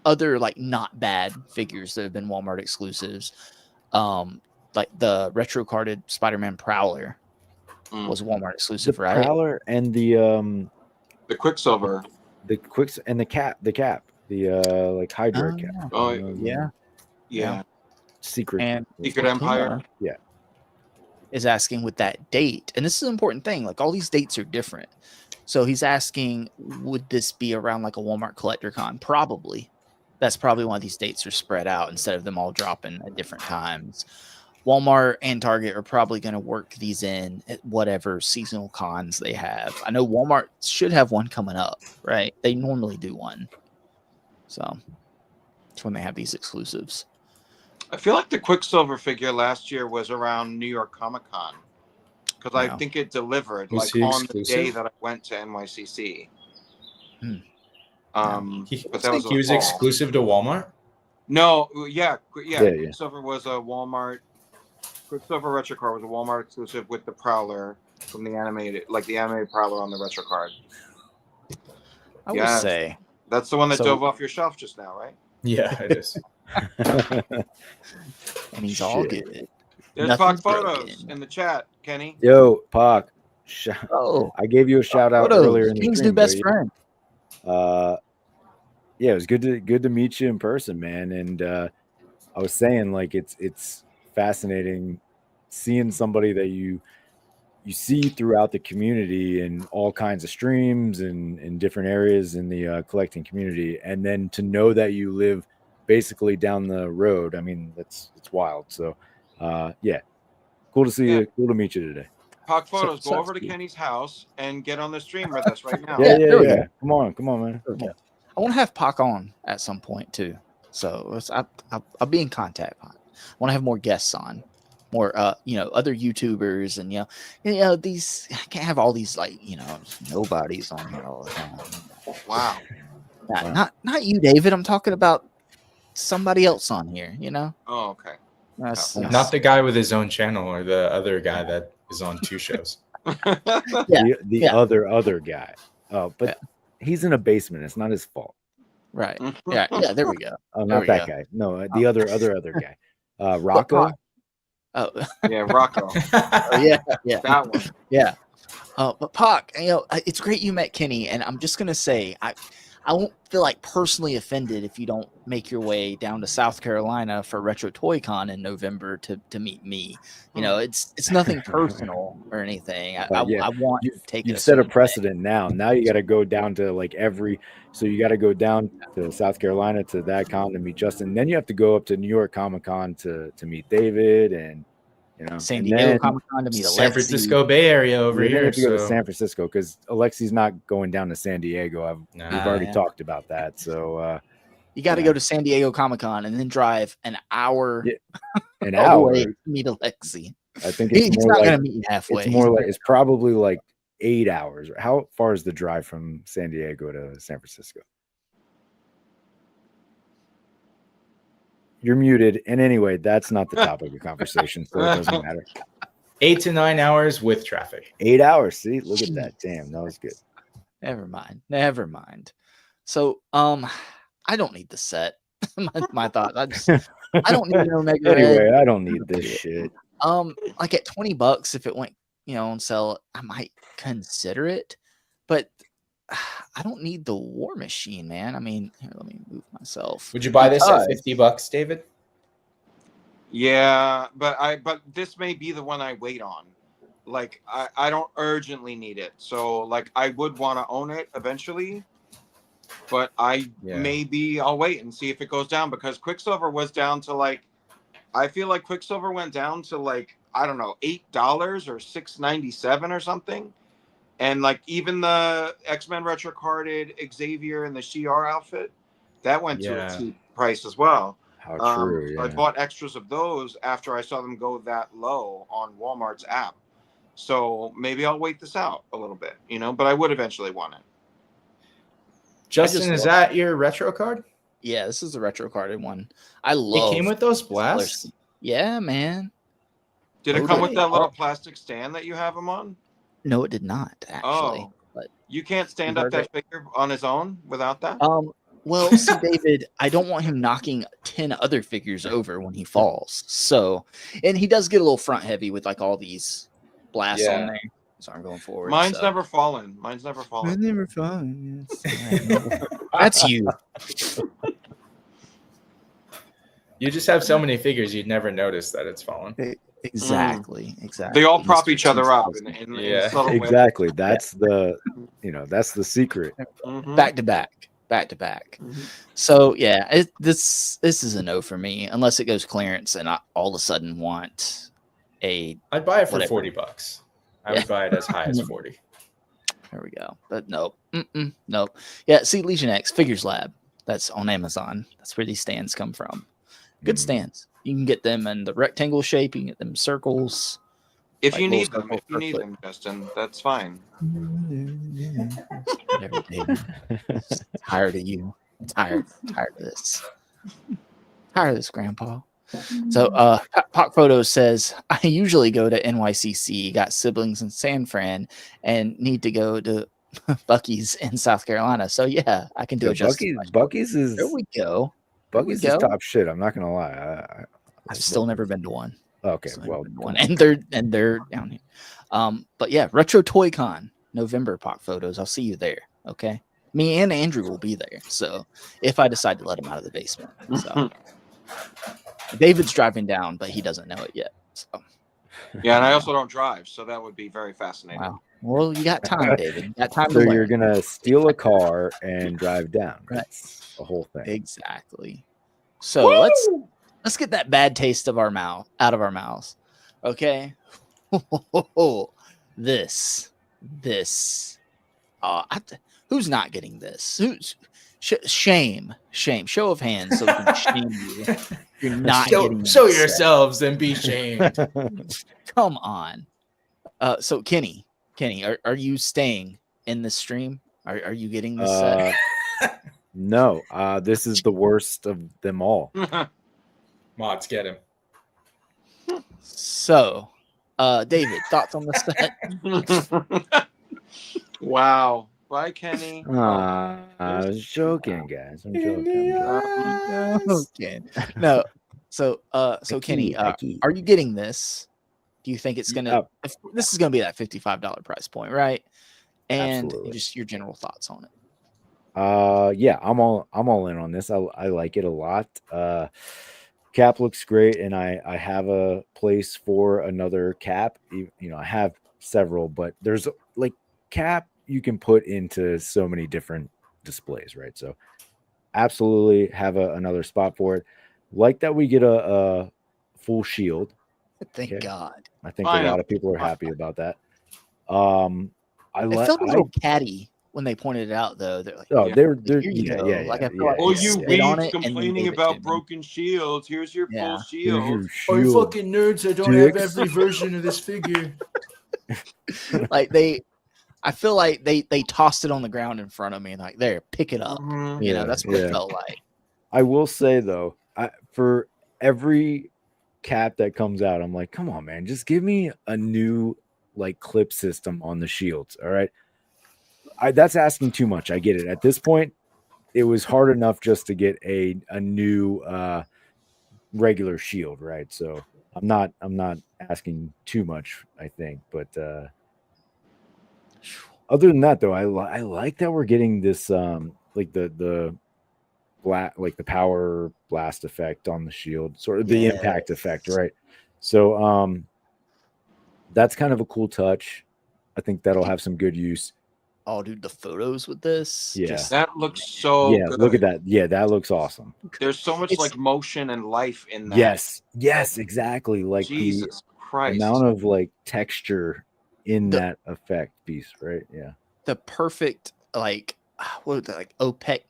other like not bad figures that have been Walmart exclusives. Like the retro carded Spider-Man Prowler was a Walmart exclusive, right? Prowler and the Quicksilver, the cap, the like Hydra cap. Oh yeah. Secret Empire. Yeah. Is asking with that date, and this is an important thing. Like all these dates are different. So he's asking, would this be around like a Walmart Collector Con? Probably. That's probably why these dates are spread out instead of them all dropping at different times. Walmart and Target are probably going to work these in at whatever seasonal cons they have. I know Walmart should have one coming up, right? They normally do one. So it's when they have these exclusives. I feel like the Quicksilver figure last year was around New York Comic Con. Because I think it delivered like on the day that I went to NYCC. But that was he was exclusive to Walmart? No, yeah. Quicksilver was a Walmart. Quicksilver Retro Card was a Walmart exclusive with the Prowler from the animated Prowler on the Retro Card. I would say that's the one that dove off your shelf just now, right? Yeah, it is. And he's all good. There's Pac photos in the chat, Kenny. Yo, Pac. I gave you a shout out photos. earlier in the King's stream, new best friend. Yeah, it was good to meet you in person, man. And I was saying, like, it's fascinating seeing somebody that you you see throughout the community and all kinds of streams and in different areas in the collecting community, and then to know that you live basically down the road. I mean, it's wild. So, yeah, cool to see you. Cool to meet you today. Hawk Photos, go over to Kenny's house and get on the stream with us right now. Yeah. Come on, man. Come on. I want to have Pac on at some point too. So I'll be in contact. I want to have more guests on, more other YouTubers, and these. I can't have all these nobodies on here all the time. Wow. Not you, David. I'm talking about somebody else on here. Oh, okay. Not the guy with his own channel or the other guy that is on 2 shows. The other guy. Oh, but he's in a basement. It's not his fault. Right. Yeah. There we go. Oh, not that guy. No, the other guy. Rocco. Oh, yeah, Rocco. Yeah. That one. Yeah. But Pac, it's great you met Kenny, and I'm just gonna say I won't feel like personally offended if you don't make your way down to South Carolina for Retro Toy Con in November to meet me. It's nothing personal or anything. I want you to take it. You've set a precedent now. Now you got to go down to so you got to go down to South Carolina to that con to meet Justin. Then you have to go up to New York Comic Con to meet David and San Diego Comic Con to meet San Francisco Bay Area over here. You have to go to San Francisco because Alexi's not going down to San Diego. We've already talked about that. So you got to go to San Diego Comic Con and then drive an hour, away to meet Alexi. I think he's not going to meet you halfway. It's probably like 8 hours. How far is the drive from San Diego to San Francisco? You're muted. And anyway, that's not the topic of conversation, so it doesn't matter. 8 to 9 hours with traffic. 8 hours. See, look at that. Damn, that was good. Never mind. So, I don't need the set. my thought. I don't need no Mega Anyway, Red. I don't need this shit. Like at $20, if it went, on sale, I might consider it, but I don't need the War Machine, man. I mean, here, let me move myself. Would you buy this at $50, David? Yeah, but this may be the one I wait on. Like I don't urgently need it, so like I would want to own it eventually, but maybe I'll wait and see if it goes down because Quicksilver was down to I feel like Quicksilver went down to I don't know $8 or $6.97 or something. And even the X-Men retro carded Xavier and the Shi'ar outfit, that went to a cheap price as well. How true. I bought extras of those after I saw them go that low on Walmart's app. So maybe I'll wait this out a little bit, but I would eventually want it. Justin, is that your retro card? Yeah, this is the retro carded one. I love it. Came with those blasts? Yeah, man. Did it come with that little plastic stand that you have them on? No, it did not, actually. But you can't stand up that figure on his own without that? Well, see, David, I don't want him knocking 10 other figures over when he falls. So, and he does get a little front heavy with all these blasts on there. So I'm going forward. Mine's never fallen. Mine's never fallen. That's you. You just have so many figures, you'd never notice that it's fallen. Exactly. They all prop each other up. In exactly. That's the, that's the secret. Back to back. So yeah, this is a no for me unless it goes clearance and I all of a sudden want I'd buy it for $40. I would buy it as high as 40. There we go. But nope. Nope. Yeah. See, Legion X Figures Lab. That's on Amazon. That's where these stands come from. Good stands. You can get them in the rectangle shape. You can get them circles. If you need them, Justin, that's fine. Tired of you. Tired of this. Tired of this, Grandpa. So Pac Photos says, I usually go to NYCC, got siblings in San Fran, and need to go to Buc-ee's in South Carolina. So yeah, I can do it. Buc-ee's is there we go. Buc-ee's is top shit. I'm not gonna lie. I've still never been to one. Okay, well, and they're down here. But yeah, Retro Toy Con, November, Pac Photos. I'll see you there. Okay, me and Andrew will be there. So if I decide to let him out of the basement, so David's driving down, but he doesn't know it yet. So Yeah, and I also don't drive, so that would be very fascinating. Wow. Well, you got time, David. You got time So to you're learn. gonna steal a car and drive down. Right. That's the whole thing. Exactly. So let's get that bad taste of our mouth out of our mouths. Okay. this. Who's not getting this? Shame. Show of hands so we can shame you. You're not getting show this set. yourselves and be shamed. Come on. So Kenny, are you staying in this stream? Are you getting this set? No, this is the worst of them all. Mods, get him. So, David, thoughts on the set? Wow. Bye, Kenny. I was joking, guys. I'm joking. Okay. No. So Kenny, Becky. are you getting this? Do you think it's gonna? This is gonna be that $55 price point, right? And Absolutely. just your general thoughts on it. Yeah, I'm all in on this. I like it a lot. Cap looks great, and I have a place for another cap. You know, I have several, but there's like cap you can put into so many different displays, right? So absolutely have another spot for it. Like that we get a full shield. Thank God. I think a lot of people are happy about that. It felt a little catty when they pointed it out, though. They're like, oh, they're they're here you go. yeah, Like I feel yeah, like Oh, they you spit on weebs it and then complaining gave it to about me. broken shields. Here's your full Here's shield. your Oh, you shield. fucking nerds! I don't have every version of this figure. Like I feel like they tossed it on the ground in front of me, like there, pick it up. Mhm. You know, that's what it felt like. I will say though, for every cap that comes out, I'm like, come on, man, just give me a new like clip system on the shields. All right. That's asking too much. I get it. At this point, it was hard enough just to get a new regular shield, right? So I'm not asking too much, I think. But other than that, though, I like that we're getting this like the like the power blast effect on the shield, sort of the impact effect, right? So that's kind of a cool touch. I think that'll have some good use. Oh, dude, the photos with this. Yeah. Just, That looks so yeah, good. look at that. Yeah, that looks awesome. There's so much like motion and life in that. Yes, exactly. Like Jesus the Christ. amount of like texture in that effect piece, right? Yeah. The perfect like what is that, like opaque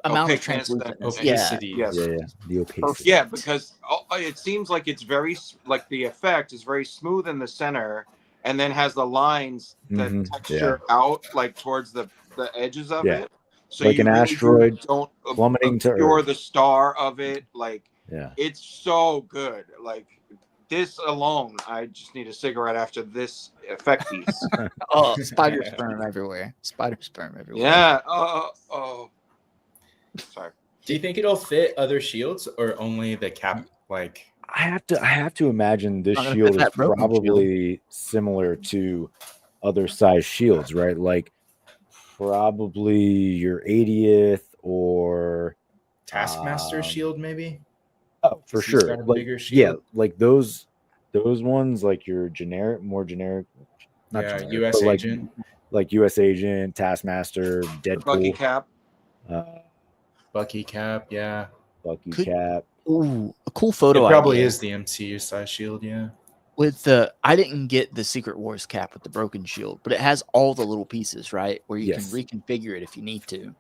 amount of translucentness. Opacity. Yes. Yeah. The opacity. Yeah, because it seems like it's very like the effect is very smooth in the center, and then has the lines that texture out like towards the edges of it. So like you an really asteroid don't plummeting to obscure Earth. the star of it. Like Yeah. it's so good. Like this alone, I just need a cigarette after this effect piece. Oh, spider sperm everywhere. Spider sperm everywhere. Yeah. Oh. Sorry. Do you think it'll fit other shields or only the cap? Like, I have to imagine this Not gonna shield fit is that broken probably similar to other size shields, right? Like probably your 80th or Taskmaster shield, maybe. Oh, for Since he's sure. got a Like, bigger yeah, shield. like those ones, like your more generic. Not Yeah, generic, US but agent. like US Agent, Taskmaster, Deadpool, Bucky Cap. Bucky Cap, yeah. Bucky Cap. Ooh, a cool photo It probably idea. is the MCU size shield, yeah. With I didn't get the Secret Wars cap with the broken shield, but it has all the little pieces, right? Where you can reconfigure it if you need to.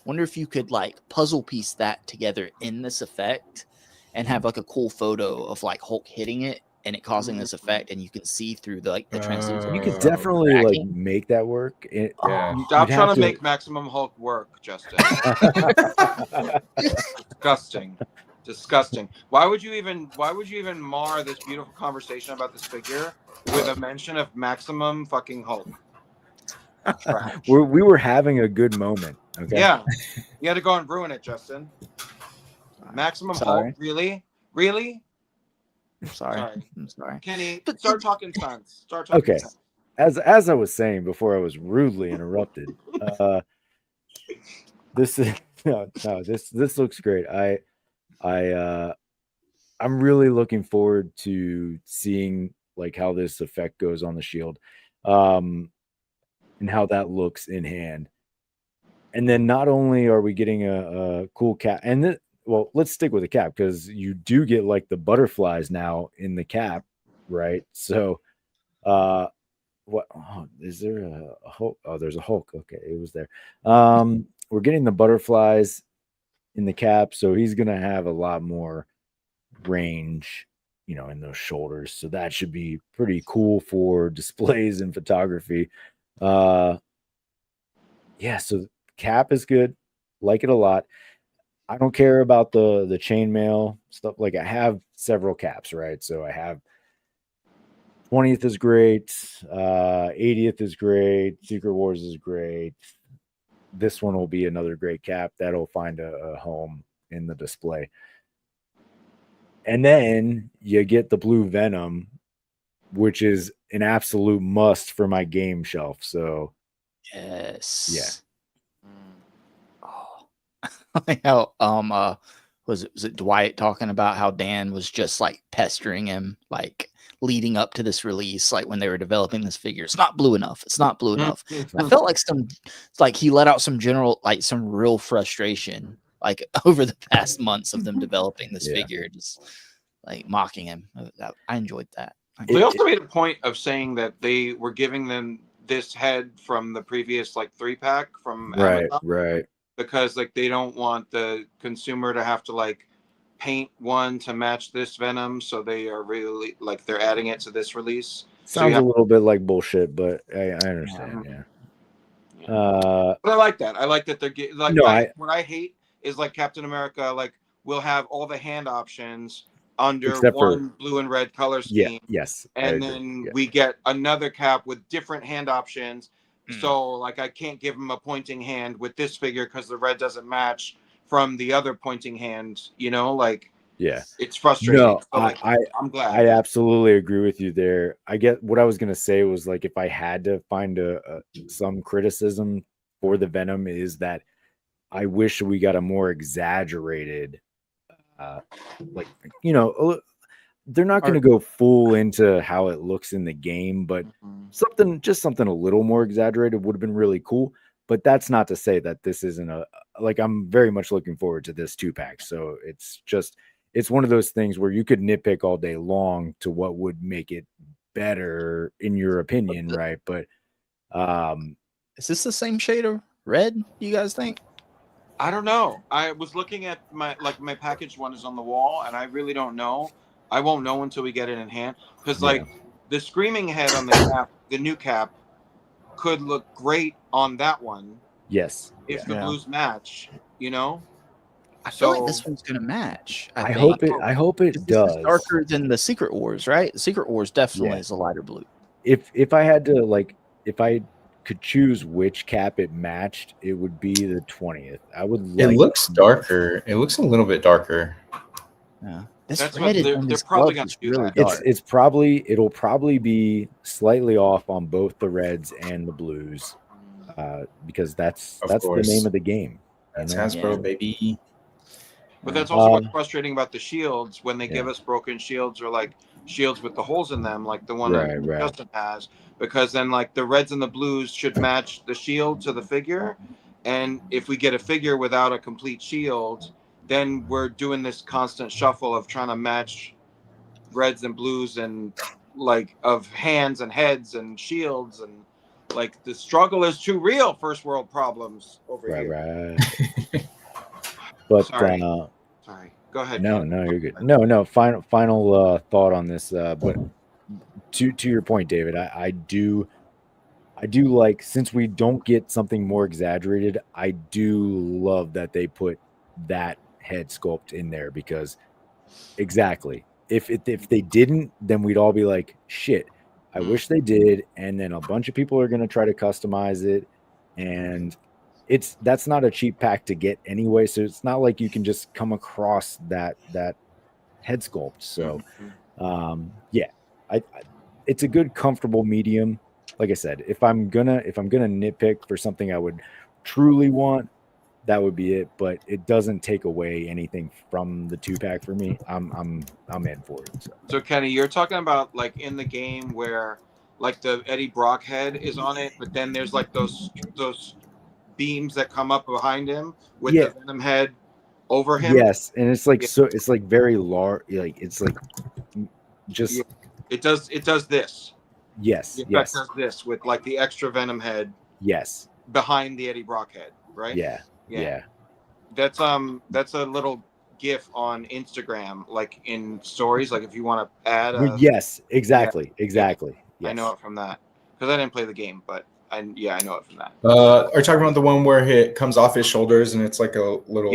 Wonder if you could like puzzle piece that together in this effect and have like a cool photo of like Hulk hitting it and it causing this effect, and you can see through the translucent. You could definitely like make that work. Stop trying to make Maximum Hulk work, Justin. Disgusting. Why would you even mar this beautiful conversation about this figure with a mention of Maximum fucking Hulk? We were having a good moment. Okay. Yeah. You had to go and ruin it, Justin. Maximum Hulk, really? I'm sorry. Kenny, start talking sense. Okay. As I was saying before I was rudely interrupted, this is this looks great. I'm really looking forward to seeing like how this effect goes on the shield, and how that looks in hand. And then not only are we getting a cool cap, and well, let's stick with the cap because you do get like the butterflies now in the cap, right? So, what is there a Hulk? Oh, there's a Hulk. Okay, it was there. We're getting the butterflies in the cap, so he's gonna have a lot more range, in those shoulders. So that should be pretty cool for displays and photography. Yeah, so cap is good, like it a lot. I don't care about the chainmail stuff. Like I have several caps, right? So I have 20th is great, 80th is great, Secret Wars is great. This one will be another great cap that'll find a home in the display. And then you get the blue Venom, which is an absolute must for my game shelf. So Yes. Yeah. Oh. Like how was it Dwight talking about how Dan was just like pestering him like leading up to this release, like when they were developing this figure. It's not blue enough. It's not blue enough. I felt like he let out some real frustration like over the past months of them developing this figure, just like mocking him. I enjoyed that. They also made a point of saying that they were giving them this head from the previous like 3-pack from Amazon, right. because like they don't want the consumer to have to like paint one to match this Venom, so they are really like they're adding it to this release. Sounds a little bit like bullshit, but I understand. Yeah. But I like that. I like that they're like. No, what I hate is like Captain America. Like we'll have all the hand options under Except one blue and red color scheme. Yes. And then we get another cap with different hand options. So like I can't give him a pointing hand with this figure because the red doesn't match from the other pointing hand. Like it's frustrating. No, so, like, I'm glad. I absolutely agree with you there. I get what I was gonna say was like if I had to find some criticism for the Venom is that I wish we got a more exaggerated, they're not going to go full into how it looks in the game, but something a little more exaggerated would have been really cool. But that's not to say that this isn't I'm very much looking forward to this 2-pack. So it's one of those things where you could nitpick all day long to what would make it better in your opinion, right? But is this the same shade of red, you guys think? I don't know. I was looking at my packaged one is on the wall, and I really don't know. I won't know until we get it in hand because the screaming head on the cap, the new cap, could look great on that one. Yes. If the blues match, I feel like this one's gonna match. I hope it does. It's darker than the Secret Wars, right? The Secret Wars definitely is a lighter blue. If I had to if I could choose which cap it matched, it would be the 20th. I would. It looks darker. It looks a little bit darker. Yeah. That's what they're probably going to do. Really it'll probably be slightly off on both the reds and the blues, because that's the name of the game. That's Hasbro, baby. But that's also what's frustrating about the shields when they give us broken shields or like shields with the holes in them, like the one that Justin has, because then like the reds and the blues should match the shield to the figure, and if we get a figure without a complete shield, then we're doing this constant shuffle of trying to match reds and blues and like of hands and heads and shields, and like the struggle is too real. First world problems over here. Right. But sorry. Go ahead. No, you're good. No. Final thought on this. But to your point, David, I do like, since we don't get something more exaggerated, I do love that they put that head sculpt in there, because exactly if they didn't, then we'd all be like, shit, I wish they did, and then a bunch of people are going to try to customize it, and that's not a cheap pack to get anyway, so it's not like you can just come across that head sculpt. So it's a good comfortable medium. Like I said, if I'm gonna nitpick for something I would truly want, that would be it. But it doesn't take away anything from the 2-pack for me. I'm in for it. So Kenny, you're talking about like in the game where like the Eddie Brock head is on it, but then there's like those beams that come up behind him with the Venom head over him. Yes, and it's like so it's like very large, like it's like just it does this. Yes, The effect yes, does this with like the extra Venom head yes, behind the Eddie Brock head, right? yeah. That's a little GIF on Instagram, like in stories. Like if you want to add a Yes, exactly. Yes. I know it from that because I didn't play the game, but I know it from that. Are you talking about the one where it comes off his shoulders and it's like a little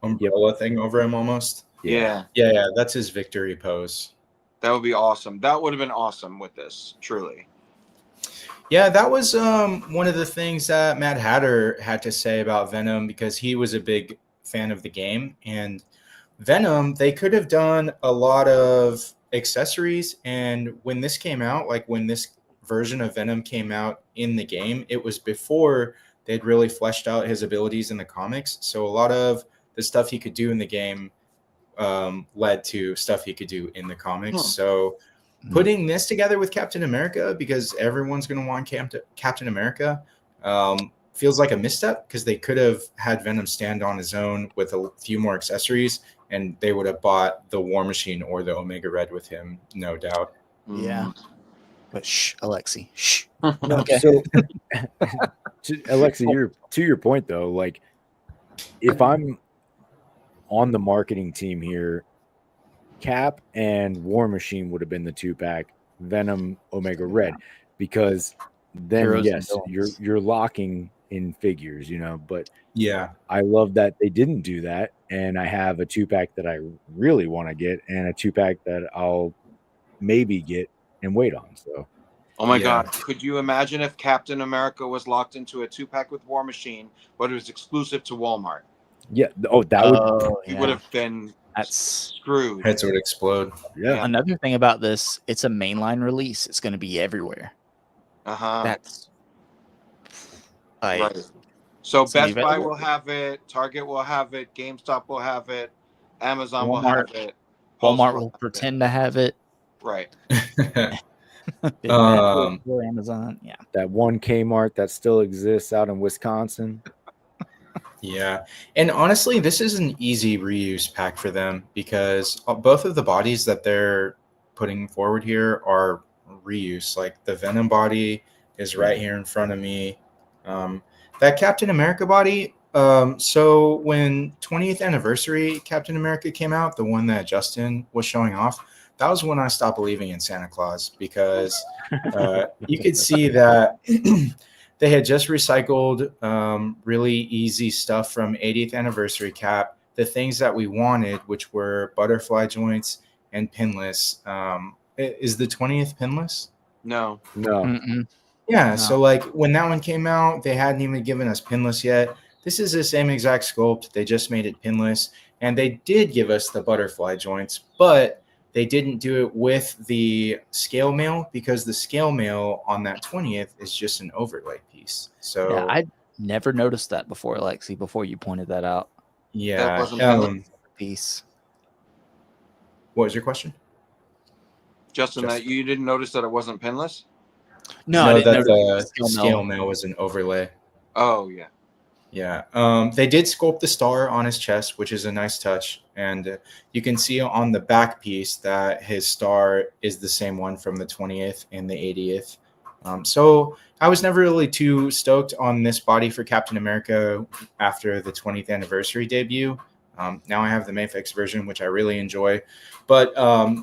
umbrella thing over him almost? Yeah. That's his victory pose. That would be awesome. That would have been awesome with this, truly. Yeah, that was one of the things that Mad Hatter had to say about Venom, because he was a big fan of the game. And Venom, they could have done a lot of accessories. And when this came out, like when this version of Venom came out in the game, it was before they'd really fleshed out his abilities in the comics. So a lot of the stuff he could do in the game led to stuff he could do in the comics. So putting this together with Captain America, because everyone's going to want Captain America, feels like a misstep, because they could have had Venom stand on his own with a few more accessories, and they would have bought the War Machine or the Omega Red with him, no doubt. Yeah. But shh, Alexi, shh. Okay. So, Alexi, to your point though, like if I'm on the marketing team here, Cap and War Machine would have been the 2-pack, Venom, Omega Red, because then Heroes you're locking in figures, but I love that they didn't do that, and I have a 2-pack that I really want to get and a 2-pack that I'll maybe get and wait on. So oh my god, could you imagine if Captain America was locked into a 2-pack with War Machine, but it was exclusive to Walmart? That would have been screwed. Heads would explode. Yeah. Another thing about this, it's a mainline release. It's going to be everywhere. That's right. So Best Buy will have it, Target will have it, GameStop will have it, Amazon will have it, Walmart will pretend to have it. Right. Amazon, that one Kmart that still exists out in Wisconsin. Yeah. And honestly, this is an easy reuse pack for them, because both of the bodies that they're putting forward here are reuse. Like the Venom body is right here in front of me. That Captain America body. So when 20th anniversary Captain America came out, the one that Justin was showing off, that was when I stopped believing in Santa Claus, because you could see that they had just recycled really easy stuff from 80th anniversary Cap, the things that we wanted, which were butterfly joints and pinless. Is the 20th pinless? No. Mm-mm. Yeah, No. so like when that one came out, they hadn't even given us pinless yet. This is the same exact sculpt. They just made it pinless, and they did give us the butterfly joints, but they didn't do it with the scale mail, because the scale mail on that 20th is just an overlay piece. So I never noticed that before, Alexi, before you pointed that out. Yeah. That wasn't piece. What was your question? Justin, that you didn't notice that it wasn't pinless? No, I didn't that the scale mail was an overlay. Oh, yeah. Yeah. They did sculpt the star on his chest, which is a nice touch. And you can see on the back piece that his star is the same one from the 20th and the 80th. So I was never really too stoked on this body for Captain America after the 20th anniversary debut. Now I have the Mayfix version, which I really enjoy. But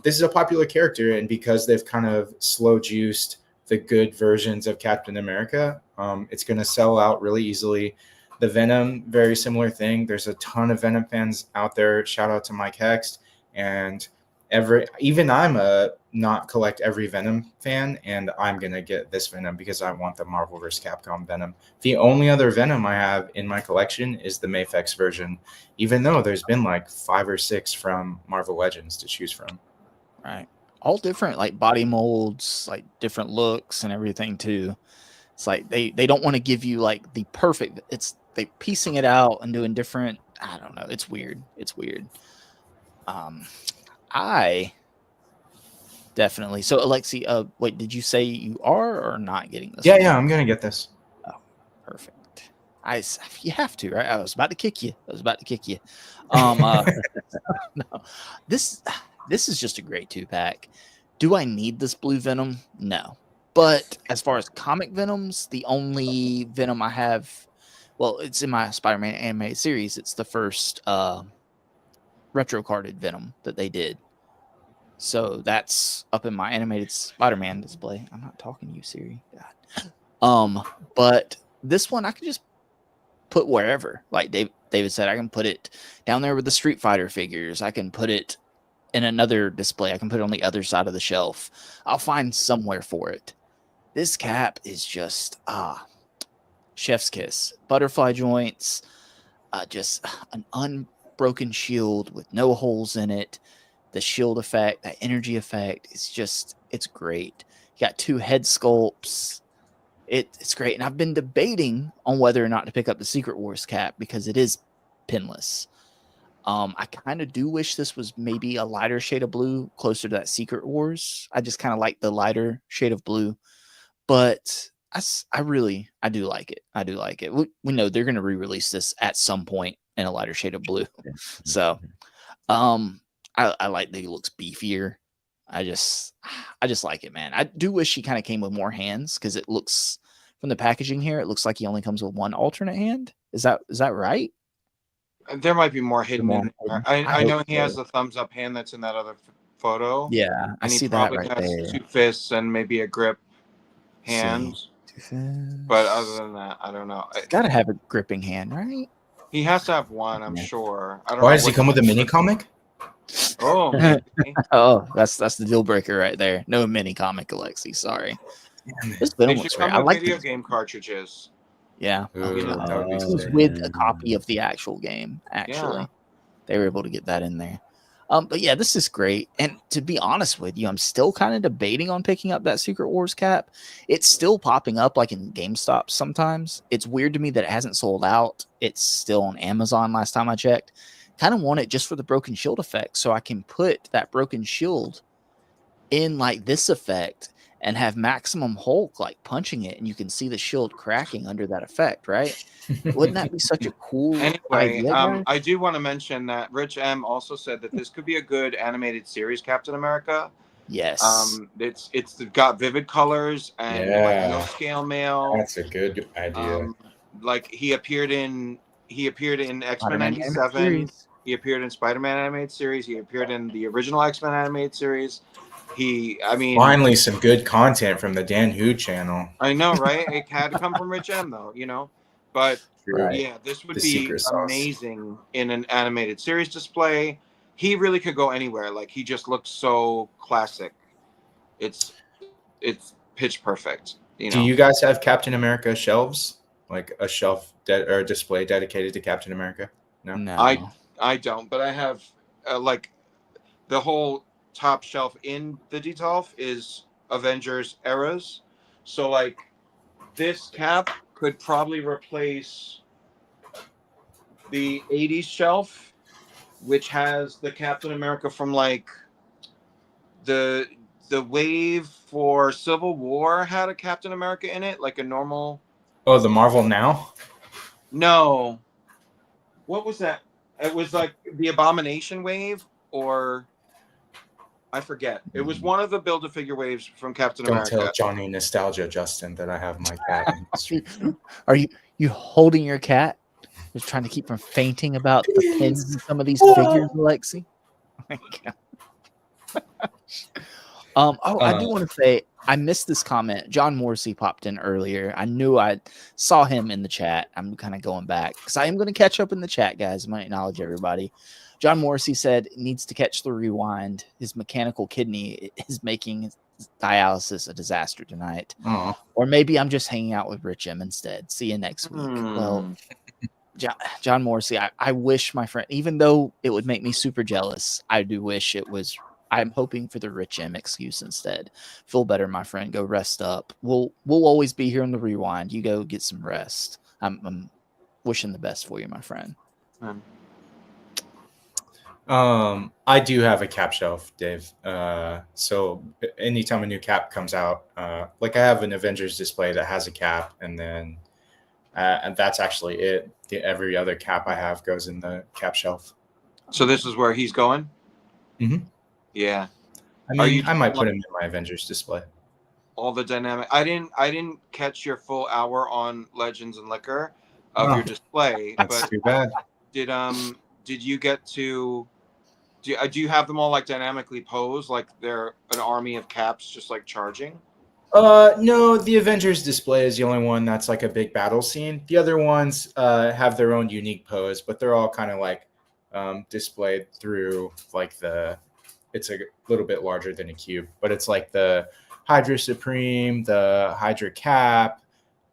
this is a popular character, and because they've kind of slow juiced the good versions of Captain America, it's going to sell out really easily. The Venom, very similar thing. There's a ton of Venom fans out there. Shout out to Mike Hext. And even I'm a not collect every Venom fan, and I'm going to get this Venom because I want the Marvel vs. Capcom Venom. The only other Venom I have in my collection is the Mayfix version, even though there's been like 5 or 6 from Marvel Legends to choose from. Right. All different, like body molds, like different looks and everything too. It's like they don't want to give you like the perfect. they piecing it out and doing different. I don't know. It's weird. It's weird. I definitely. So Alexi, wait, did you say you are or not getting this? Yeah, I'm gonna get this. Oh, perfect. You have to, right? I was about to kick you. No, this is just a great 2-pack. Do I need this blue Venom? No. But as far as comic Venoms, the only Venom I have, well, it's in my Spider-Man animated series. It's the first retro carded Venom that they did. So that's up in my animated Spider-Man display. I'm not talking to you, Siri. God. But this one I can just put wherever. Like David said, I can put it down there with the Street Fighter figures. I can put it in another display. I can put it on the other side of the shelf. I'll find somewhere for it. This cap is just chef's kiss. Butterfly joints, just an unbroken shield with no holes in it. The shield effect, that energy effect, it's great. You got 2 head sculpts. It's great. And I've been debating on whether or not to pick up the Secret Wars cap because it is pinless. I kind of do wish this was maybe a lighter shade of blue, closer to that Secret Wars. I just kind of like the lighter shade of blue. But I do like it. I do like it. We know they're going to re-release this at some point in a lighter shade of blue. So I like that he looks beefier. I just like it, man. I do wish he kind of came with more hands because it looks from the packaging here, it looks like he only comes with 1 alternate hand. Is that right? There might be more hidden in there. I know he has so. the thumbs up hand that's in that other photo. Yeah, I And he see that probably right has there. 2 fists and maybe a grip hand. But other than that, I don't know. He's got to have a gripping hand, right? He has to have 1, I'm sure. I don't Why know does he what- come with a mini comic? Oh, maybe. Oh, that's the deal breaker right there. No mini comic, Alexi. Sorry. This They Venom should looks great. come I with like video the, game cartridges. yeah. Ooh, that would be It was sick. with a copy of the actual game. Actually, Yeah. they were able to get that in there. But yeah, this is great. And to be honest with you, I'm still kind of debating on picking up that Secret Wars cap. It's still popping up like in GameStop sometimes. It's weird to me that it hasn't sold out. It's still on Amazon last time I checked. Kind of want it just for the broken shield effect, so I can put that broken shield in like this effect and have Maximum Hulk like punching it, and you can see the shield cracking under that effect, right? Wouldn't that be such a cool Anyway, idea, guys? I do want to mention that Rich M also said that this could be a good animated series, Captain America. Yes. It's got vivid colors and like no Yeah. scale mail. That's a good idea. Like he appeared in X-Men Spider-Man animated 97. series. He appeared in Spider-Man animated series. He appeared in the original X-Men animated series. Finally, some good content from the Dan Hu channel. I know, right? It had to come from Rich M, though, But Right. yeah, this would The be secret sauce. amazing in an animated series display. He really could go anywhere. Like he just looks so classic. It's pitch perfect. Do you guys have Captain America shelves? Like a shelf or a display dedicated to Captain America? No. I don't, but I have like the whole top shelf in the Detolf is Avengers eras. So like this cap could probably replace the 80s shelf, which has the Captain America from like the wave for Civil War had a Captain America in it, like a normal. Oh, the Marvel Now? No. What was that? It was like the Abomination wave, or I forget. It was one of the Build-A-Figure waves from Captain Don't America. tell Johnny Nostalgia Justin that I have my cat in the street. Are you holding your cat? Just trying to keep from fainting about the pins in some of these figures, Alexi. Oh my God. I do want to say I missed this comment. John Morrissey popped in earlier. I knew I saw him in the chat. I'm kind of going back because I am going to catch up in the chat, guys. I'm going to acknowledge everybody. John Morrissey said needs to catch the rewind. His mechanical kidney is making dialysis a disaster tonight. Oh. Or maybe I'm just hanging out with Rich M instead. See you next week. Well, John Morrissey, I wish my friend, even though it would make me super jealous, I do wish it was. I'm hoping for the Rich M excuse instead. Feel better, my friend. Go rest up. We'll always be here in the rewind. You go get some rest. We'll wishing the best for you, my friend. I do have a cap shelf, Dave. So anytime a new cap comes out, like I have an Avengers display that has a cap, and that's actually it. Every other cap I have goes in the cap shelf. So this is where he's going. Mhm. Yeah. I might put him in my Avengers display. All the dynamic. I didn't catch your full hour on Legends and Liquor of your display. That's but too bad. Did you get to? Do you have them all like dynamically posed, like they're an army of caps just like charging? No, the Avengers display is the only one that's like a big battle scene. The other ones have their own unique pose, but they're all kind of like displayed through like it's a little bit larger than a cube, but it's like the Hydra Supreme, the Hydra Cap,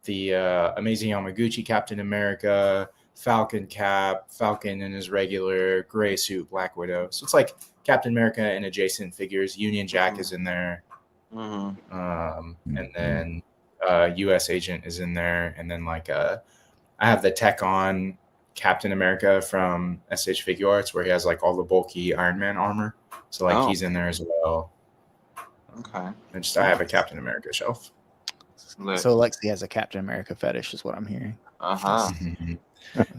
the Amazing Yamaguchi Captain America, Falcon Cap, Falcon in his regular gray suit, Black Widow. So it's like Captain America and adjacent figures. Union Jack is in there. And then U.S. Agent is in there. And then like I have the Tech On Captain America from SH Figure Arts, where he has like all the bulky Iron Man armor. So like he's in there as well. Okay. I have a Captain America shelf. So Lexi has a Captain America fetish, is what I'm hearing.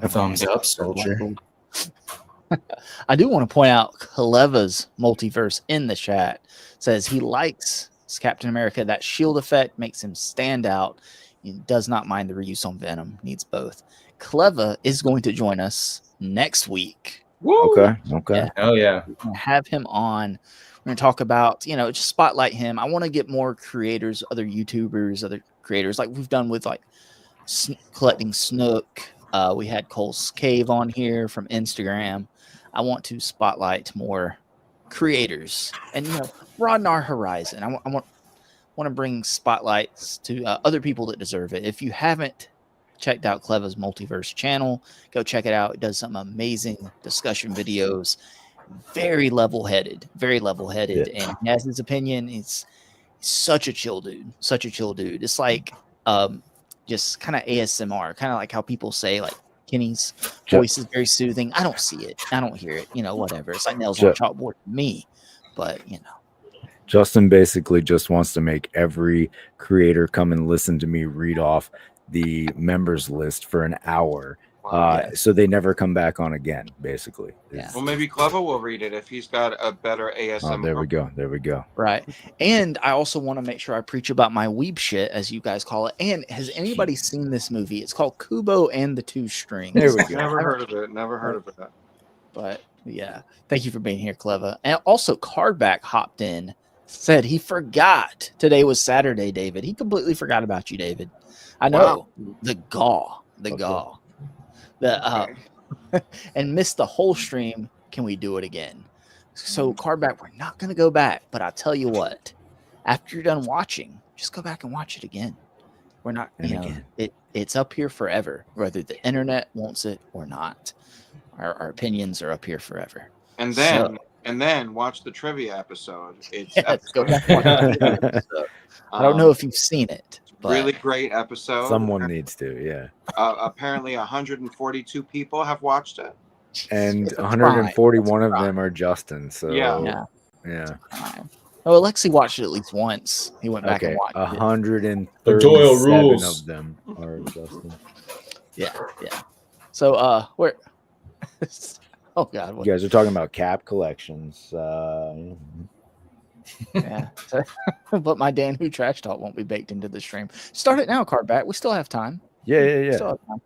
Thumbs up, soldier. I do want to point out Kaleva's multiverse in the chat says he likes Captain America. That shield effect makes him stand out. He does not mind the reuse on Venom. Needs both. Kaleva is going to join us next week. Woo! Okay. Yeah. Oh yeah. We're going to have him on. We're going to talk about, just spotlight him. I want to get more creators, other YouTubers, other creators, like we've done with like collecting Snook. We had Cole's Cave on here from Instagram. I want to spotlight more creators and broaden our horizon. I want to bring spotlights to other people that deserve it. If you haven't checked out Cleva's Multiverse channel, go check it out. It does some amazing discussion videos. Very level-headed, and he has his opinion. He's such a chill dude. It's like just kind of ASMR, kind of like how people say like Kenny's voice is very soothing. I don't see it. I don't hear it. Whatever. It's like nails on a chalkboard to me. But Justin basically just wants to make every creator come and listen to me read off the members list for an hour. So they never come back on again, basically. Yeah. Well, maybe Clever will read it if he's got a better ASMR. There we go. Right. And I also want to make sure I preach about my weeb shit, as you guys call it. And has anybody seen this movie? It's called Kubo and the Two Strings. There we go. Never heard of it. But yeah, thank you for being here, Clever. And also, Cardback hopped in, said he forgot today was Saturday, David. He completely forgot about you, David. I know. Wow. The gaw. And missed the whole stream. Can we do it again? So Cardback, we're not going to go back, but I'll tell you what, after you're done watching, just go back and watch it again. We're not, it's up here forever, whether the internet wants it or not. Our opinions are up here forever. And then watch the trivia episode. Go back and watch the trivia episode. I don't know if you've seen it. But really great episode. Someone needs to, yeah. Apparently 142 people have watched it. And 141 of them are Justin. So yeah. Oh, Alexi watched it at least once. He went back and watched 137 of them are Justin. Yeah. So where oh god. You guys are talking about cap collections. Yeah. But my Dan Who Trash Talk won't be baked into the stream. Start it now, Cardback. We still have time. Yeah. Still have time.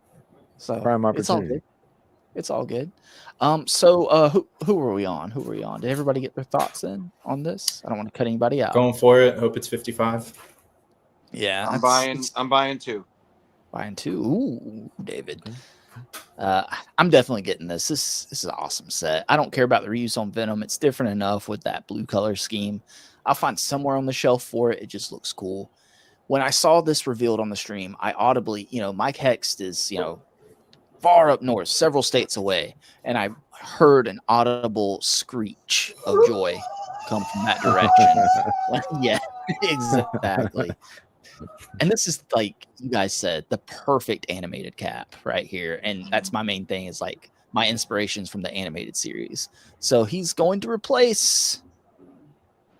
So prime opportunity. It's all good. So who were we on? Did everybody get their thoughts in on this? I don't want to cut anybody out. Going for it. Hope it's 55. Yeah. I'm buying two. Buying two. Ooh, David. I'm definitely getting this. This is an awesome set. I don't care about the reuse on Venom. It's different enough with that blue color scheme. I'll find somewhere on the shelf for it. It just looks cool. When I saw this revealed on the stream, I audibly, Mike Hext is, far up north, several states away, and I heard an audible screech of joy come from that direction. Yeah, exactly. And this is like you guys said, the perfect animated cap right here. And that's my main thing is like my inspirations from the animated series. So he's going to replace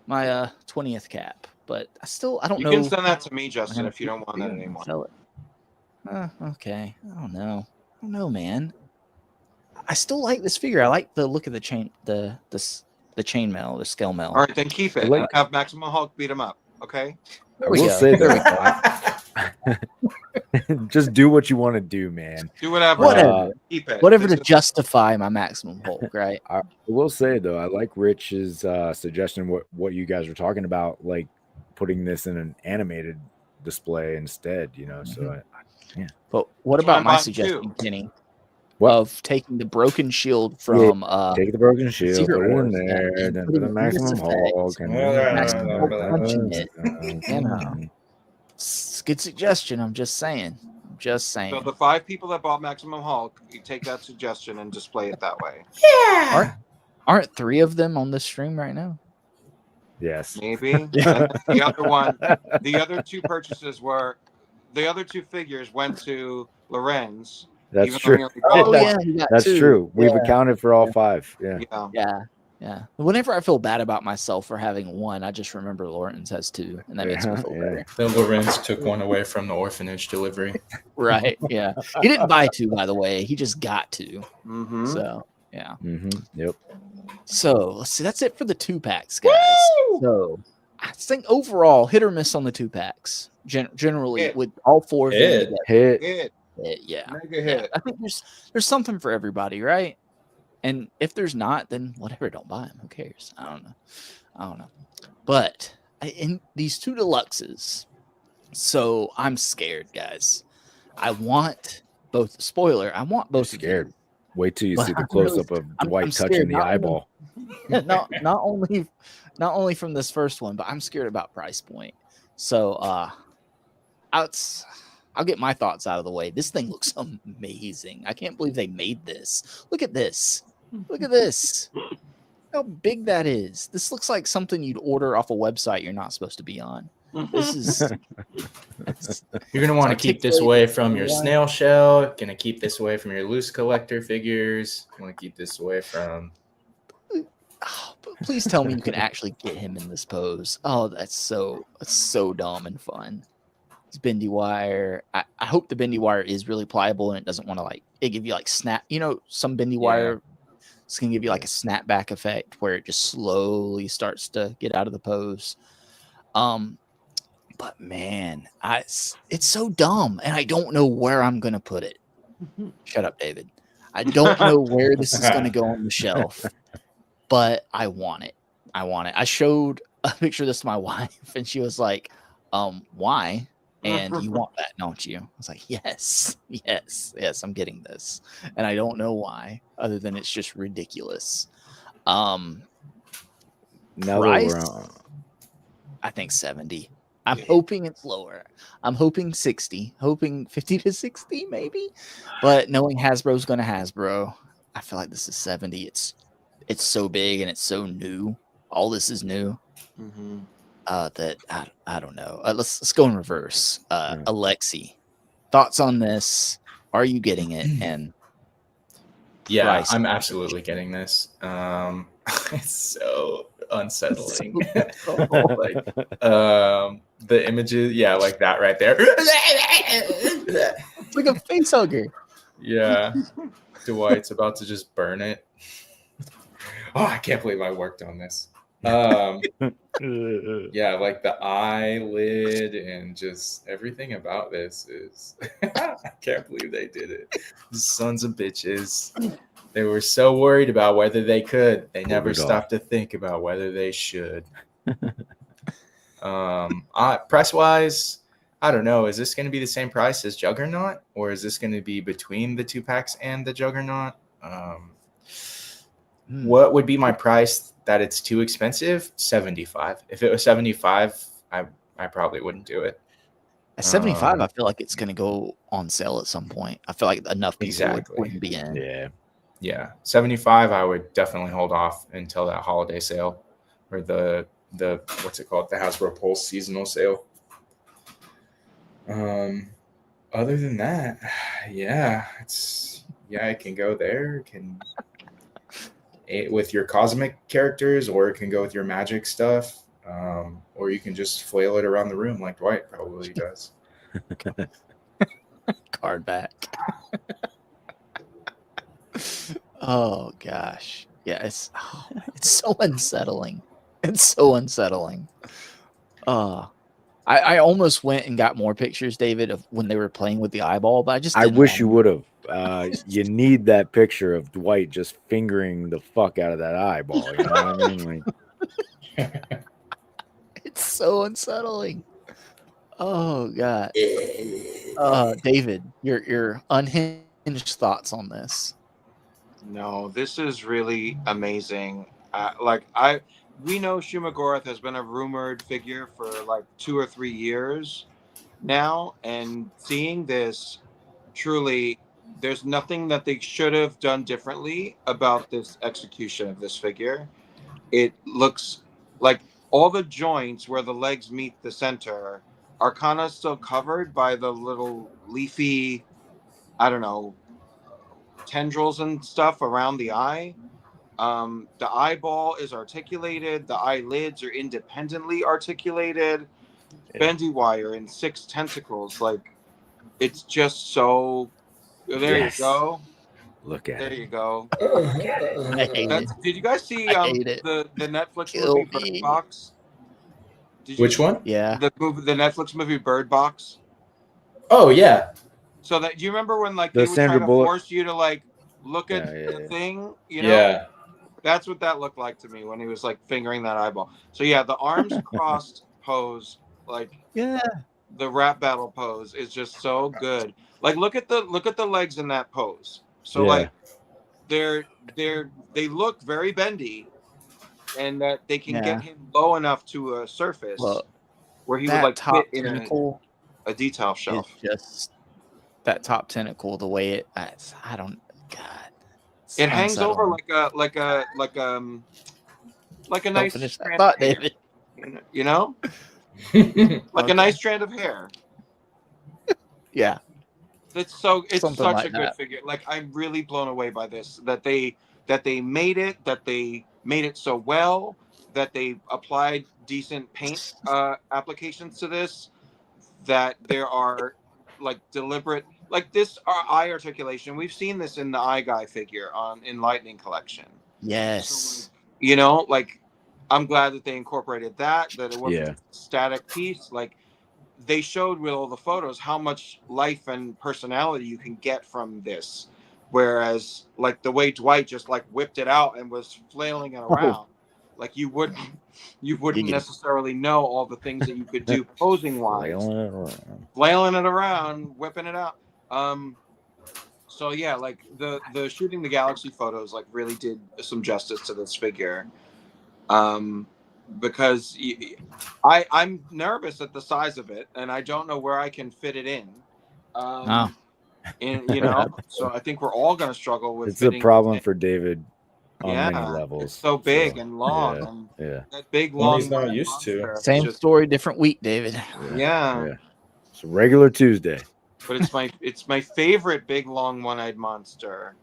my 20th cap. But I don't You know. can send that to me, I'm Justin, gonna if you don't want that anymore. sell it. Okay. I don't know, man. I still like this figure. I like the look of the chain, the chainmail, the scale mail. All right, then keep it. Like- And have Maximum Hulk beat him up. Okay. There I we will go. say There we that just do what you want to do, man. Do whatever. Whatever. Keep it. Whatever to This is- justify my Maximum Hulk, right? I will say though, I like Rich's suggestion. What you guys were talking about, like putting this in an animated display instead. You know, so But what That's why about I'm my buying suggestion, two. Kenny, What? of taking the broken shield from take the broken shield, Secret put it in Wars, there, and then put put it a in maximum this effect. Hulk, and Maximum Hulk punching it. You know. It's a good suggestion. I'm just saying. So the 5 people that bought Maximum Hulk, you take that suggestion and display it that way. Aren't 3 of them on this stream right now? Yes. Maybe. And the other one, the other 2 purchases were, the other 2 figures went to Lorenz. That's even though he true. only bought Oh one. yeah, you got That's 2. true. We've Yeah. accounted for all 5. Yeah. Yeah. Whenever I feel bad about myself for having 1, I just remember Lawrence has 2, and that makes me feel better. Then Lorenz took one away from the orphanage delivery. Right? Yeah. He didn't buy 2, by the way. He just got 2. Mhm. So yeah. Yep. So let's see. That's it for the 2-packs, guys. So I think overall hit or miss on the 2-packs. Generally, Hit. with all 4 of them Hit. together. Hit. Yeah. Mega Yeah, hit. I think there's something for everybody, right? And if there's not, then whatever, don't buy them. Who cares? I don't know. But in these 2 deluxes, so I'm scared, guys. I want both. Spoiler: I want both. Scared. Wait till you But see the I'm close really- up of I'm Dwight scared, touching the not only- eyeball. not only from this first one, but I'm scared about price point. So I'll get my thoughts out of the way. This thing looks amazing. I can't believe they made this. Look at this. Look at this. How big that is. This looks like something you'd order off a website you're not supposed to be on. This is You're gonna want to keep this away from your Yeah. snail shell. Gonna keep this away from your loose collector figures. Want to keep this away from. please tell me you can actually get him in this pose. Oh, that's so dumb and fun. It's bendy wire. I hope the bendy wire is really pliable and it doesn't want to it give you snap. You know, some bendy wire it's gonna give you a snapback effect where it just slowly starts to get out of the pose. But man, it's so dumb, and I don't know where I'm gonna put it. Shut up, David. I don't know where this is gonna go on the shelf, but I want it. I showed a picture of this to my wife, and she was like, why? And you want that, don't you? I was like, yes, I'm getting this. And I don't know why, other than it's just ridiculous. Now that Price? we're on, I think 70. I'm hoping it's lower. I'm hoping 60, hoping 50 to 60 maybe. But knowing Hasbro's going to Hasbro, I feel like this is 70. It's so big and it's so new. All this is new. Mm-hmm. That I don't know. Let's go in reverse. Alexi, thoughts on this? Are you getting it? And Yeah, price. I'm absolutely getting this. It's so unsettling. The images, like that right there. It's like a face hugger. Yeah, Dwight's about to just burn it. Oh, I can't believe I worked on this. Yeah, like the eyelid and just everything about this is I can't believe they did it. Sons of bitches. They were so worried about whether they could. They never stopped to think about whether they should. Price wise, I don't know. Is this going to be the same price as Juggernaut, or is this going to be between the 2-packs and the Juggernaut? What would be my price that it's too expensive? 75. If it was 75, I probably wouldn't do it. At 75, I feel like it's going to go on sale at some point. I feel like enough people wouldn't be in. Yeah. 75, I would definitely hold off until that holiday sale or the what's it called? The Hasbro Pulse seasonal sale. Other than that, yeah, it can go there. It can with your cosmic characters, or it can go with your magic stuff, or you can just flail it around the room like Dwight probably does. Card back. Oh gosh, yeah, it's so unsettling. It's so unsettling. I almost went and got more pictures, David, of when they were playing with the eyeball, but I just I didn't wish you want would have. You need that picture of Dwight just fingering the fuck out of that eyeball. You know what I mean? Like, It's so unsettling. Oh god. David, your unhinged thoughts on this. No, this is really amazing. We know Shumagorath has been a rumored figure for like 2 or 3 years now, and seeing this, truly, there's nothing that they should have done differently about this execution of this figure. It looks like all the joints where the legs meet the center are kind of still covered by the little leafy, I don't know, tendrils and stuff around the eye. The eyeball is articulated. The eyelids are independently articulated. Bendy wire and 6 tentacles. Like, it's just so. There Yes. you go. Look at There it. you go. I hate it. Did you guys see I hate it. the Netflix Kill movie Bird me. Box? Did you Which one? Yeah. the Netflix movie Bird Box? Oh yeah, So that, do you remember when like The they would Sandra try to Bullock- force you to like look at Yeah, the yeah. thing? You know, yeah. that's what that looked like to me when he was like fingering that eyeball. So yeah, the arms crossed pose, like Yeah. the rap battle pose, is just so good. Like look at the legs in that pose. So Yeah. like they look very bendy, and that they can Yeah. get him low enough to a surface Well, where he would that like top fit in tentacle a detail is shelf. just that top tentacle. The way it, I don't. God, it's It hangs over unsettling. like a Don't nice finish that strand thought, of hair, David. you know, like a Okay. nice strand of hair. Yeah, It's something such like a good that. figure. Like, I'm really blown away by this. That they made it so well. That they applied decent paint applications to this. That there are like deliberate, like this eye articulation. We've seen this in the Eye Guy figure in Lightning Collection. Yes. You know, like, I'm glad that they incorporated that it wasn't Yeah. a static piece. Like, they showed with all the photos how much life and personality you can get from this, whereas like the way Dwight just like whipped it out and was flailing it around, like you wouldn't Yeah. necessarily know all the things that you could do posing wise, Flailing it around. flailing it around, whipping it out. So yeah, like the shooting the galaxy photos like really did some justice to this figure. Because I'm nervous at the size of it, and I don't know where I can fit it in. Oh. And you know, so I think we're all going to struggle with. It's a fitting problem it in. for David on many It's levels. so big and long, Yeah. and Yeah. that big One long. he's not red used to. monster, it's Same just- story, different week, David. Yeah. Yeah. It's a regular Tuesday. But it's my favorite big long one-eyed monster.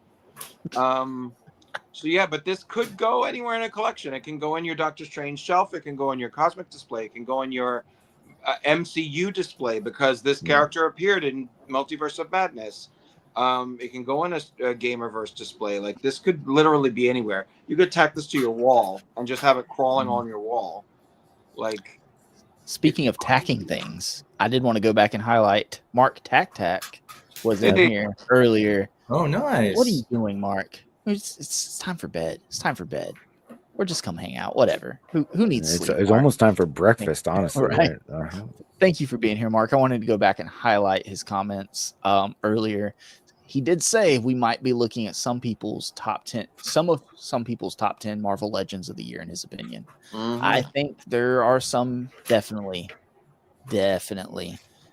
So yeah, but this could go anywhere in a collection. It can go in your Doctor Strange shelf. It can go in your Cosmic display. It can go in your MCU display, because this character appeared in Multiverse of Madness. It can go in a Gamerverse display. Like, this could literally be anywhere. You could tack this to your wall and just have it crawling on your wall. Like, Speaking of tacking things, I did want to go back and highlight Mark Tac was in here earlier. Oh, nice. What are you doing, Mark? It's time for bed. It's time for bed. Or just come hang out. Whatever. Who needs It's, sleep? it's Mark? almost time for breakfast, honestly. Right. Right? Thank you for being here, Mark. I wanted to go back and highlight his comments earlier. He did say we might be looking at some people's top 10, some people's top 10 Marvel Legends of the year, in his opinion. I think there are some definitely.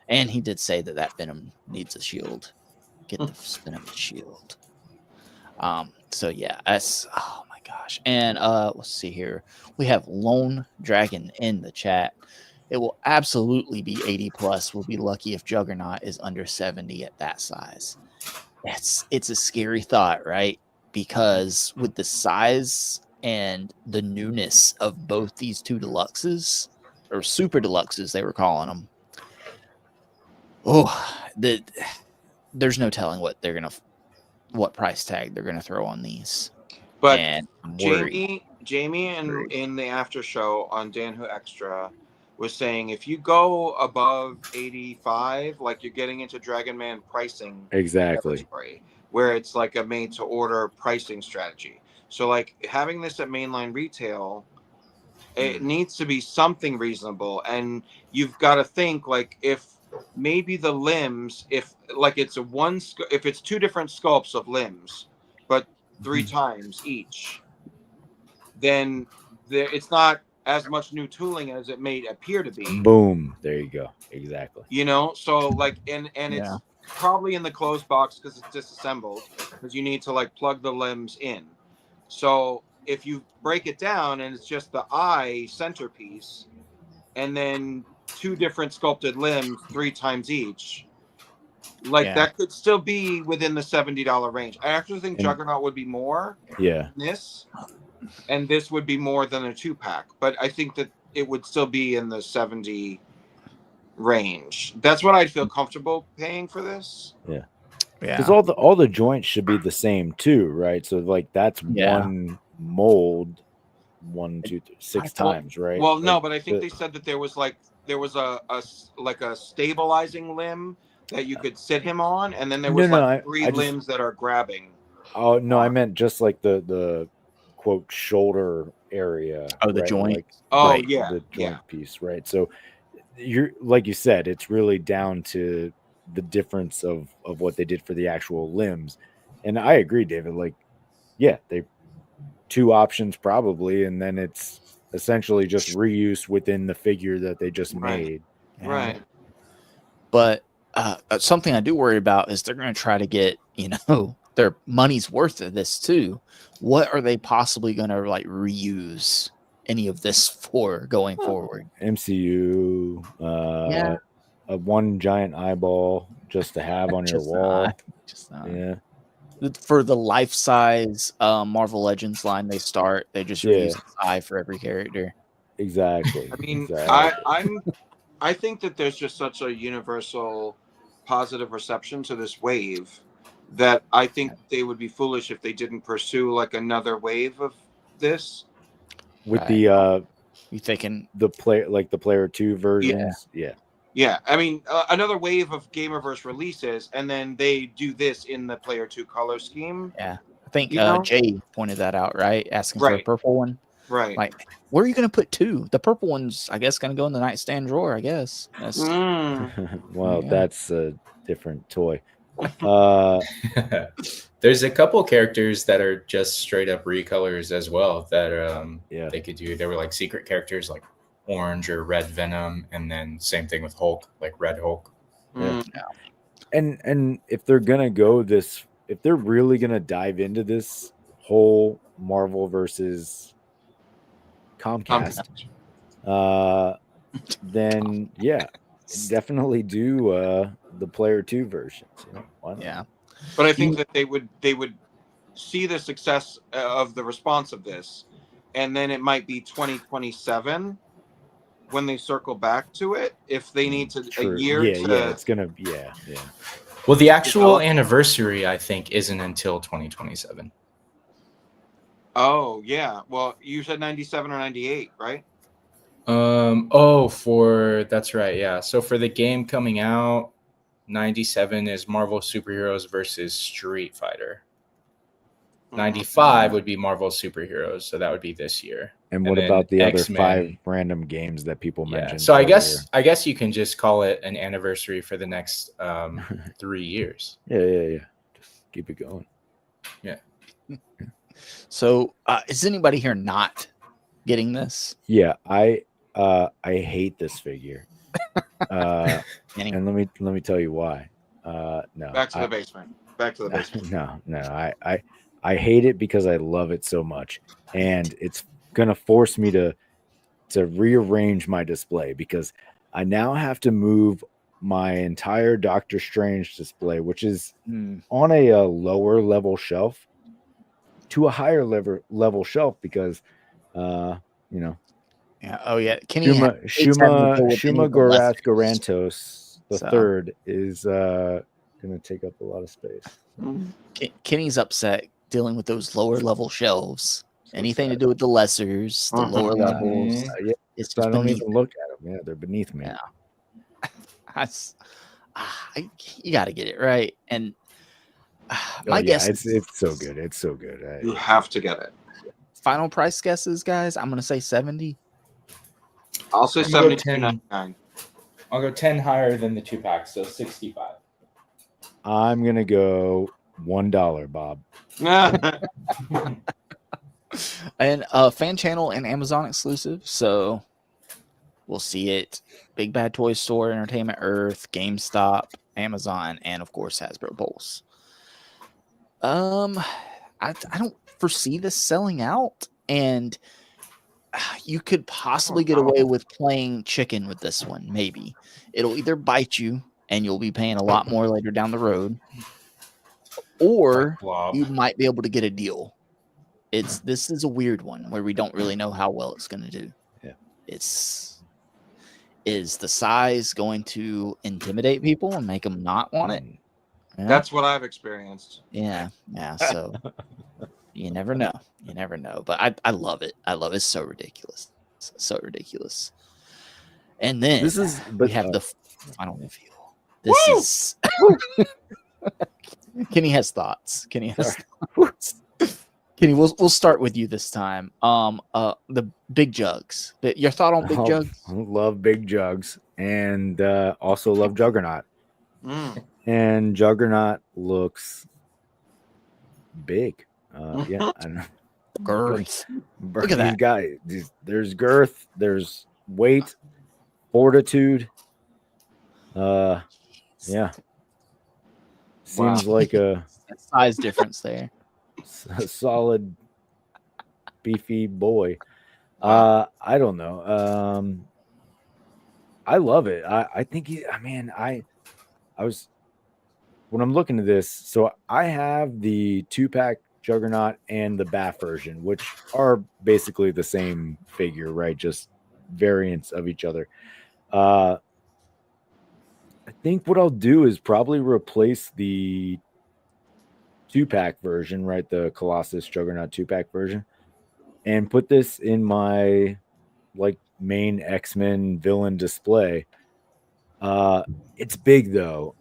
And he did say that Venom needs a shield. Get the Venom shield. So yeah, that's, oh my gosh. And let's see here. We have Lone Dragon in the chat. It will absolutely be 80 plus. We'll be lucky if Juggernaut is under 70 at that size. It's a scary thought, right? Because with the size and the newness of both these two deluxes, or super deluxes, they were calling them. There's no telling what price tag they're gonna throw on these. But And I'm worried. Jamie, in the after show on Dan Who Extra was saying if you go above 85, like you're getting into Dragon Man pricing Exactly. territory, where it's like a made to order pricing strategy. So like having this at mainline retail, it needs to be something reasonable, and you've got to think like if maybe the limbs, if like it's if it's two different sculpts of limbs, but 3 times each, then it's not as much new tooling as it may appear to be. Boom. There you go. Exactly. You know, so like, and Yeah. it's probably in the closed box because it's disassembled, because you need to like plug the limbs in. So if you break it down and it's just the eye centerpiece, and then 2 different sculpted limbs 3 times each, like that could still be within the $70 range. I actually think Juggernaut would be more Yeah. than this, and this would be more than a 2-pack, but I think that it would still be in the 70 range. That's what I'd feel comfortable paying for this. Yeah. Because all the joints should be the same too, right? So like that's one mold 1, 2, 3, 6 times, right? Well, like, no, but I think they said that there was a stabilizing limb that you could sit him on, and then there was 3 limbs that are grabbing. Oh no, I meant just like the quote shoulder area. Oh, the joint. Like, the joint piece, right? So you're like you said, it's really down to the difference of what they did for the actual limbs. And I agree, David. Like, yeah, they 2 options probably, and then it's essentially just reuse within the figure that they just made. Right. But something I do worry about is they're going to try to get, their money's worth of this too. What are they possibly going to like reuse any of this for going forward? MCU, a 1 giant eyeball just to have on your wall. For the life size Marvel Legends line they just reuse the eye for every character. Exactly. I mean, I think that there's just such a universal positive reception to this wave that I think they would be foolish if they didn't pursue like another wave of this. With the you thinking the player 2 versions? Yeah. I mean, another wave of Gamerverse releases, and then they do this in the player 2 color scheme. Yeah, I think Jay pointed that out, right? Asking for a purple one. Right. Like, where are you going to put 2? The purple one's, I guess, going to go in the nightstand drawer, I guess. Well, that's a different toy. There's a couple characters that are just straight up recolors as well that they could do. They were like secret characters like orange or red Venom, and then same thing with Hulk, like red Hulk. And if they're gonna go this, if they're really gonna dive into this whole Marvel versus Comcast, then definitely do the player 2 versions. But I think that they would see the success of the response of this, and then it might be 2027 when they circle back to it, if they need to a year it's gonna Well, the actual anniversary I think isn't until 2027. Oh yeah, well you said 97 or 98, right? That's right, yeah. So for the game coming out, 97 is Marvel Superheroes versus Street Fighter. 95 would be Marvel Superheroes, so that would be this year. And what about the X-Men, other 5 random games that people mentioned? So I guess you can just call it an anniversary for the next 3 years. Yeah. Just keep it going. Yeah. So is anybody here not getting this? Yeah, I hate this figure. And let me tell you why. No. Back to the basement. No. I hate it because I love it so much, and it's gonna force me to to rearrange my display because I now have to move my entire Doctor Strange display, which is on a lower level shelf, to a higher level shelf because, you know, Yeah. Oh yeah. Kenny Shuma Gorath Gorantos. Gorantos the So. third is going to take up a lot of space. Kenny's upset dealing with those lower level shelves. So Anything to sad. do with the lessers, the lower levels. Yeah, It's I just don't beneath. even look at them. Yeah, they're beneath me. Yeah. You got to get it right. And my guess it's so good. It's so good. You have to get it. Final price guesses, guys. I'm gonna say 70. I'll say I'm gonna go 72.99. I'll go 10 higher than the 2-pack, so 65. I'm gonna go $1, Bob. And fan channel and Amazon exclusive, so we'll see it. Big Bad Toy Store, Entertainment Earth, GameStop, Amazon, and of course Hasbro Pulse. I don't foresee this selling out, and you could possibly get away with playing chicken with this one. Maybe it'll either bite you, and you'll be paying a lot more later down the road, or you might be able to get a deal. This is a weird one where we don't really know how well it's going to do. Yeah, is the size going to intimidate people and make them not want it? Yeah. That's what I've experienced. Yeah. So you never know. But I love it. It's so ridiculous. It's so ridiculous. And then we have the final reveal. This is Kenny has thoughts. Kenny, we'll start with you this time. The big jugs. Your thought on big jugs? I love big jugs, and also love Juggernaut. And Juggernaut looks big. Yeah, I don't know. Girth. Look at that. Guys, there's girth, there's weight, fortitude. Yeah. Seems like a size difference there. A solid, beefy boy. I don't know. I love it. I think I was when I'm looking at this. So I have the 2-pack Juggernaut and the BAF version, which are basically the same figure, right? Just variants of each other. I think what I'll do is probably replace the 2-pack version, right? The Colossus Juggernaut 2-pack version, and put this in my main X-Men villain display. It's big though.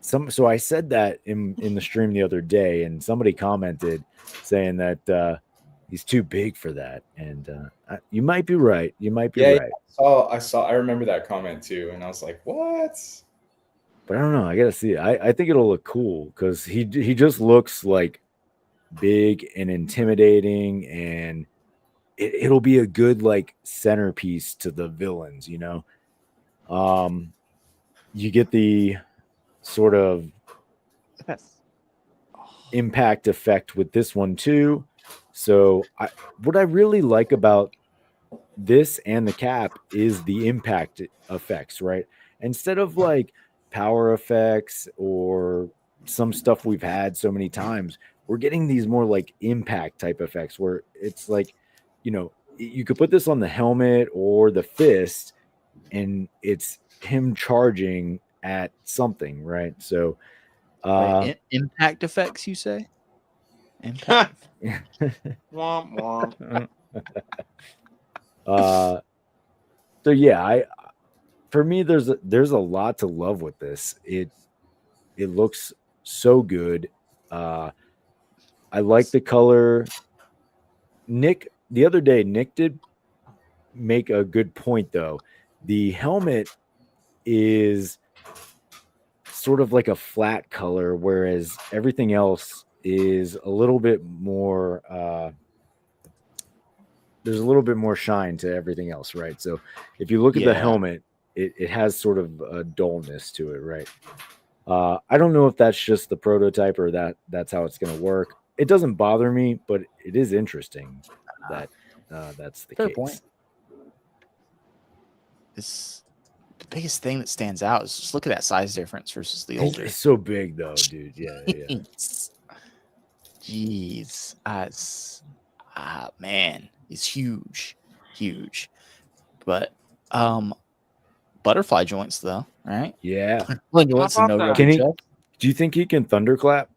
So I said that in the stream the other day, and somebody commented saying that he's too big for that, and you might be right. Right. Yeah, I remember that comment too, and I was like, what? But I don't know. I gotta see it. I think it'll look cool because he just looks like big and intimidating, and it'll be a good centerpiece to the villains. You get the sort of impact effect with this one too. So what I really like about this and the cap is the impact effects, right? Instead of power effects or some stuff we've had so many times, we're getting these more impact type effects where it's you could put this on the helmet or the fist and it's him charging at something, right? So impact effects, you say? Impact. Womp womp. So yeah, for me, there's a lot to love with this. It looks so good. I like the color. The other day, Nick did make a good point though. The helmet is sort of like a flat color, whereas everything else is a little bit more there's a little bit more shine to everything else, right? So if you look at the helmet, it has sort of a dullness to it, right? I don't know if that's just the prototype or that's how it's going to work. It doesn't bother me, but it is interesting that that's the Fair case. point. This the biggest thing that stands out is just look at that size difference versus the older. It's so big though, dude. Yeah. Jeez, man, he's huge. But butterfly joints though, right? Yeah. Butterfly joints and about no that? rubber Can he- chest. Do you think he can thunderclap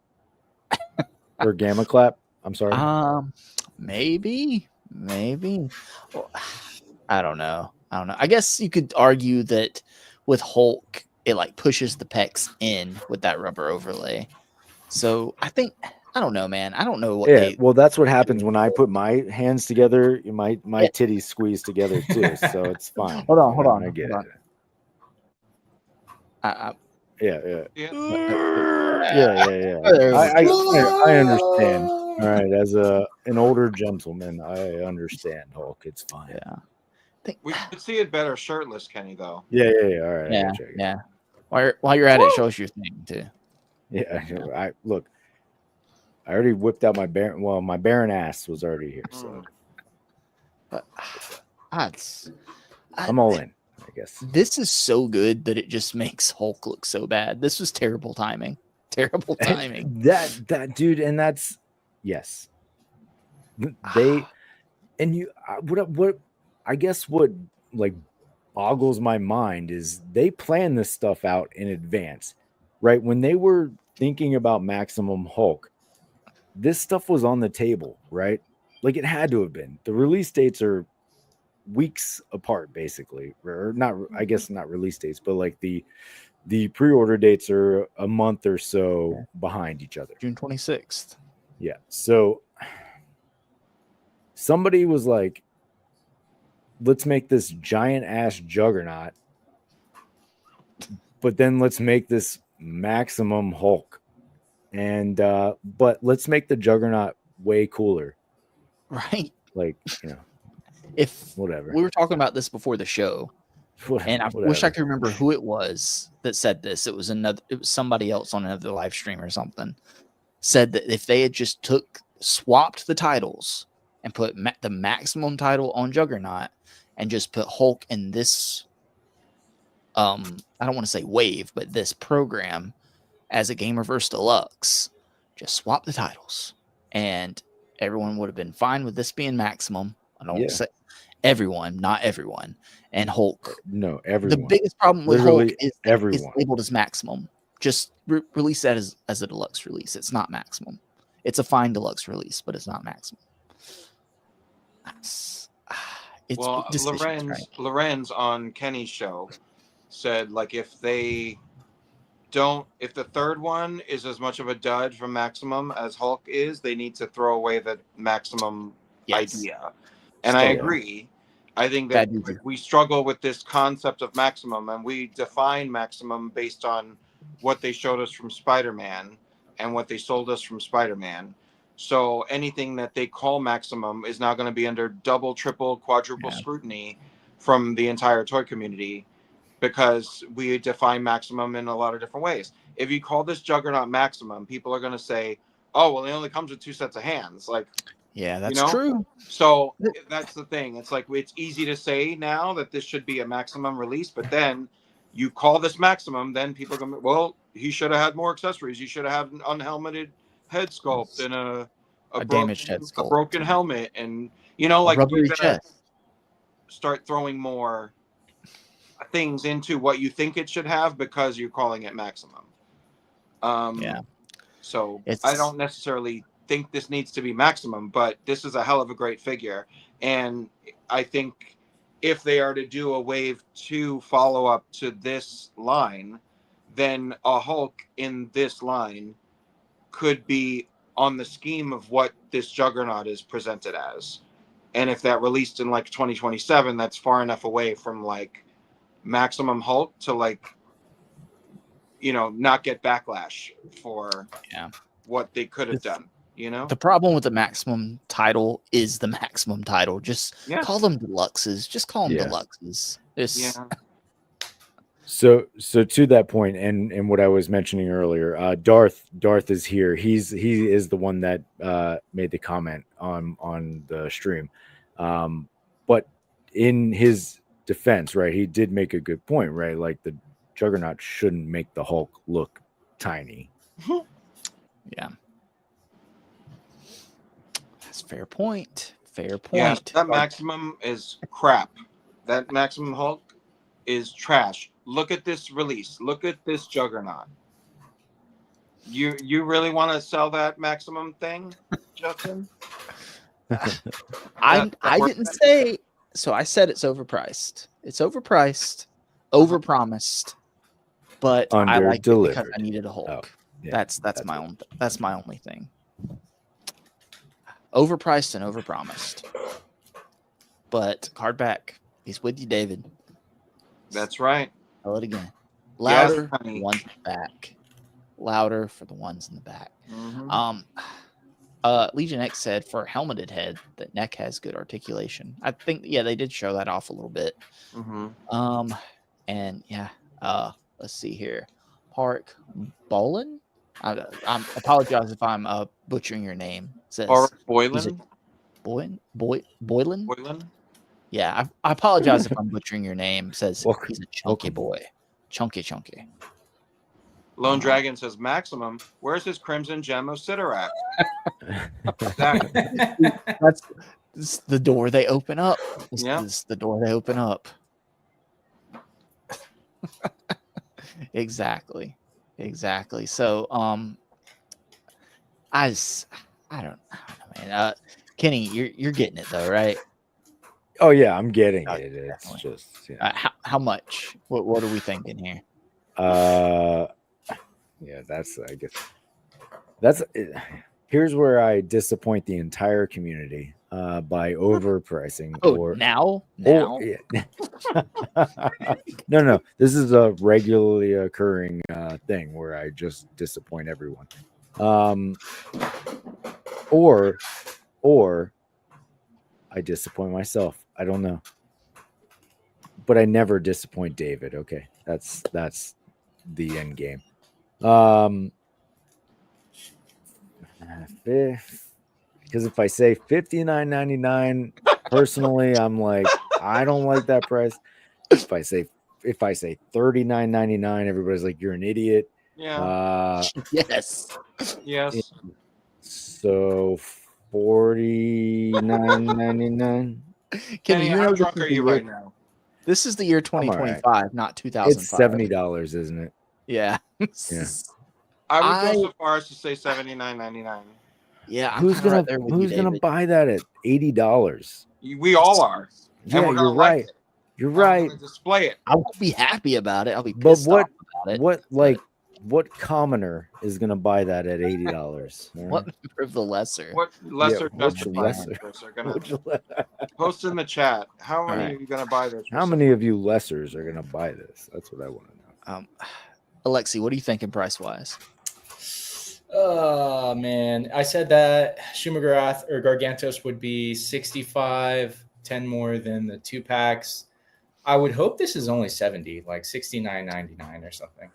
or gamma clap? I'm sorry. Maybe. Well, I don't know. I guess you could argue that with Hulk, it like pushes the pecs in with that rubber overlay. So I don't know, man. I don't know what Yeah, they. well, that's what happens when I put my hands together. My titties squeeze together too, so it's fine. Hold on. I get hold it. on. Yeah. Yeah. I understand. All right, as an older gentleman, I understand, Hulk. It's fine. We could see it better shirtless, Kenny, though. Yeah. All right. I gotcha. Yeah. While you're at it, show us your thing too. Yeah. I look. I already whipped out my Baron. Well, my Baron ass was already here, so But I'm all in. I guess. This is so good that it just makes Hulk look so bad. This was terrible timing. That dude, and that's yes. They and you. What I guess what like boggles my mind is they plan this stuff out in advance, right? When they were thinking about Maximum Hulk, this stuff was on the table, right? Like it had to have been. The release dates are weeks apart, basically, or not. I guess not release dates, but like the pre-order dates are a month or so behind each other. June 26th. Yeah. So somebody was like, let's make this giant ass juggernaut, but then let's make this Maximum Hulk. And but let's make the juggernaut way cooler. Right. Like, If whatever. we were talking about this before the show, and I wish I could remember who it was that said this. It was somebody else on another live stream or something. Said that if they had just swapped the titles and put the Maximum title on Juggernaut and just put Hulk in this, I don't want to say wave, but this program as a Gamerverse Deluxe, just swap the titles and everyone would have been fine with this being Maximum. I don't say everyone, not everyone. And Hulk. No, everyone. The biggest problem with Literally Hulk is everyone. it's labeled as Maximum. Just release that as a deluxe release. It's not Maximum. It's a fine deluxe release, but it's not Maximum. Lorenz on Kenny's show said, like, if the third one is as much of a dud from Maximum as Hulk is, they need to throw away the Maximum idea. And I agree. I think that we struggle with this concept of Maximum, and we define Maximum based on what they showed us from Spider-Man and what they sold us from Spider-Man. So anything that they call Maximum is now going to be under double, triple, quadruple scrutiny from the entire toy community, because we define Maximum in a lot of different ways. If you call this Juggernaut Maximum, people are going to say, oh, well, it only comes with 2 sets of hands. Like, yeah, that's true. So that's the thing. It's like, it's easy to say now that this should be a Maximum release, but then you call this Maximum, then people are going to, well, he should have had more accessories. He should have had an unhelmeted head sculpt and a damaged head sculpt, a broken helmet, and like rubbery you're gonna start throwing more things into what you think it should have because you're calling it Maximum. So I don't necessarily think this needs to be Maximum, but this is a hell of a great figure, and I think if they are to do a Wave 2 follow-up to this line, then a Hulk in this line could be on the scheme of what this Juggernaut is presented as. And if that released in like 2027, that's far enough away from like Maximum Hulk to like, not get backlash for what they could have done. The problem with the Maximum title is the Maximum title. Just call them deluxes. Just call them deluxes. So to that point, and what I was mentioning earlier, Darth is here. He is the one that made the comment on the stream. But in his defense, right? He did make a good point, right? Like the Juggernaut shouldn't make the Hulk look tiny. Yeah. That's a fair point. Fair point. Yeah, that Maximum is crap. That Maximum Hulk is trash. Look at this release. Look at this Juggernaut. You really want to sell that Maximum thing, Justin? I didn't say so. I said it's overpriced. It's overpriced, overpromised, but I liked it because I needed a Hulk. Oh, yeah, that's my own. That's my only thing. Overpriced and overpromised. But card back. He's with you, David. That's right. Tell it again. Louder Yes, for the ones in the back. Louder for the ones in the back. Legion X said for helmeted head that neck has good articulation. I think they did show that off a little bit. And let's see here. Park Bolin. I apologize if I'm butchering your name. Says Boylan. Boylan. Yeah, I apologize if I'm butchering your name. Says he's a chunky boy. Chunky. Lone Dragon says Maximum. Where's his Crimson Gem of Sidorak? That's the door they open up. This is the door they open up. Exactly. So I don't know, man. Kenny, you're getting it though, right? Oh yeah, I'm getting it. It's definitely. Just how much? What are we thinking here? Yeah, that's here's where I disappoint the entire community by overpricing. Now? Yeah. No, this is a regularly occurring thing where I just disappoint everyone. Or I disappoint myself. I don't know, but I never disappoint David. Okay, that's the end game. Because if I say $59.99, personally, I'm like, I don't like that price. If I say $39.99, everybody's like, you're an idiot. Yeah. Yes. So $49.99. Kenny, how drunk are you right now? This is the year 2025, not 2005. It's $70, isn't it? Yeah. I would go so far as to say $79.99. Yeah, who's gonna buy that at $80? We all are. Yeah, and we're gonna you're right. like it. You're right. Display it. I won't be happy about it. I'll be pissed off about it. What commoner is gonna buy that at $80? What member of the lesser? What lesser? Yeah, which lesser? Are gonna post in the chat. How many are you gonna buy this? How many of you lessers are gonna buy this? That's what I want to know. Alexi, what are you thinking price wise? Oh man, I said that Shumagorath or Gargantos would be 65, 10 more than the 2-packs. I would hope this is only 70, like 69.99 or something.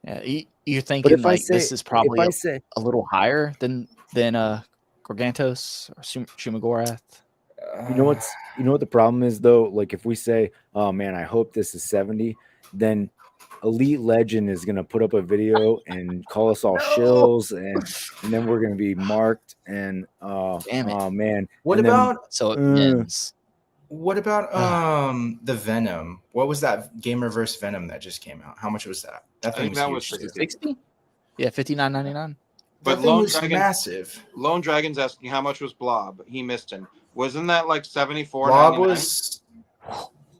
Yeah, you're thinking this is probably a little higher than Gargantos or Shumagorath. You know what the problem is though? Like if we say, "Oh man, I hope this is 70," then Elite Legend is gonna put up a video and call us all shills, and then we're gonna be marked. And damn it. Oh man, What about the Venom? What was that Gamerverse Venom that just came out? How much was that? That thing was 60. Yeah, $59.99. But Lone Dragon massive. Lone Dragon's asking how much was Blob. He missed him. Wasn't that like $74.99? Blob was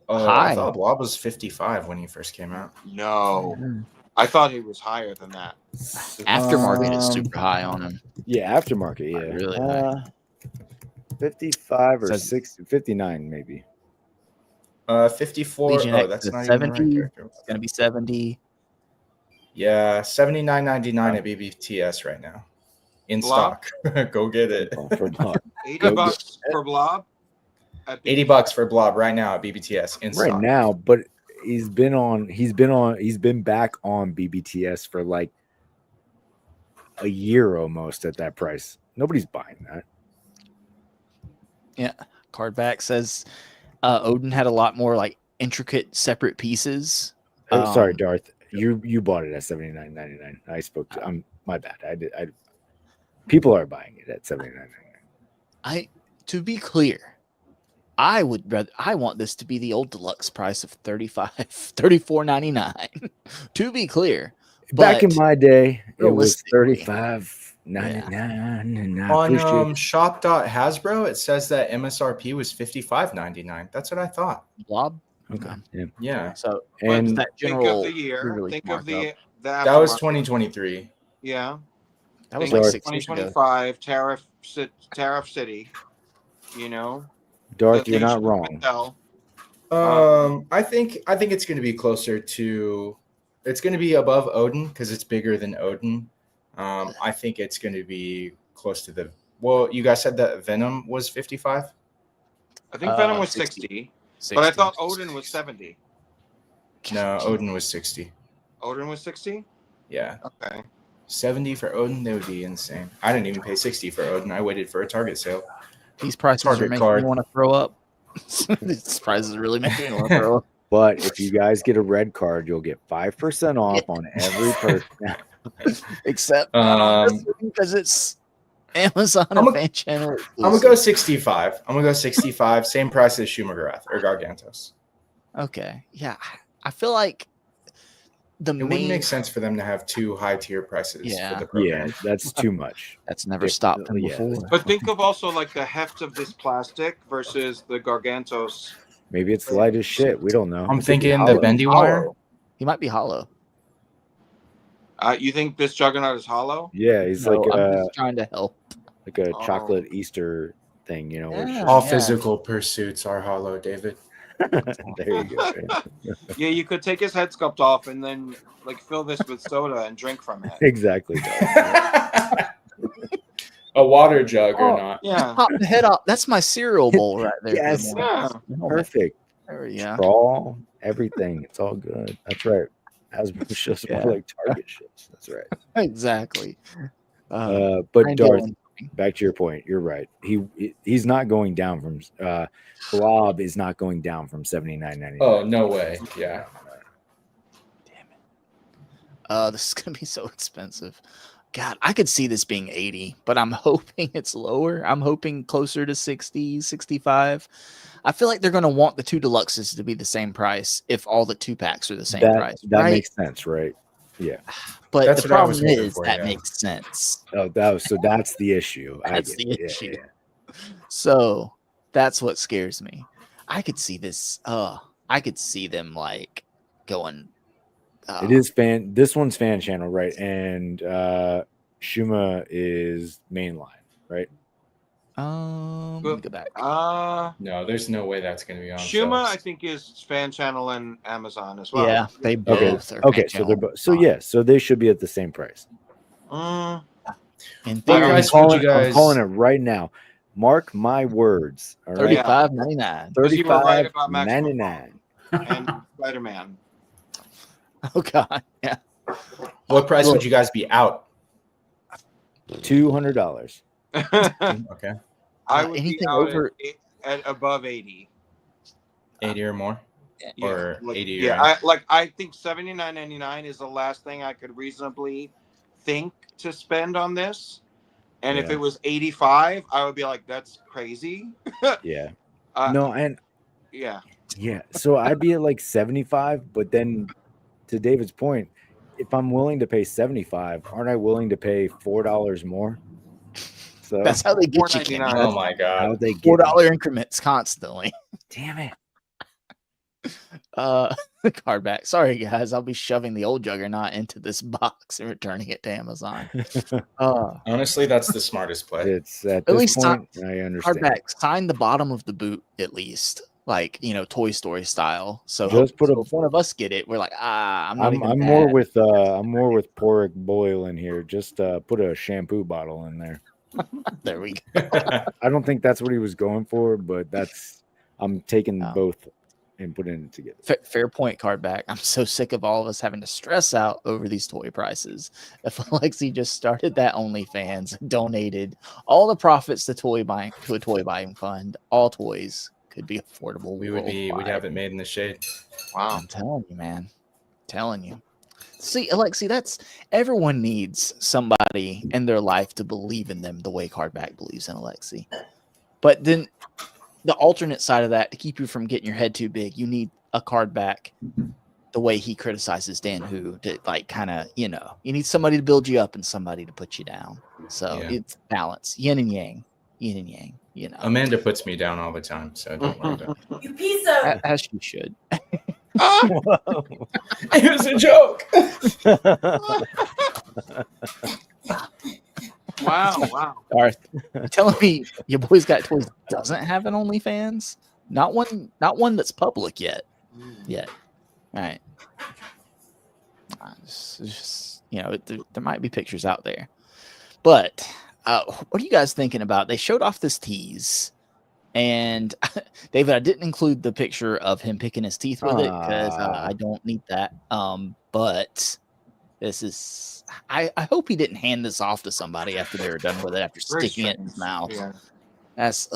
high. I thought Blob was 55 when he first came out. No, I thought he was higher than that. Aftermarket is super high on him. Yeah, aftermarket. Yeah, really high. 55 or 60, 59 maybe. 54. Legion X that's not 70. Even right. It's gonna be 70. Yeah, $79.99 at BBTS right now. In Blob? stock. Go get it. For Blob. $80 for Blob? $80 for Blob right now at BBTS in stock. Right now, but he's been back on BBTS for like a year almost at that price. Nobody's buying that. Yeah. Cardback says Odin had a lot more like intricate separate pieces. Oh, sorry, Darth. You bought it at $79.99. I spoke to. My bad. I people are buying it at $79.99. To be clear, I want this to be the old deluxe price of $34.99. To be clear, Back in but my day, it was realistically, $35.99, and I On appreciate it. shop.hasbro, it says that MSRP was $55.99. That's what I thought. blob. Okay. Yeah. Yeah, So And that Think general of the year. pre-release Think of markup, that was aftermarket. 2023. Yeah. that was Think like of 6 years ago. 2025 tariff city. You know, Darth, the you're things not you wrong. can tell. I think it's going to be closer to. It's going to be above Odin because it's bigger than Odin. I think it's going to be close to the. Well, you guys said that Venom was 55. I think Venom was 60. 60, but I 60. thought Odin was 70. No, Odin was 60. Odin was 60? Yeah, Okay. 70 for Odin. That would be insane. I didn't even pay 60 for Odin. I waited for a Target sale. These prices are Target making card. me want to throw up. These prices are really making me want to throw up. But if you guys get a red card, you'll get 5% off on every person. Except because it's Amazon and fan channel. I'm gonna go 65. I'm gonna go 65. Same price as Shumagarath or Gargantos. Okay. Yeah. I feel like It wouldn't make sense for them to have two high tier prices Yeah. for the program. Yeah, that's too much. That's never stopped them Yeah. before. But think of also like the heft of this plastic versus the Gargantos. Maybe it's light as shit. We don't know. I'm It could be thinking the hollow. bendy wire. Hollow. He might be hollow. You think this Juggernaut is hollow? Yeah, he's No, like I'm a just trying to help. like a Oh. chocolate Easter thing, you know. where it's Yeah. just- All physical pursuits are hollow, David. there you go. man. Yeah, you could take his head sculpt off and then like fill this with soda and drink from it. Exactly. A water jug Oh, or not. Yeah. Pop the head off. That's my cereal bowl right there. Yes. Yeah. Perfect. Yeah. Straw, everything. It's all good. That's right. Hasbro shows Yeah. more like Target shows. That's right. Exactly. But I Darth, know. back to your point. You're right. He's not going down from Blob is not going down from $79.99. Oh, no way. Yeah. This is gonna be so expensive. God, I could see this being 80, but I'm hoping it's lower. I'm hoping closer to 60, 65. I feel like they're gonna want the two deluxes to be the same price if all the 2-packs are the same price. That right? makes sense, right? Yeah. But That's the what I was problem hoping is for, that yeah. makes sense. Oh, so that's the issue. That's I the get it. issue. Yeah. So that's what scares me. I could see this. I could see them like going. It is this one's fan channel, right? And Shuma is mainline, right? Let me go back. No, there's no way that's going to be on. Shuma, I shelves. think, is fan channel and Amazon as well. Yeah, they both are. Okay, fan so they're channel. both. So yeah, so they should be at the same price. Mm, In What theory, price would you I'm guys- calling it right now. Mark my words. All right, $35.99. Because you were right about Maximum $35.99. and Spider-Man. Oh God, yeah. What price would you guys be out? $200. Okay. I would be anything out over- at above 80. 80 or more? Yeah, Or like, 80 yeah, range. I think $79.99 is the last thing I could reasonably think to spend on this. And if Yeah. it was 85, I would be like, that's crazy. Yeah. Uh, No, and Yeah. yeah. So I'd be at like 75, but then to David's point, if I'm willing to pay 75, aren't I willing to pay $4 more? So That's how they get you. $4.99. Kenny. Oh my God. how they get $4 increments constantly. Damn it. The card back. Sorry guys, I'll be shoving the old Juggernaut into this box and returning it to Amazon. Honestly, that's the smartest play. It's at At this least point, I Card understand. back. Sign the bottom of the boot at least, like Toy Story style. So Just put so a- if one of us get it, we're like, I'm not even I'm mad. more with Porrick Boyle in here. Just put a shampoo bottle in there. There we go. I don't think that's what he was going for, but I'm taking No. both and putting it together. Fair point, card back. I'm so sick of all of us having to stress out over these toy prices. If Alexi just started that OnlyFans, donated all the profits to a toy buying fund, all toys could be affordable. We'd have it made in the shade. Wow. I'm telling you, man. Telling you. See, Alexi, that's everyone needs somebody in their life to believe in them the way Cardback believes in Alexi. But then the alternate side of that, to keep you from getting your head too big, you need a Cardback the way he criticizes Dan Who to like kind of, you need somebody to build you up and somebody to put you down. So it's balance, yin and yang, Amanda puts me down all the time, so don't worry about it. You piece of. As she should. It was a joke. Wow. Darth, you're telling me your boys got toys doesn't have an OnlyFans? Not one that's public yet. All right. It's just, there might be pictures out there. But what are you guys thinking about? They showed off this tease. And David, I didn't include the picture of him picking his teeth with it because I don't need that. But this is, I hope he didn't hand this off to somebody after they were done with it, after sticking it in his mouth. Yeah. That's,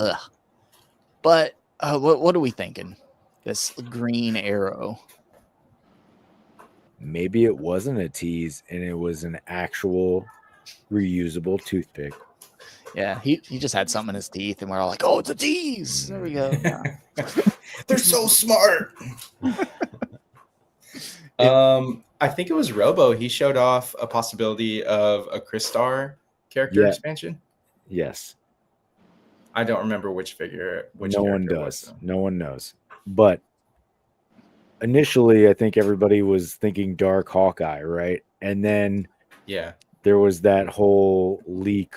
But what are we thinking? This green arrow. Maybe it wasn't a tease and it was an actual reusable toothpick. Yeah, he just had something in his teeth, and we're all like, "Oh, it's a tease." There we go. They're so smart. I think it was Robo. He showed off a possibility of a Crystar character expansion. Yes. I don't remember which figure. No one does. No one knows. But initially, I think everybody was thinking Dark Hawkeye, right? And then there was that whole leak.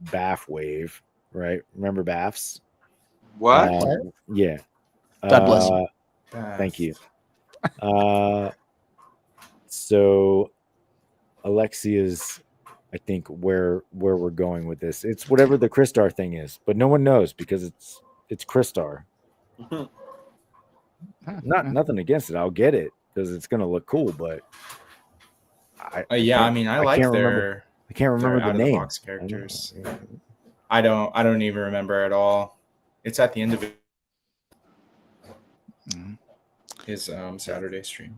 Bath wave, right? Remember baths? What? Yeah. God bless you. Thank you. So Alexia's, I think, where we're going with this. It's whatever the Crystar thing is, but no one knows because it's Crystar. Nothing against it. I'll get it because it's gonna look cool, but I like their. I can't remember the name. Box characters. I don't even remember at all. It's at the end of his Saturday stream.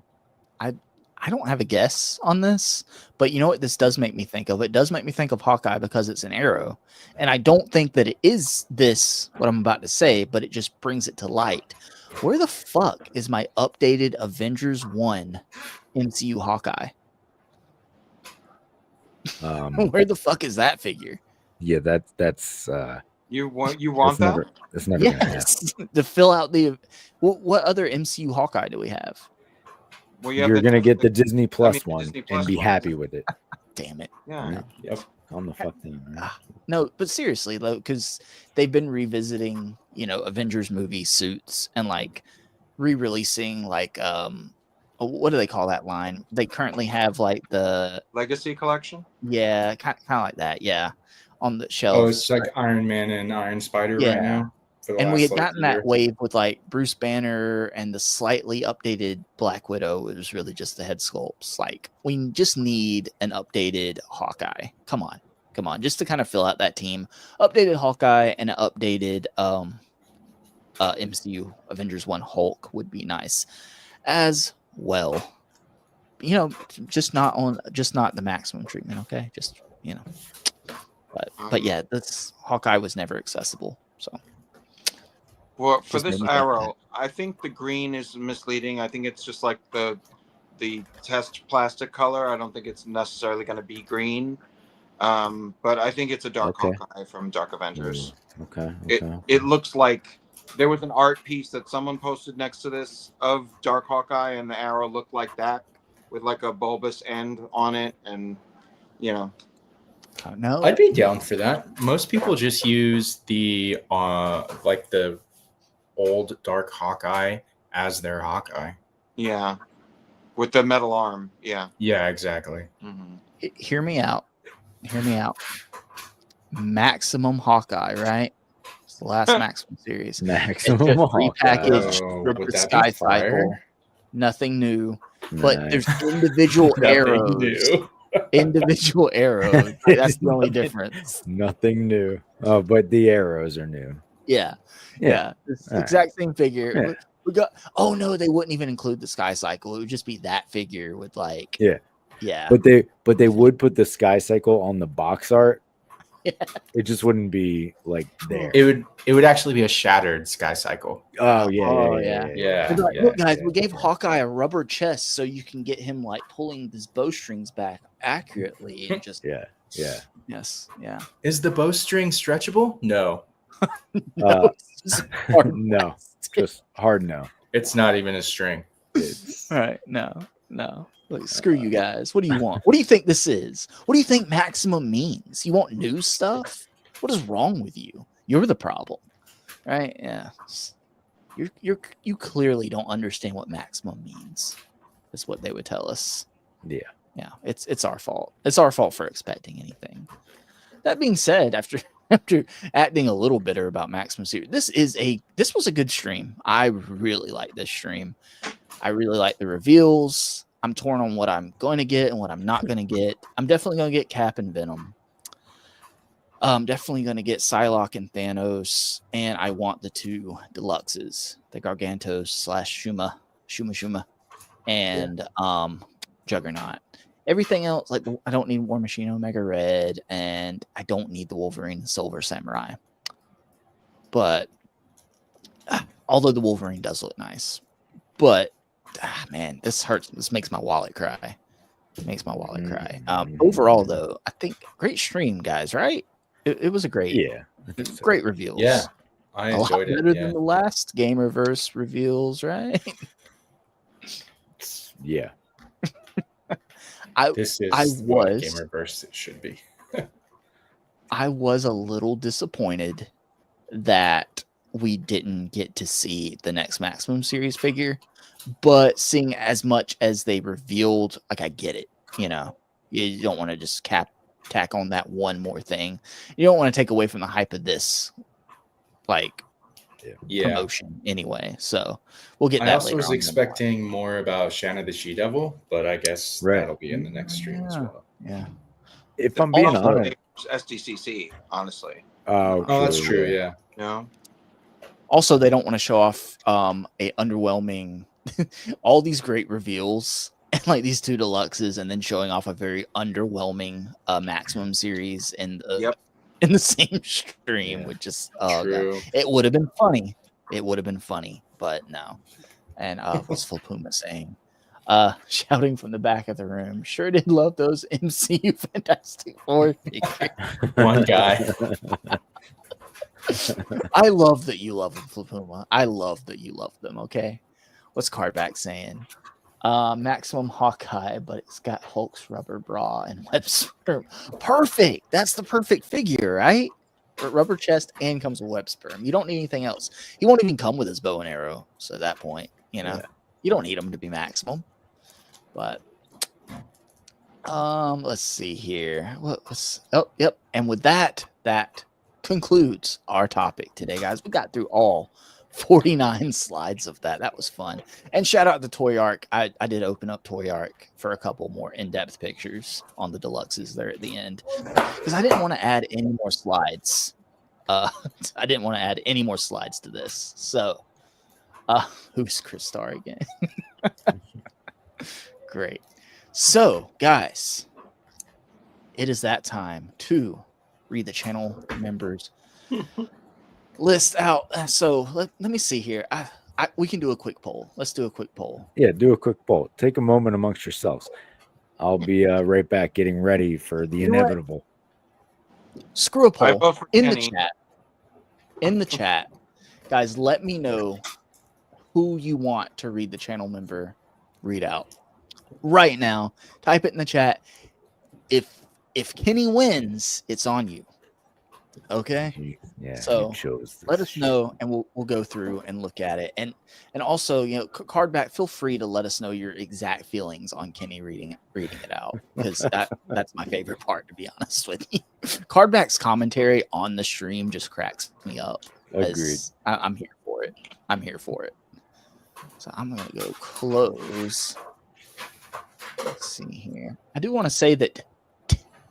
I don't have a guess on this, but you know what this does make me think of? It does make me think of Hawkeye because it's an arrow. And I don't think that it is this, what I'm about to say, but it just brings it to light. Where the fuck is my updated Avengers 1 MCU Hawkeye? Where the fuck is that figure? Yeah, that's you want that? That's never gonna happen. To fill out the what other MCU Hawkeye do we have? Well, you're gonna get the Disney Plus one and be happy with it. Damn it! Yeah. Yep. On the fuck thing. Right? No, but seriously though, because they've been revisiting, Avengers movie suits and like re-releasing like what do they call that line? They currently have like the Legacy Collection. Yeah, kind of like that. Yeah, on the shelf. Oh, it's like Iron Man and Iron Spider right now. And we had gotten that wave with like Bruce Banner and the slightly updated Black Widow. It was really just the head sculpts. Like we just need an updated Hawkeye. Come on, just to kind of fill out that team. Updated Hawkeye and an updated MCU Avengers 1 Hulk would be nice as well. Just not the maximum treatment. Okay, just but yeah, that's Hawkeye was never accessible. So. Well, for this arrow, I think the green is misleading. I think it's just like the test plastic color. I don't think it's necessarily going to be green. But I think it's a Dark Hawkeye from Dark Avengers. Okay. It looks like there was an art piece that someone posted next to this of Dark Hawkeye, and the arrow looked like that with like a bulbous end on it, and No, I'd be down for that. Most people just use the like the old Dark Hawkeye as their Hawkeye. Yeah, with the metal arm. Yeah. Yeah, exactly. Mm-hmm. Hear me out. Maximum Hawkeye, right? It's the last Maximum series. Maximum repackaged with the Sky Cycle. Nothing new, but there's individual arrows. Individual arrows. That's the only difference. Nothing new. Oh, but the arrows are new. Yeah. It's the All exact same figure. Yeah. We got. Oh no, they wouldn't even include the Sky Cycle. It would just be that figure with like. Yeah. Yeah. But they would put the Sky Cycle on the box art. Yeah. It just wouldn't be like there. It would actually be a shattered Sky Cycle. Oh yeah, Oh, yeah. Yeah. Like, look, guys, yeah, we gave yeah. Hawkeye a rubber chest so you can get him like pulling his bowstrings back accurately and just Yeah. yes, yeah. Is the bowstring stretchable? No, It's just hard No, plastic. just hard no. it's not even a string. It's, All right, no. Like, screw you guys. What do you want? What do you think this is? What do you think maximum means? You want new stuff? What is wrong with you? You're the problem, right? Yeah. You clearly don't understand what maximum means. That's what they would tell us. yeah. Yeah, it's our fault. It's our fault for expecting anything. That being said, after acting a little bitter about Maximum Series, this was a good stream. I really like this stream. I really like the reveals. I'm torn on what I'm going to get and what I'm not going to get. I'm definitely going to get Cap and Venom. I'm definitely going to get Psylocke and Thanos, and I want the 2 deluxes, the Gargantos / Shuma, and Juggernaut. Everything else, like I don't need War Machine Omega Red, and I don't need the Wolverine Silver Samurai. But although the Wolverine does look nice, but man, this hurts. This makes my wallet cry. It makes my wallet cry. Overall, though, I think great stream, guys. Right? It was a great, great reveals. Yeah, I a lot enjoyed it. better Yeah. than the last Gamerverse reveals, right? Yeah. This is I what was- Gamerverse it should be. I was a little disappointed that we didn't get to see the next Maximum Series figure, but seeing as much as they revealed, like I get it. You know, you don't want to just tack on that one more thing. You don't want to take away from the hype of this, like promotion anyway. So we'll get that. I also later was on. expecting more about Shanna the She-Devil, but I guess that'll be in the next stream as well. Yeah. If I'm being Also, honest, SDCC, honestly. Oh, that's true. Yeah. You know? Also, they don't want to show off a underwhelming all these great reveals and like these 2 deluxes, and then showing off a very underwhelming Maximum Series in the same stream, which is True. it would have been funny. It would have been funny, but no. And what's Flapuma saying? Shouting from the back of the room. Sure did love those MCU Fantastic Four figures. One guy. I love that you love them, Flapuma. I love that you love them. Okay, what's Cardback saying? Maximum Hawkeye, but it's got Hulk's rubber bra and web sperm. Perfect. That's the perfect figure, right? Rubber chest and comes with web sperm. You don't need anything else. He won't even come with his bow and arrow. So at that point, you know, you don't need him to be maximum. But let's see here. And with that concludes our topic today, guys. We got through all 49 slides of that. That was fun. And shout out to Toy Arc. I did open up Toy Arc for a couple more in-depth pictures on the deluxes there at the end, because I didn't want to add any more slides. I didn't want to add any more slides to this. So who's Chris Starr again? Great. So guys, it is that time to read the channel members list out. So let me see here. We can do a quick poll. Let's do a quick poll. Yeah, do a quick poll. Take a moment amongst yourselves. I'll be right back getting ready for the inevitable. Screw a I poll vote for in Kenny. the chat. In the chat, guys, let me know who you want to read the channel member read out right now. Type it in the chat. If Kenny wins, it's on you. Okay. Yeah. So he chose let this us know, and we'll go through and look at it. And also, you know, Cardback, feel free to let us know your exact feelings on Kenny reading it out, because that's my favorite part, to be honest with you. Cardback's commentary on the stream just cracks me up. Agreed. I'm here for it. I'm here for it. So I'm gonna go close. Let's see here. I do want to say that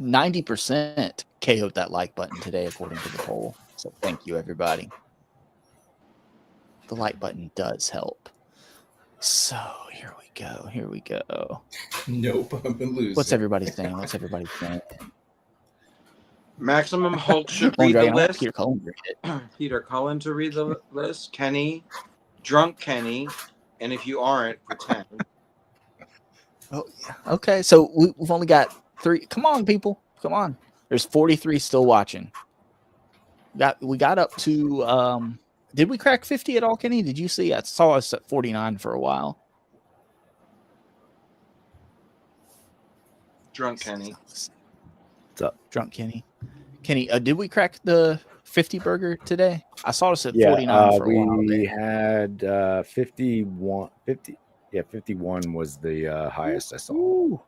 90% KO'd that like button today, according to the poll. So thank you, everybody. the like button does help. So here we go. Here we go. Nope, I'm a loser. What's everybody saying? What's everybody saying? Maximum Hulk should Lone read the Dragon, I'll let list. Peter Cullen read it. Peter Cullen to read the list. Kenny, Drunk Kenny, and if you aren't, pretend. Oh, yeah. Okay, so we've only got 3. Come on, people. Come on. There's 43 still watching. We got up to did we crack 50 at all, Kenny? Did you see? I saw us at 49 for a while. Drunk Kenny. What's up? Drunk Kenny. Kenny, did we crack the 50 burger today? I saw us at 49 for a while. We had 51. 50. Yeah, 51 was the highest I saw. Ooh.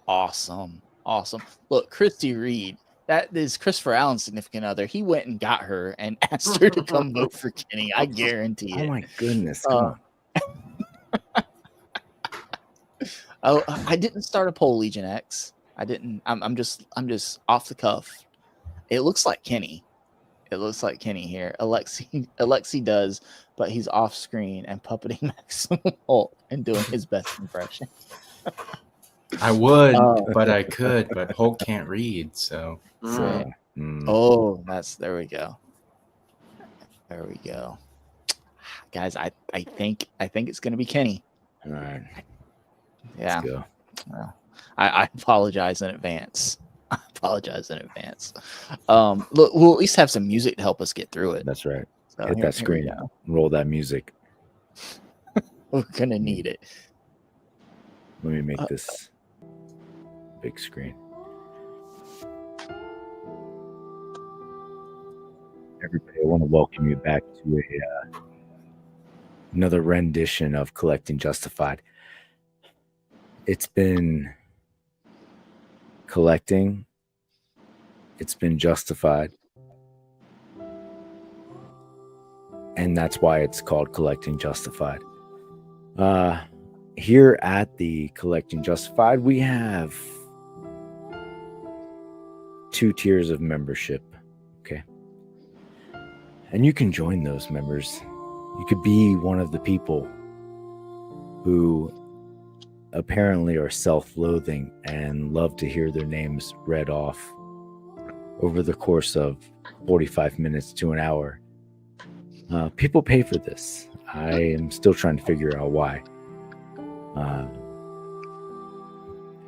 Awesome. Look, Christy Reed, that is Christopher Allen's significant other. He went and got her and asked her to come vote for Kenny. I guarantee it. Oh my goodness! Come on. Oh, I didn't start a poll, Legion X. I didn't. I'm just off the cuff. It looks like Kenny. It looks like Kenny here. Alexi does, but he's off screen and puppeting Maximum Hulk and doing his best impression. I would, but I could, but Hulk can't read, so. Oh, there we go. There we go. Guys, I think it's gonna be Kenny. All right. Yeah. Let's go. Well, I apologize in advance. Look, we'll at least have some music to help us get through it. That's right. So Hit that screen. Roll that music. We're gonna need it. Let me make this big screen. Everybody, I want to welcome you back to another rendition of Collecting Justified. It's been collecting. It's been justified. And that's why it's called Collecting Justified. Here at the Collecting Justified, we have 2 tiers of membership. Okay. And you can join those members. You could be one of the people who apparently are self-loathing and love to hear their names read off over the course of 45 minutes to an hour. People pay for this. I am still trying to figure out why.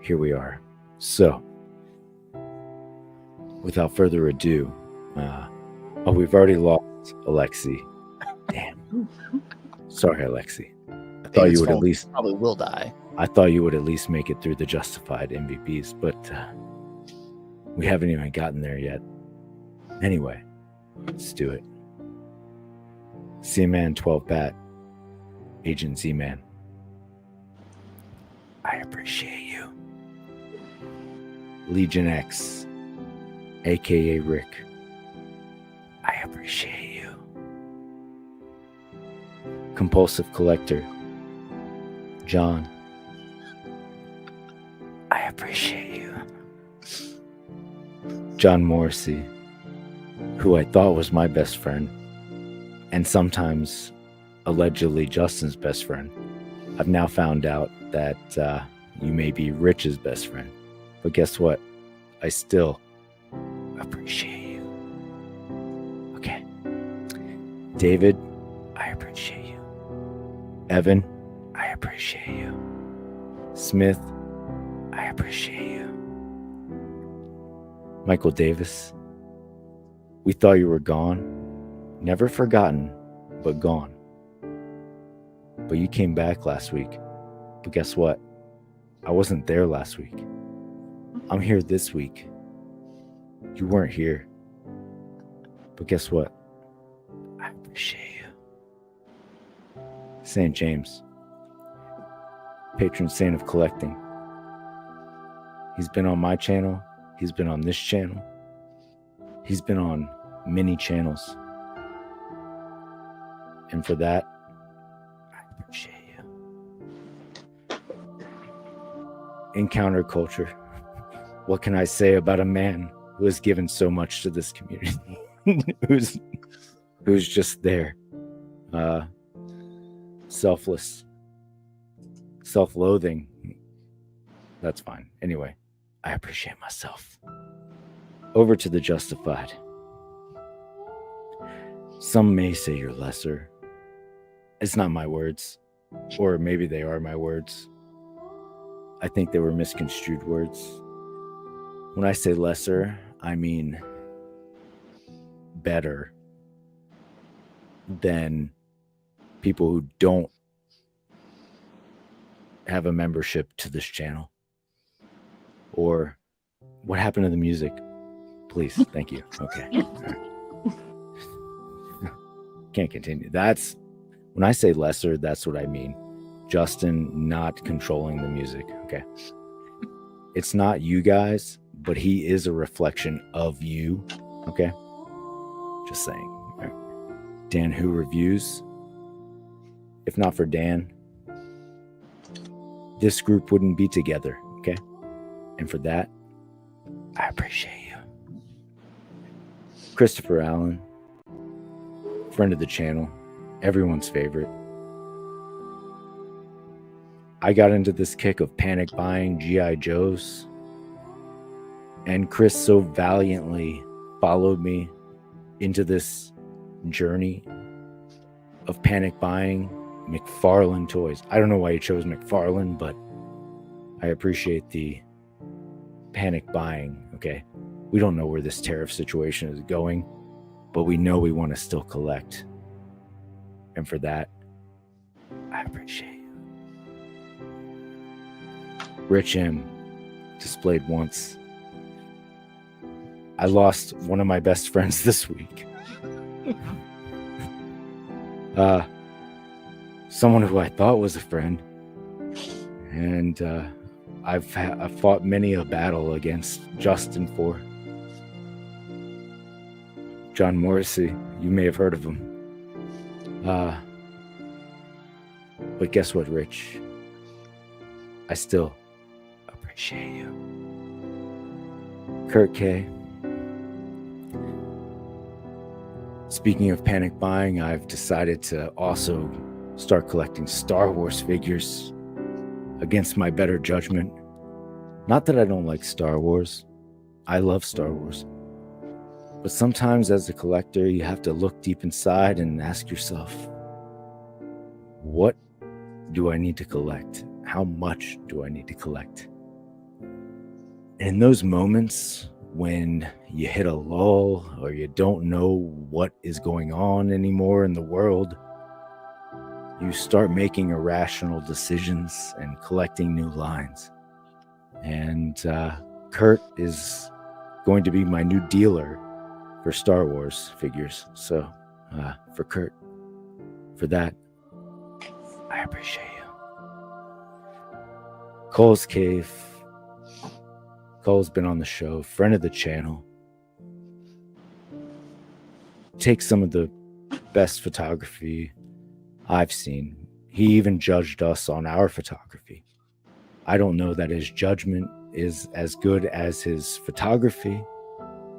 Here we are. So, without further ado, we've already lost Alexi. Damn. Sorry, Alexi. I thought you would at least probably will die. I thought you would at least make it through the justified MVPs, but we haven't even gotten there yet. Anyway, let's do it. C-Man 12 Bat, Agent Z-Man. I appreciate you. Legion X, aka Rick. I appreciate you. Compulsive Collector, John. I appreciate you. John Morrissey, who I thought was my best friend, and sometimes allegedly Justin's best friend. I've now found out that you may be Rich's best friend. But guess what? I still appreciate you. Okay. David, I appreciate you. Evan, I appreciate you. Smith, I appreciate you. Michael Davis, we thought you were gone. Never forgotten, but gone. But you came back last week. But guess what? I wasn't there last week. I'm here this week. You weren't here. But guess what? I appreciate you. St. James, patron saint of collecting. He's been on my channel. He's been on this channel. He's been on many channels. And for that, I appreciate you. Encounter culture. What can I say about a man who has given so much to this community? who's just there. selfless, self-loathing. That's fine. Anyway, I appreciate myself. Over to the justified. Some may say you're lesser. It's not my words. Or maybe they are my words. I think they were misconstrued words. When I say lesser, I mean better than people who don't have a membership to this channel. Or what happened to the music? Please, thank you. Okay. Right. Can't continue. That's when I say lesser, that's what I mean. Justin not controlling the music. Okay. It's not you guys, but he is a reflection of you. Okay. Just saying. All right. Dan Who Reviews. If not for Dan, this group wouldn't be together. Okay. And for that, I appreciate you. Christopher Allen, friend of the channel, everyone's favorite. I got into this kick of panic buying G.I. Joes, and Chris so valiantly followed me into this journey of panic buying McFarlane toys. I don't know why he chose McFarlane, but I appreciate the panic buying. Okay, we don't know where this tariff situation is going, but we know we want to still collect, and for that, I appreciate you. Rich M, displayed once. I lost one of my best friends this week. Someone who I thought was a friend, and I've fought many a battle against Justin for. John Morrissey, you may have heard of him. But guess what, Rich? I still appreciate you. Kurt K. Speaking of panic buying, I've decided to also start collecting Star Wars figures against my better judgment. Not that I don't like Star Wars. I love Star Wars. But sometimes as a collector, you have to look deep inside and ask yourself, what do I need to collect? How much do I need to collect? And in those moments when you hit a lull or you don't know what is going on anymore in the world, you start making irrational decisions and collecting new lines. And Kurt is going to be my new dealer for Star Wars figures. So for Kurt, for that, I appreciate you. Cole's Cave. Cole's been on the show, friend of the channel. Takes some of the best photography I've seen. He even judged us on our photography. I don't know that his judgment is as good as his photography,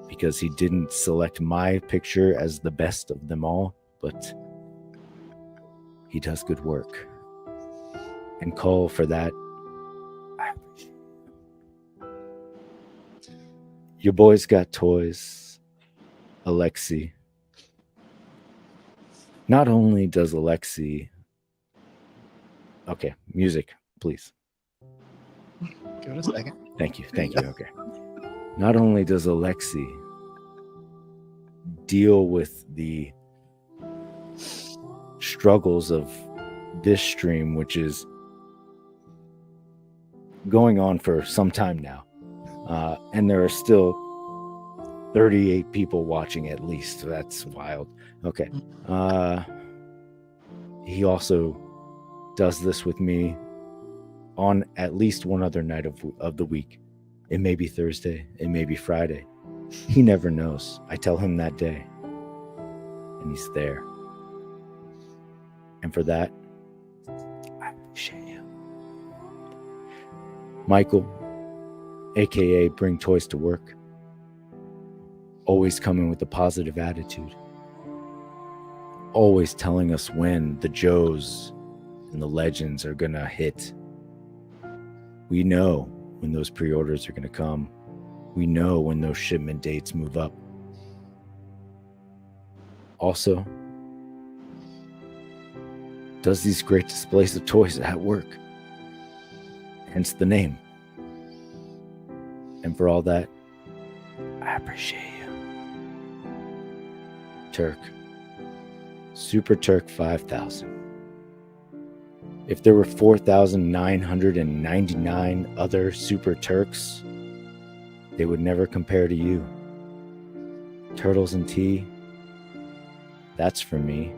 because he didn't select my picture as the best of them all, but he does good work. And Cole, for that, I appreciate you. Your boys got toys. Alexi. Not only does Alexi... Okay, music, please. Give it a second. Thank you, okay. Not only does Alexi deal with the struggles of this stream, which is going on for some time now, and there are still 38 people watching at least. That's wild. Okay. He also does this with me on at least one other night of the week. It may be Thursday, it may be Friday. He never knows. I tell him that day, and he's there. And for that, I appreciate you. Michael, aka Bring Toys to Work, always coming with a positive attitude. always telling us when the Joes and the Legends are gonna hit. We know when those pre-orders are gonna come. We know when those shipment dates move up. Also, does these great displays of toys at work. Hence the name. And for all that, I appreciate you. Turk. Super Turk 5000. If there were 4,999 other Super Turks, they would never compare to you. Turtles and tea, that's for me.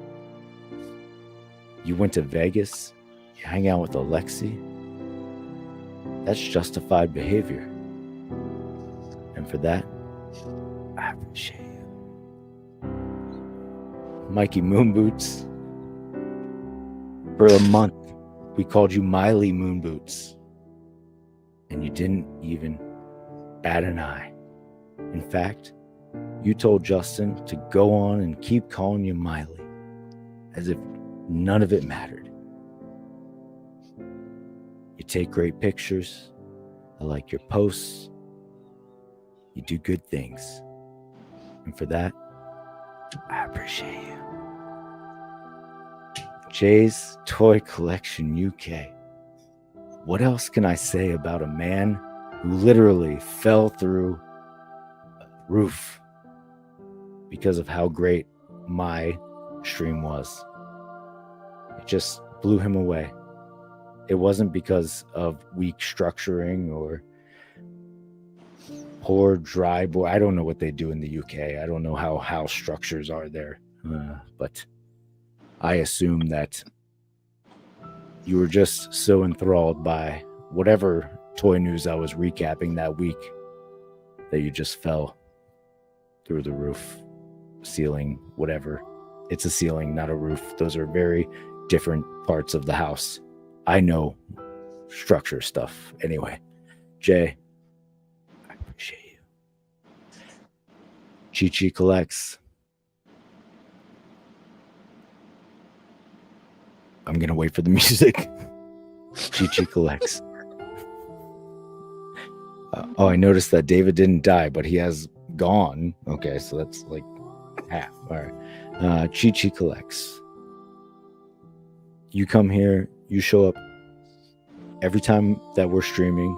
You went to Vegas, you hang out with Alexi, that's justified behavior. And for that, I appreciate you. Mikey Moonboots, for a month, we called you Miley Moonboots, and you didn't even bat an eye. In fact, you told Justin to go on and keep calling you Miley, as if none of it mattered. You take great pictures. I like your posts. You do good things. And for that, I appreciate you. Jay's Toy Collection UK. What else can I say about a man who literally fell through a roof because of how great my stream was? It just blew him away. It wasn't because of weak structuring or poor dry board. I don't know what they do in the UK. I don't know how house structures are there. But I assume that you were just so enthralled by whatever toy news I was recapping that week that you just fell through the roof, ceiling, whatever. It's a ceiling, not a roof. Those are very different parts of the house. I know structure stuff. Anyway, Jay, I appreciate you. Chi Collects. I'm going to wait for the music. Chi Collects. Oh, I noticed that David didn't die, but he has gone. Okay, so that's like half. All right. Chi Collects. You come here, you show up every time that we're streaming,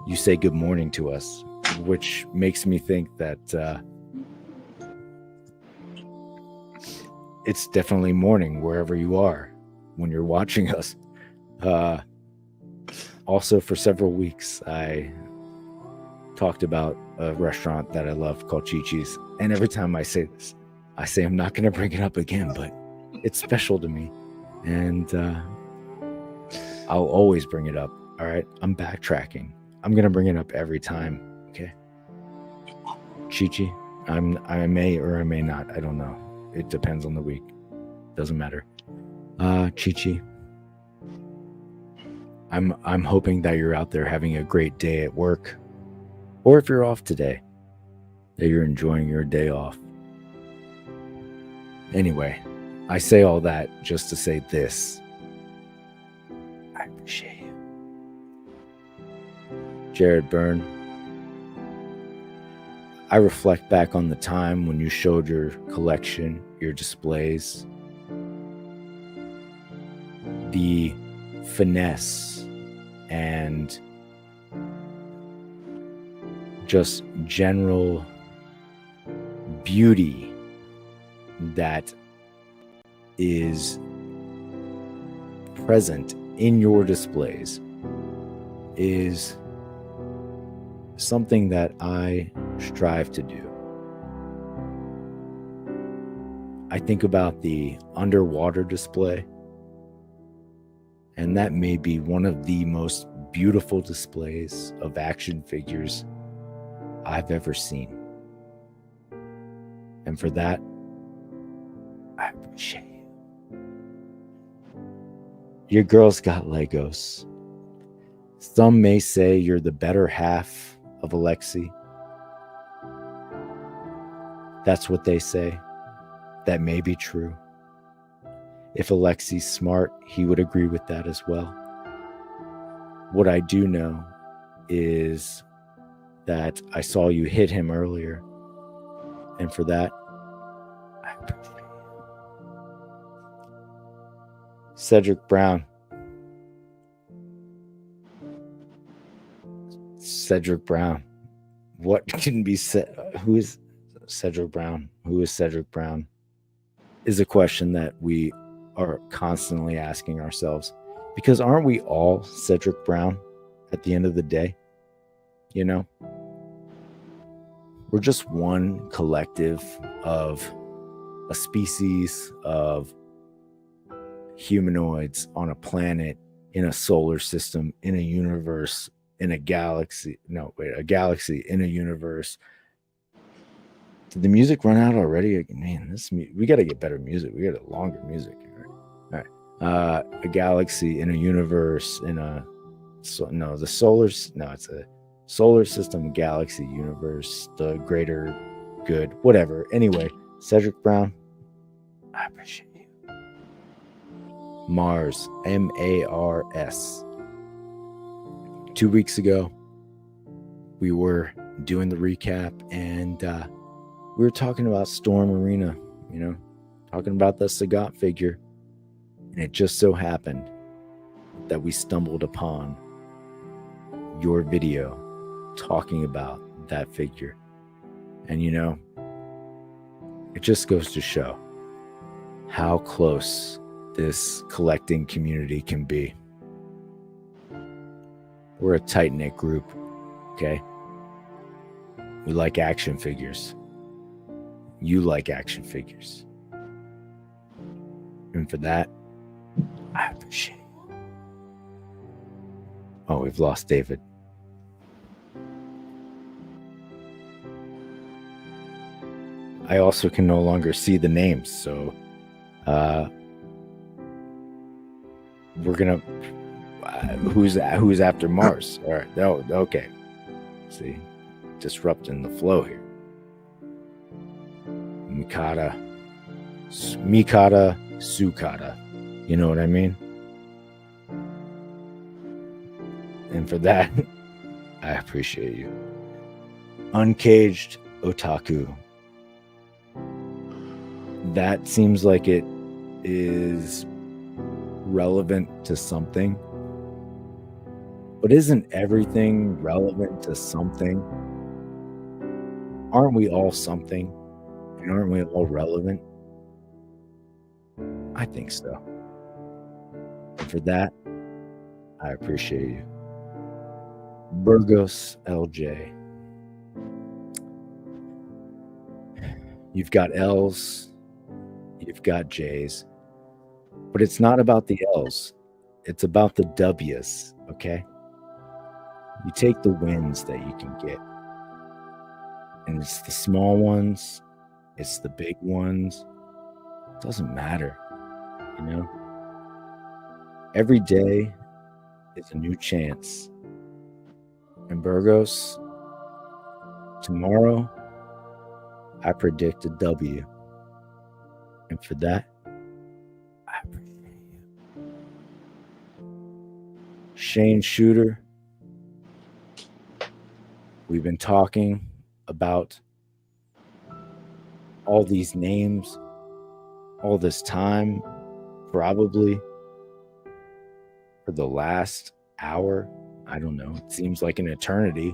you say good morning to us, which makes me think that it's definitely morning wherever you are when you're watching us. Also, for several weeks, I talked about a restaurant that I love called Chi-Chi's. And every time I say this, I say I'm not going to bring it up again, but it's special to me. And I'll always bring it up. All right. I'm backtracking. I'm going to bring it up every time. Okay. Chi-Chi. I may or I may not. I don't know. It depends on the week. Doesn't matter. Chi-Chi. I'm hoping that you're out there having a great day at work. Or if you're off today, that you're enjoying your day off. Anyway, I say all that just to say this. I appreciate you. Jared Byrne. I reflect back on the time when you showed your collection, your displays. The finesse and just general beauty that is present in your displays is something that I strive to do. I think about the underwater display, and that may be one of the most beautiful displays of action figures I've ever seen. And for that, I appreciate you. Your girl's got Legos. Some may say you're the better half of Alexi. That's what they say. That may be true. If Alexi's smart, he would agree with that as well. What I do know is that I saw you hit him earlier, and for that, I appreciate it. Cedric Brown. Cedric Brown. What can be said? Who is Cedric Brown? Who is Cedric Brown? Is a question that we are constantly asking ourselves, because aren't we all Cedric Brown at the end of the day? You know, we're just one collective of a species of humanoids on a planet, in a solar system, in a universe, in a galaxy. No, wait, a galaxy in a universe. Did the music run out already? Man, we got to get better music. We got a longer music. All right. A galaxy in a universe it's a solar system, galaxy, universe, the greater good, whatever. Anyway, Cedric Brown, I appreciate you. Mars, M-A-R-S. 2 weeks ago, we were doing the recap, and we were talking about Storm Arena, talking about the Sagat figure. And it just so happened that we stumbled upon your video talking about that figure. And it just goes to show how close this collecting community can be. We're a tight-knit group, okay? We like action figures. You like action figures. And for that, I appreciate it. Oh, we've lost David. I also can no longer see the names, so we're gonna who's after Mars? All right, okay. See, disrupting the flow here. Mikata, Sukata. You know what I mean? And for that, I appreciate you. Uncaged Otaku. That seems like it is relevant to something. But isn't everything relevant to something? Aren't we all something? And aren't we all relevant? I think so. And for that, I appreciate you. Burgos LJ. You've got L's, you've got J's, but it's not about the L's. It's about the W's, okay? You take the wins that you can get. And it's the small ones, it's the big ones. It doesn't matter, Every day is a new chance. And Burgos, tomorrow, I predict a W. And for that, I appreciate you. Shane Shooter, we've been talking about all these names, all this time, probably for the last hour. I don't know. It seems like an eternity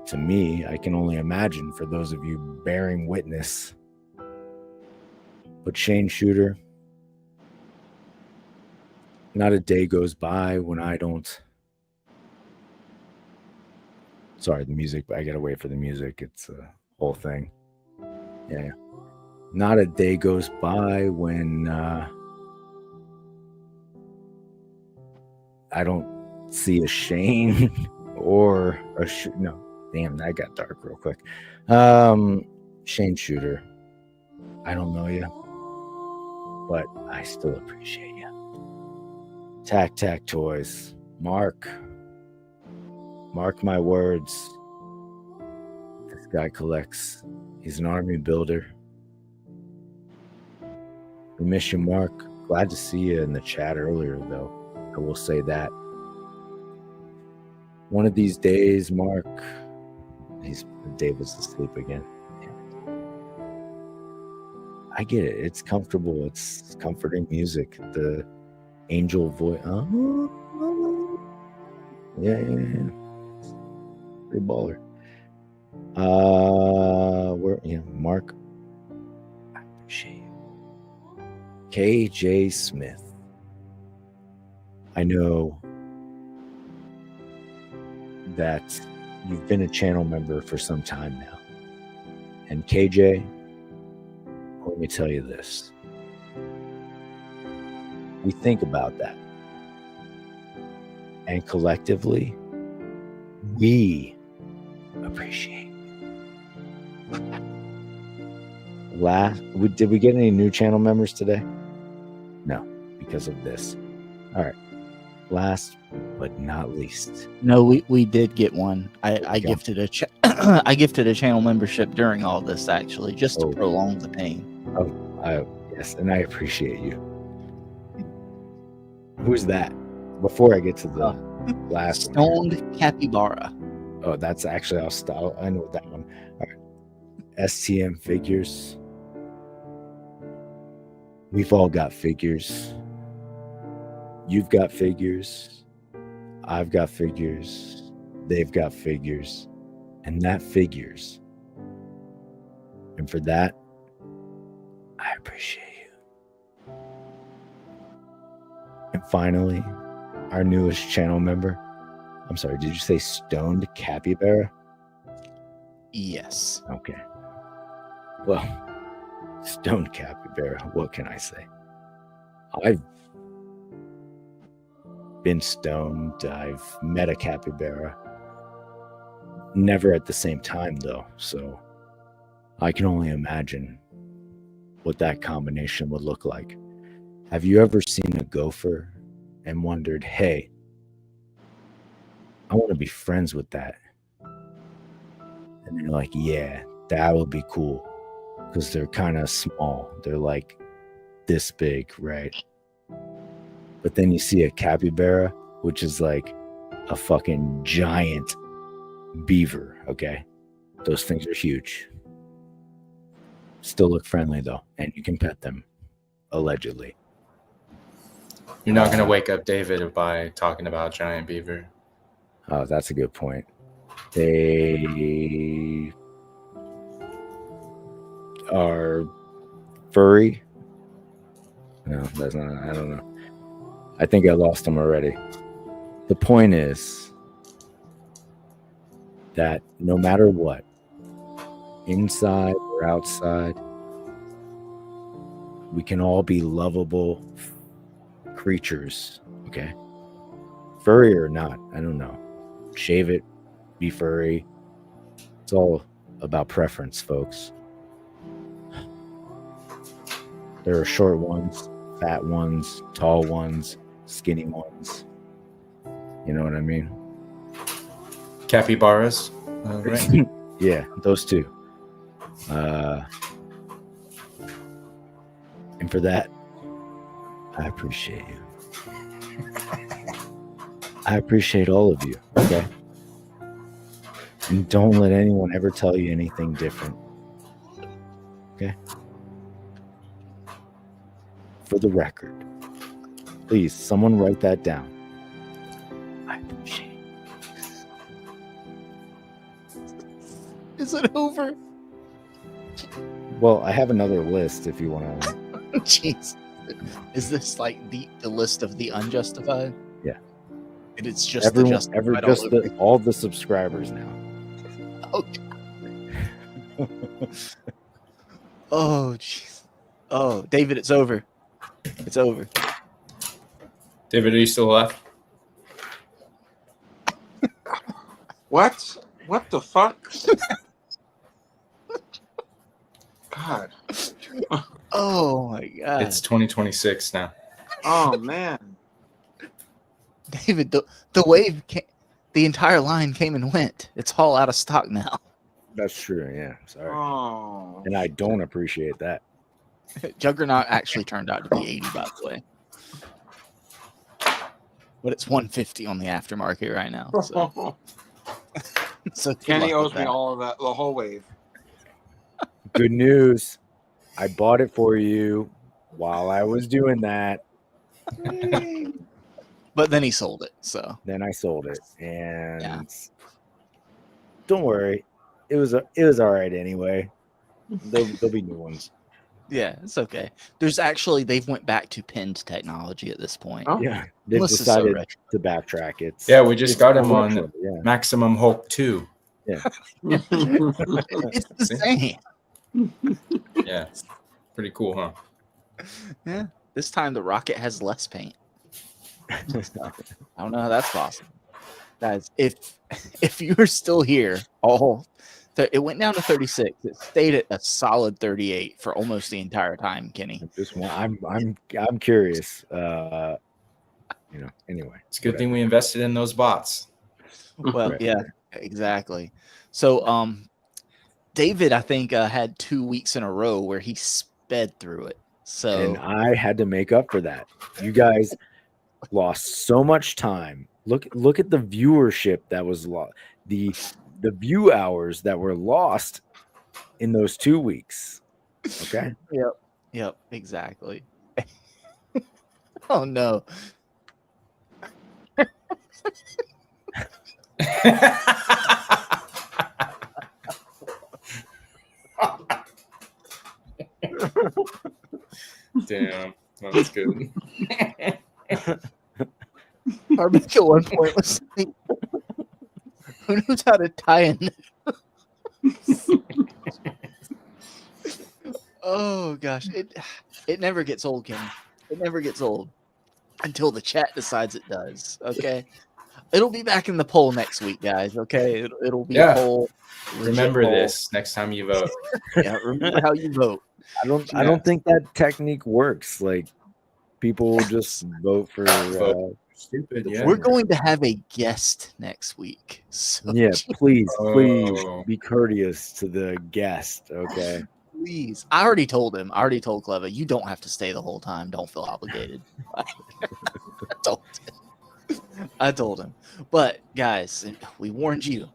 to me. I can only imagine for those of you bearing witness. But Shane Shooter, not a day goes by when I don't. Sorry, the music. I gotta wait for the music. It's a whole thing. Yeah. Not a day goes by when I don't see a Shane or a no. Damn, that got dark real quick. Shane Shooter, I don't know you, but I still appreciate you. Tac Tac Toys, mark my words. This guy collects. He's an army builder. We miss you, Mark. Glad to see you in the chat earlier, though. I will say that. One of these days, Mark. David's asleep again. I get it. It's comfortable. It's comforting music. The angel voice. Yeah. Pretty baller. Mark. I appreciate you. KJ Smith. I know that you've been a channel member for some time now. And KJ, let me tell you this. We think about that. And collectively, we appreciate. Did we get any new channel members today? No, because of this. All right. Last but not least. No, we did get one. I gifted a I gifted a channel membership during all this, actually, just to prolong the pain. Yes, and I appreciate you. Who's that? Before I get to the last Stoned Capybara. Oh, that's actually our style. I know that one. All right. STM figures. We've all got figures. You've got figures. I've got figures. They've got figures. And that figures. And for that, I appreciate you. And finally, our newest channel member. I'm sorry, did you say Stoned Capybara? Yes. Okay. Well, Stoned Capybara, what can I say? I've been stoned. I've met a capybara. Never at the same time, though. So I can only imagine what that combination would look like. Have you ever seen a gopher and wondered, hey, I want to be friends with that? And you're like, yeah, that would be cool. Because they're kind of small. They're like this big, right? But then you see a capybara, which is like a fucking giant beaver, okay? Those things are huge. Still look friendly, though. And you can pet them, allegedly. You're not going to wake up David by talking about giant beaver. Oh, that's a good point. They are furry. No, that's not. I don't know. I think I lost them already. The point is that no matter what, inside or outside, we can all be lovable creatures, okay? Furry or not, I don't know. Shave it, be furry. It's all about preference, folks. There are short ones, fat ones, tall ones, skinny ones. You know what I mean? Capybaras. Right. Yeah, those two. And for that, I appreciate you. I appreciate all of you, okay? And don't let anyone ever tell you anything different. Okay? For the record, please, someone write that down. I appreciate you. Is it over? Well, I have another list if you want to. Jeez. Is this like the list of the unjustified? Yeah. And it's just Everyone, the justified all the subscribers now. Okay. Oh, jeez. Oh, David, it's over. It's over. David, are you still alive? What? What the fuck? God. Oh my God. It's 2026 now. Oh man. David, the wave came, the entire line came and went. It's all out of stock now. That's true, yeah. Sorry. Oh. And I don't appreciate that. Juggernaut actually turned out to be 80, by the way. But it's 150 on the aftermarket right now. So, so good Kenny luck with owes me that. all of that, the whole wave. Good news. I bought it for you while I was doing that. But then he sold it. So Then I sold it, and Yeah. don't worry, it was all right anyway. There'll be new ones. yeah, it's okay. They've went back to pinned technology at this point. Oh. Yeah, they've Unless it's so decided retro. to backtrack. It's Yeah, we just it's got him on retro, yeah. Maximum Hulk 2. It's the See? same. Yeah. Pretty cool, huh? Yeah. This time the rocket has less paint. I don't know how that's possible. Guys, if you're still here, it went down to 36. It stayed at a solid 38 for almost the entire time, Kenny. This one, I'm curious. Anyway, It's a good thing we invested in those bots. Well, Right. yeah, exactly. So, David, I think, had 2 weeks in a row where he sped through it. So, and I had to make up for that. You guys lost so much time. Look at the viewership that was lost. The view hours that were lost in those 2 weeks. Okay. yep, exactly. Oh no. Damn, that's good. Barbecue at one point was like, who knows how to tie in? Oh gosh, it never gets old, Kenny. It never gets old until the chat decides it does. Okay, it'll be back in the poll next week, guys. Okay, it'll be Yeah. a poll. legit Remember poll. this next time you vote. Yeah, remember how you vote. I don't think that technique works. Like people will just vote for Vote. Stupid, yeah. We're going to have a guest next week. So yeah, please Oh. be courteous to the guest, okay? please. I already told him. I already told Cleva, you don't have to stay the whole time. Don't feel obligated. I told him. But guys, we warned you.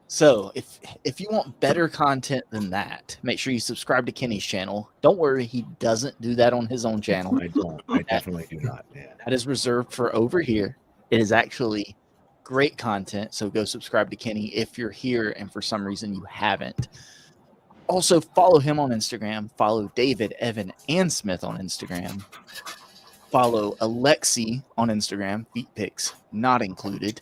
So if you want better content than that, make sure you subscribe to Kenny's channel. Don't worry, he doesn't do that on his own channel. I don't. I definitely do not. Yeah. That is reserved for over here. It is actually great content. So go subscribe to Kenny if you're here and for some reason you haven't. Also, follow him on Instagram. Follow David, Evan, and Smith on Instagram. Follow Alexi on Instagram. Feet pics not included.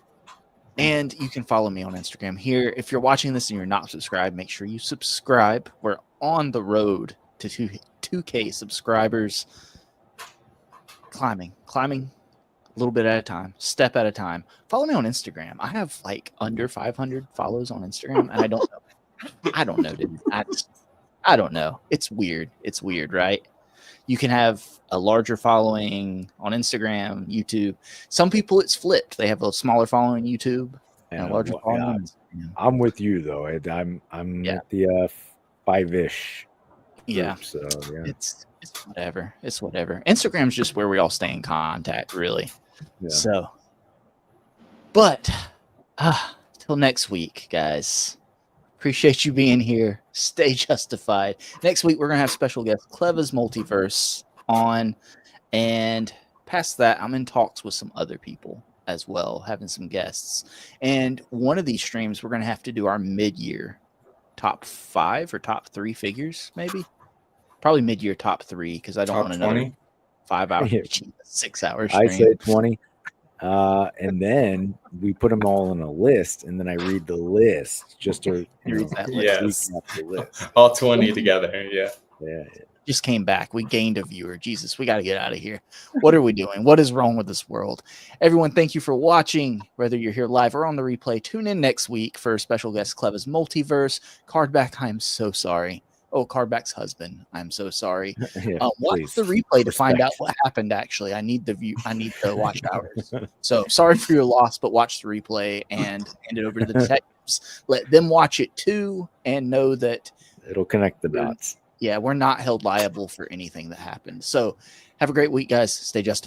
And you can follow me on Instagram here. If you're watching this and you're not subscribed, make sure you subscribe. We're on the road to 2K subscribers. Climbing a little bit at a time, step at a time. Follow me on Instagram. I have like under 500 follows on Instagram, and I don't know, dude. I don't know. It's weird. It's weird, right? You can have a larger following on Instagram, YouTube. Some people it's flipped. They have a smaller following on YouTube and a larger following on Instagram. I'm with you though. I'm Yeah. at the 5-ish. Yeah. Group, so yeah. It's whatever. It's whatever. Instagram's just where we all stay in contact, really. Yeah. So, but till next week, guys. Appreciate you being here. Stay justified. Next week, we're going to have special guest Cleva's Multiverse on. And past that, I'm in talks with some other people as well, having some guests. And one of these streams, we're going to have to do our mid-year top 5 or top 3 figures, maybe. Probably mid-year top 3, because I don't Top want another 20? 5 hour, 6 hour stream. I say 20. And then we put them all on a list, and then I read the list just to Read that list. Yes. recap the list. All 20 together. Yeah. Yeah. Just came back. We gained a viewer. Jesus, we got to get out of here. What are we doing? What is wrong with this world? Everyone, thank you for watching. Whether you're here live or on the replay, tune in next week for special guest Cleva's Multiverse. Cardback, I am so sorry. Oh, Cardback's husband, I'm so sorry. Yeah, Watch please. the replay to find out Respect. what happened. Actually, I need the view. I need the watch hours. So sorry for your loss, but watch the replay and hand it over to the detectives. Let them watch it too, and know that It'll connect the dots. Yeah, we're not held liable for anything that happened. So have a great week, guys. Stay just.